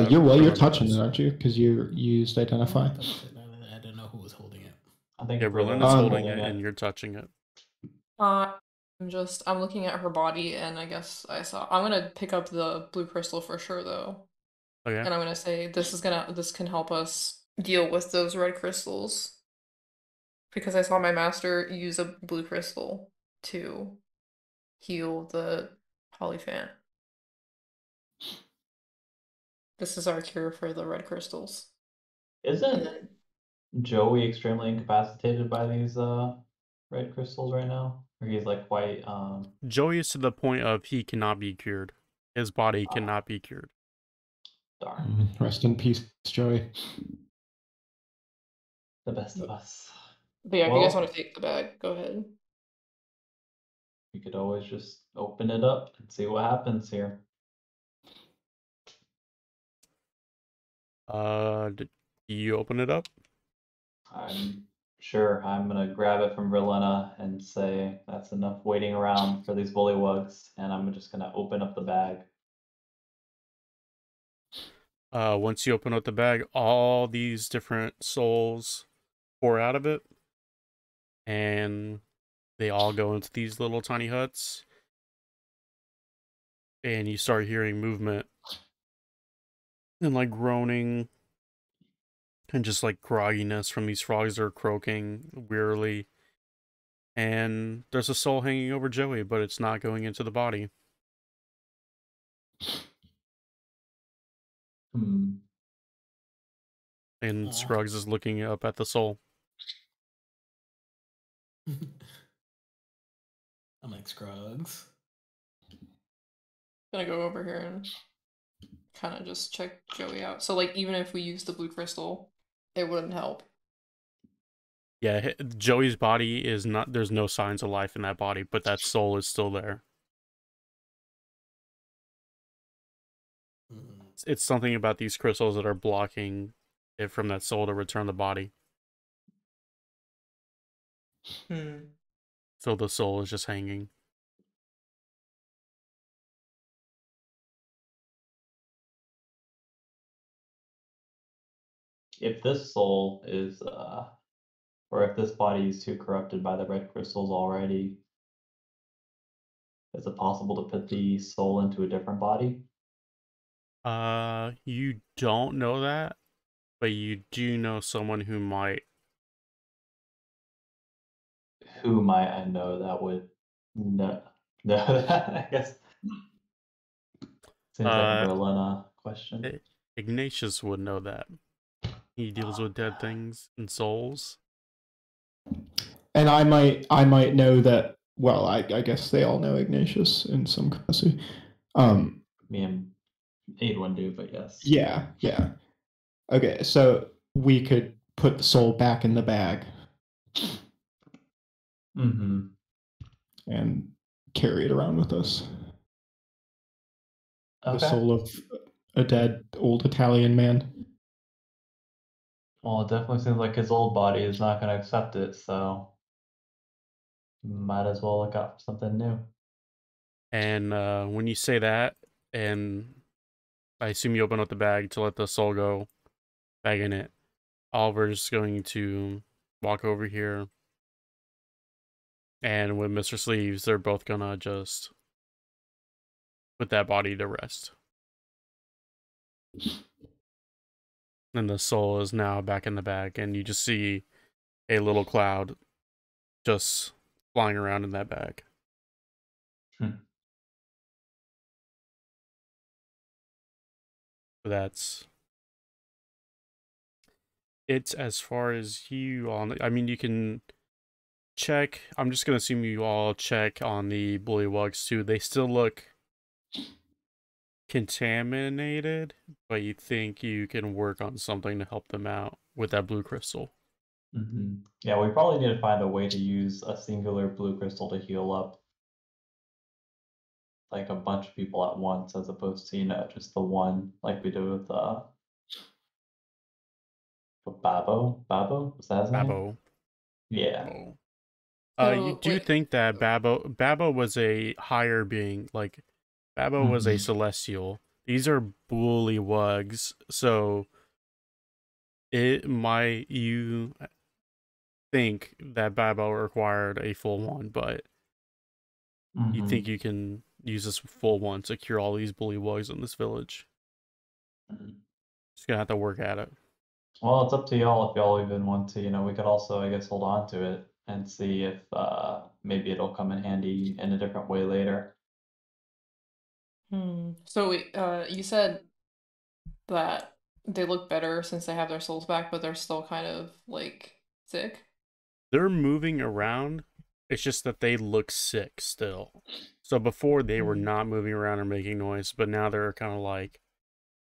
You're Roland touching does. it, aren't you? Because you used identify. I don't know who was holding it. I think Yeah, Berlin Berlin is is holding it and you're touching it. I'm looking at her body, and I guess I'm gonna pick up the blue crystal for sure, though. Okay. And I'm gonna say this can help us deal with those red crystals. Because I saw my master use a blue crystal to heal the Polyphant. This is our cure for the red crystals. Isn't Joey extremely incapacitated by these red crystals right now? Or he's like quite Joey is to the point of he cannot be cured. His body cannot be cured. darn. Rest in peace, Joey. The best of us. But yeah, if you guys Well, want to take the bag, go ahead. we could always just open it up and see what happens here. Do you open it up? I'm sure I'm gonna grab it from Verlena and say that's enough waiting around for these bullywugs, and I'm just gonna open up the bag. Once you open up the bag, all these different souls pour out of it, and they all go into these little tiny huts, and you start hearing movement and like groaning and just like grogginess from these frogs that are croaking wearily. And there's a soul hanging over Joey, but it's not going into the body. Hmm. And Aw. Scruggs is looking up at the soul. I'm like Scruggs. Gonna go over here and kind of just check Joey out. So like even if we use the blue crystal, it wouldn't help. Yeah, Joey's body is not, there's no signs of life in that body, but that soul is still there. Mm. It's something about these crystals that are blocking it from that soul to return the body. So the soul is just hanging. If this soul is, or if this body is too corrupted by the red crystals already, is it possible to put the soul into a different body? You don't know that, but you do know someone who might. Who might I know that would know that? I guess seems like a Verlena question. Ignatius would know that. He deals with dead things and souls. And I might know that. Well, I guess they all know Ignatius in some capacity. Me and Aidwin do, but yes. Yeah. Okay, so we could put the soul back in the bag Mm-hmm. and carry it around with us. Okay. The soul of a dead old Italian man. Well, it definitely seems like his old body is not going to accept it, so might as well look out for something new. And when you say that, and I assume you open up the bag to let the soul go back in it, Oliver's going to walk over here. And with Mr. Sleeves, they're both gonna just put that body to rest. And the soul is now back in the bag, and you just see a little cloud just flying around in that bag. That's it's as far as you all know. I mean, you can check. I'm just gonna assume you all check on the bullywugs too. They still look contaminated, but you think you can work on something to help them out with that blue crystal. Mm-hmm. Yeah, we probably need to find a way to use a singular blue crystal to heal up like a bunch of people at once, as opposed to, just the one like we did with Babbo. Babbo? Was that his name? Babbo. Yeah. You do think that Babbo was a higher being, like Babbo was a celestial. These are bullywugs, so it might you think that Babbo required a full one, but you think you can use this full one to cure all these bullywugs in this village. Just gonna have to work at it. Well, it's up to y'all if y'all even want to. We could also, I guess, hold on to it and see if maybe it'll come in handy in a different way later. So you said that they look better since they have their souls back, but they're still kind of like sick. They're moving around, It's just that they look sick still. So before they were not moving around or making noise, but now they're kind of like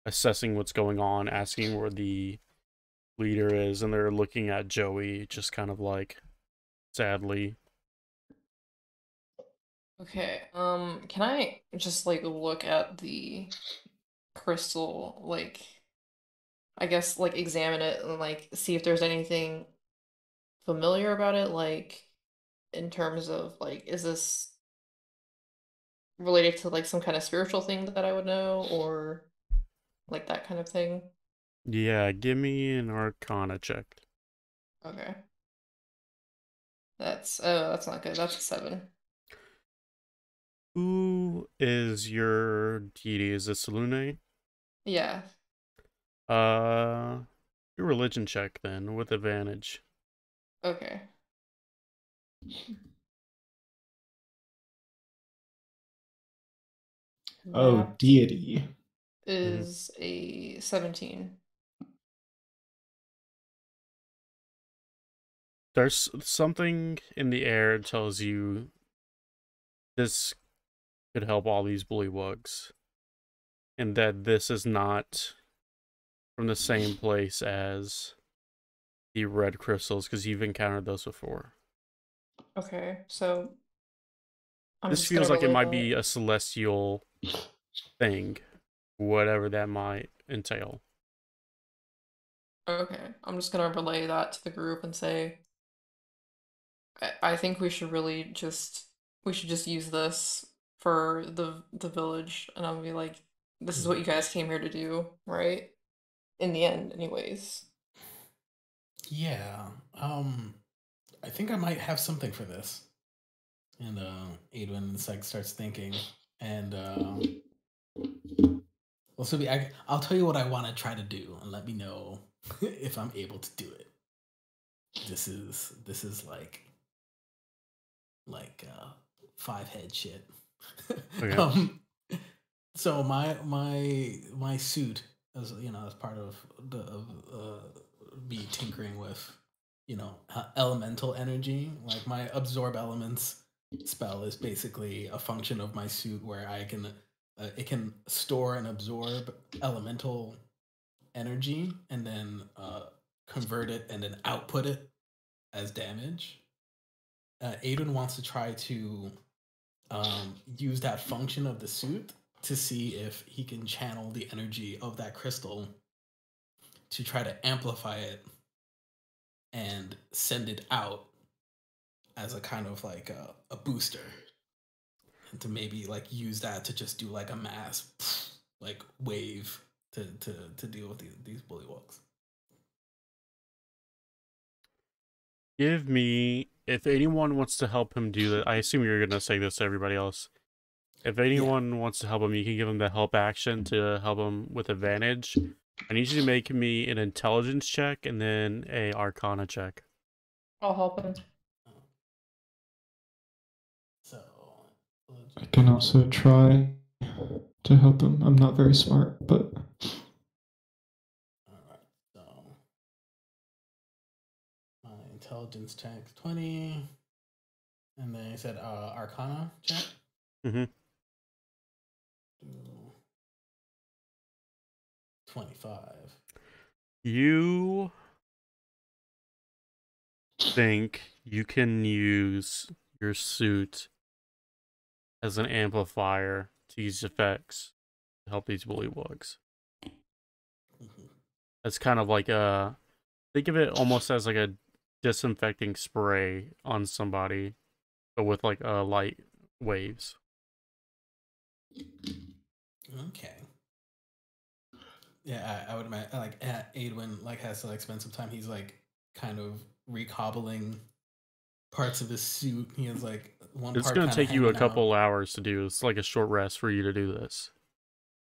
assessing what's going on, asking where the leader is, and they're looking at Joey just kind of like sadly. Okay. Can I just like look at the crystal, like I guess like examine it and like see if there's anything familiar about it, like in terms of like is this related to like some kind of spiritual thing that I would know or like that kind of thing? Yeah, give me an Arcana check. Okay. That's not good. That's a 7. Who is your deity? Is it Salune? Yeah. Your religion check then with advantage. Okay. Oh, That deity. is a 17. There's something in the air that tells you this could help all these bullywugs, and that this is not from the same place as the red crystals, because you've encountered those before. Okay, so I'm This just feels gonna like it relay might that. be a celestial thing, whatever that might entail. Okay, I'm just gonna relay that to the group and say I think we should just use this for the village, and I'll be like, this is what you guys came here to do, right? In the end, anyways. Yeah. I think I might have something for this. And Adwin starts thinking, and well, so I'll tell you what I want to try to do, and let me know if I'm able to do it. This is like 5-head shit. Okay. So my suit, as you know, as part of me tinkering with, elemental energy. Like my absorb elements spell is basically a function of my suit where I can it can store and absorb elemental energy and then convert it and then output it as damage. Aiden wants to try to use that function of the suit to see if he can channel the energy of that crystal to try to amplify it and send it out as a kind of like a booster, and to maybe like use that to just do like a mass like wave to deal with these bullywugs. Give me, if anyone wants to help him do that, I assume you're going to say this to everybody else. If anyone wants to help him, you can give him the help action to help him with advantage. I need you to make me an intelligence check and then a Arcana check. I'll help him. So I can also try to help him. I'm not very smart, but all right. So my intelligence check 20, and then I said Arcana check. Mm-hmm. 25. You think you can use your suit as an amplifier to use effects to help these bullywugs. It's kind of like a, think of it almost as like a disinfecting spray on somebody, but with like light waves. Okay. Yeah, I would imagine like Adwin like has to like spend some time. He's like kind of recobbling parts of his suit. He has like one It's part going kind to of take you a hanging out. couple hours to do. It's like a short rest for you to do this.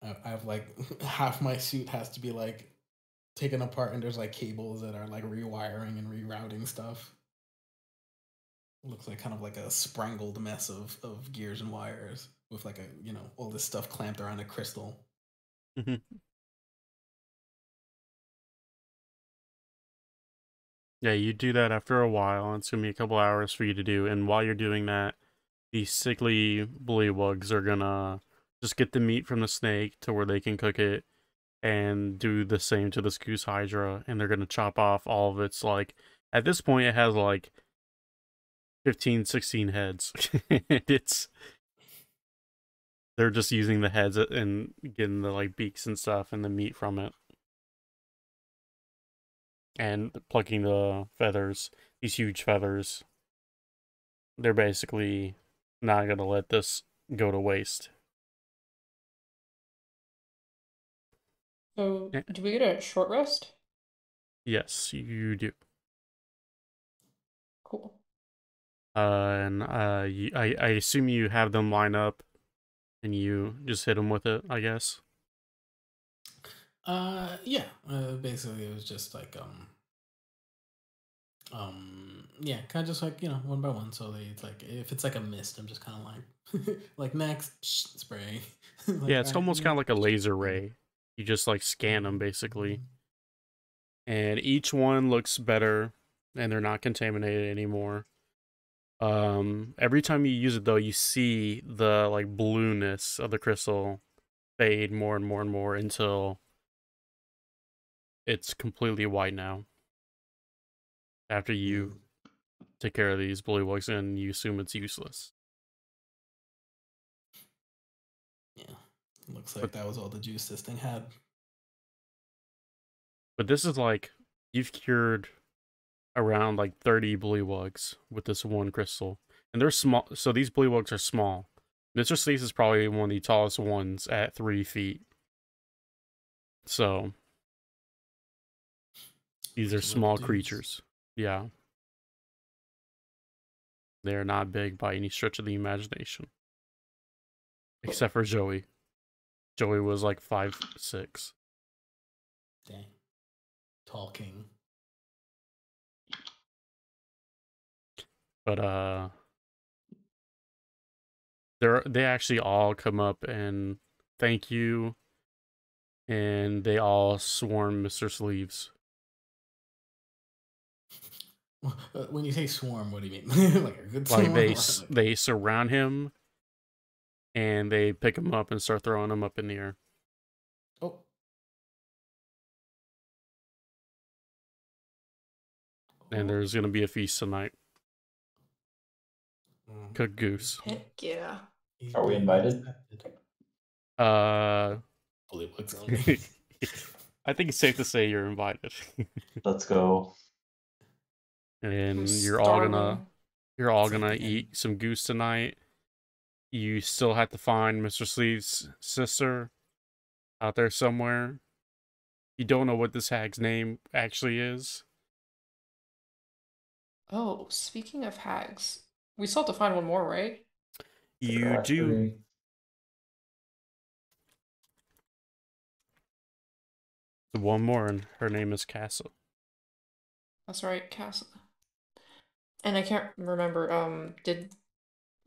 I have like half my suit has to be like taken apart, and there's like cables that are like rewiring and rerouting stuff. Looks like kind of like a sprangled mess of gears and wires with like a all this stuff clamped around a crystal. Mm-hmm. Yeah, you do that after a while, and it's gonna be a couple hours for you to do. And while you're doing that, these sickly bullywugs are gonna just get the meat from the snake to where they can cook it and do the same to this goose hydra, and they're gonna chop off all of its, like, at this point it has like 15, 16 heads. They're just using the heads and getting the like beaks and stuff and the meat from it. And plucking the feathers, these huge feathers. They're basically not gonna let this go to waste. So, Eh, do we get a short rest? Yes, you do. Cool. I assume you have them line up, and you just hit them with it, I guess. Yeah. Basically, it was just like yeah, kind of just like one by one. So it's like if it's like a mist, I'm just kind of like like next spray. Like, Yeah, it's all right, almost kind of like a laser yeah. ray. You just like scan them basically, Mhm. and each one looks better, and they're not contaminated anymore. Every time you use it though, you see the like blueness of the crystal fade more and more and more until it's completely white now. After you take care of these bullywugs and you assume it's useless. Yeah, looks like But that was all the juice this thing had. this is like you've cured around like 30 bullywugs with this one crystal. And they're small, so these bullywugs are small. Mr. Sleece is probably one of the tallest ones at 3 feet. So these are Bunch of little small dudes. creatures. Yeah. They're not big by any stretch of the imagination. Except for Joey. Joey was like 5'6". Dang, tall king. But they actually all come up and thank you, and they all swarm Mr. Sleeves. When you say swarm, what do you mean? Like a good Like swarm? they surround him, and they pick him up and start throwing him up in the air. Oh. And there's gonna be a feast tonight. Cooked goose. Heck yeah. Are we invited? Bullywugs only. I think it's safe to say you're invited. Let's go. And I'm you're all gonna starving. It's like gonna the eat end. some goose tonight. You still have to find Mr. Sleeves' sister out there somewhere. You don't know what this hag's name actually is. Oh, speaking of hags, we still have to find one more, right? You There are do. three. One more, and her name is Castle. That's right, Casa. And I can't remember,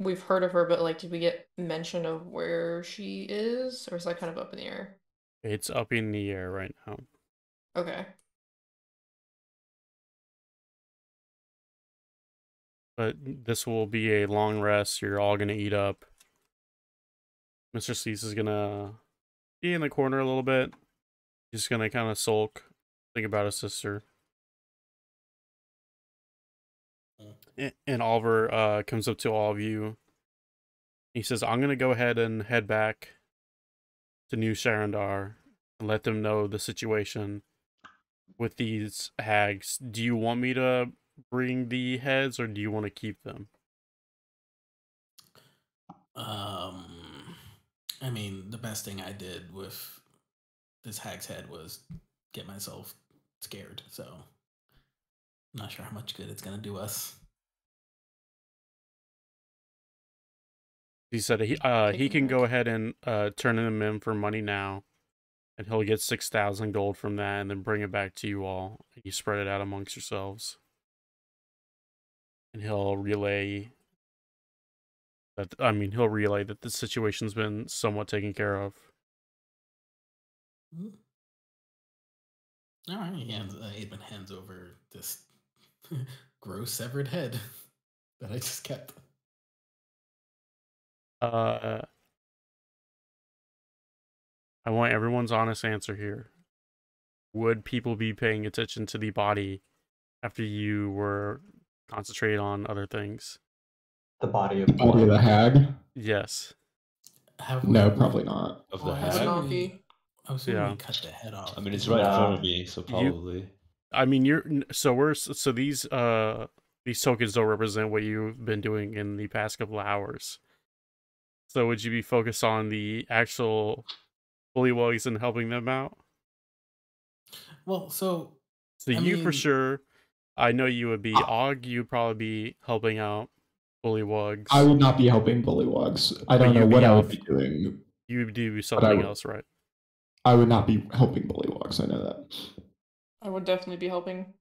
we've heard of her, but like, did we get mention of where she is? Or is that kind of up in the air? It's up in the air right now. Okay. But this will be a long rest. You're all gonna eat up. Mr. Cease is gonna be in the corner a little bit. He's gonna kind of sulk, think about his sister. And Oliver comes up to all of you. He says, I'm gonna go ahead and head back to New Sharandar and let them know the situation with these hags. Do you want me to bring the heads, or do you want to keep them? I mean, the best thing I did with this hag's head was get myself scared. So, I'm not sure how much good it's gonna do us. He said he Take can them go back. ahead and turn them in for money now, and he'll get 6,000 gold from that, and then bring it back to you all. You spread it out amongst yourselves, and he'll relay that. I mean, he'll relay that the situation's been somewhat taken care of. All right, Aidman hands over this gross severed head that I just kept. I want everyone's honest answer here. Would people be paying attention to the body after you were concentrating on other things? The body of The body of the hag? Yes. Have No, probably not. Of Well, the I Would hag? not assume be. I assume Yeah. we cut the head off. I mean, it's didn't right in we? front of me, so You- probably. I mean, so these tokens don't represent what you've been doing in the past couple of hours. So would you be focused on the actual bullywugs and helping them out? Well, so So I you for mean- sure, I know you would be Og. You'd probably be helping out bullywugs. I would not be helping bullywugs. I But don't know you'd be what I would off. be doing. You would do something would- else, right? I would not be helping bullywugs. I know that. I would definitely be helping.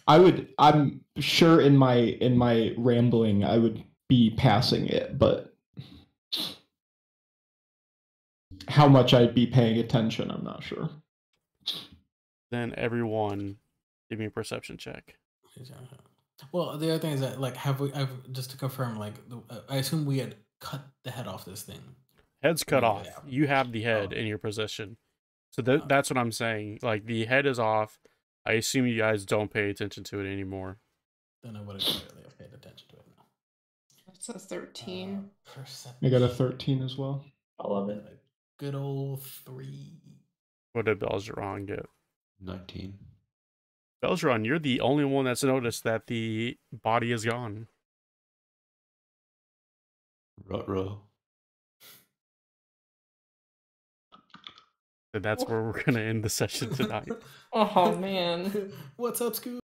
I'm sure in my rambling I would be passing it, but how much I'd be paying attention, I'm not sure. Then everyone, give me a perception check. Well, the other thing is that, like, I've just to confirm, like, I assume we had cut the head off this thing. Head's cut Yeah, off. yeah. You have the head Oh. in your possession. So that's what I'm saying. Like, the head is off. I assume you guys don't pay attention to it anymore. Then I would have clearly have paid attention to it now. It says 13. Perception. I got a 13 as well. I love it. A good old 3. What did Belgeron get? 19. Belgeron, you're the only one that's noticed that the body is gone. Ruh-roh. And that's where we're going to end the session tonight. Oh man. What's up, Scoop?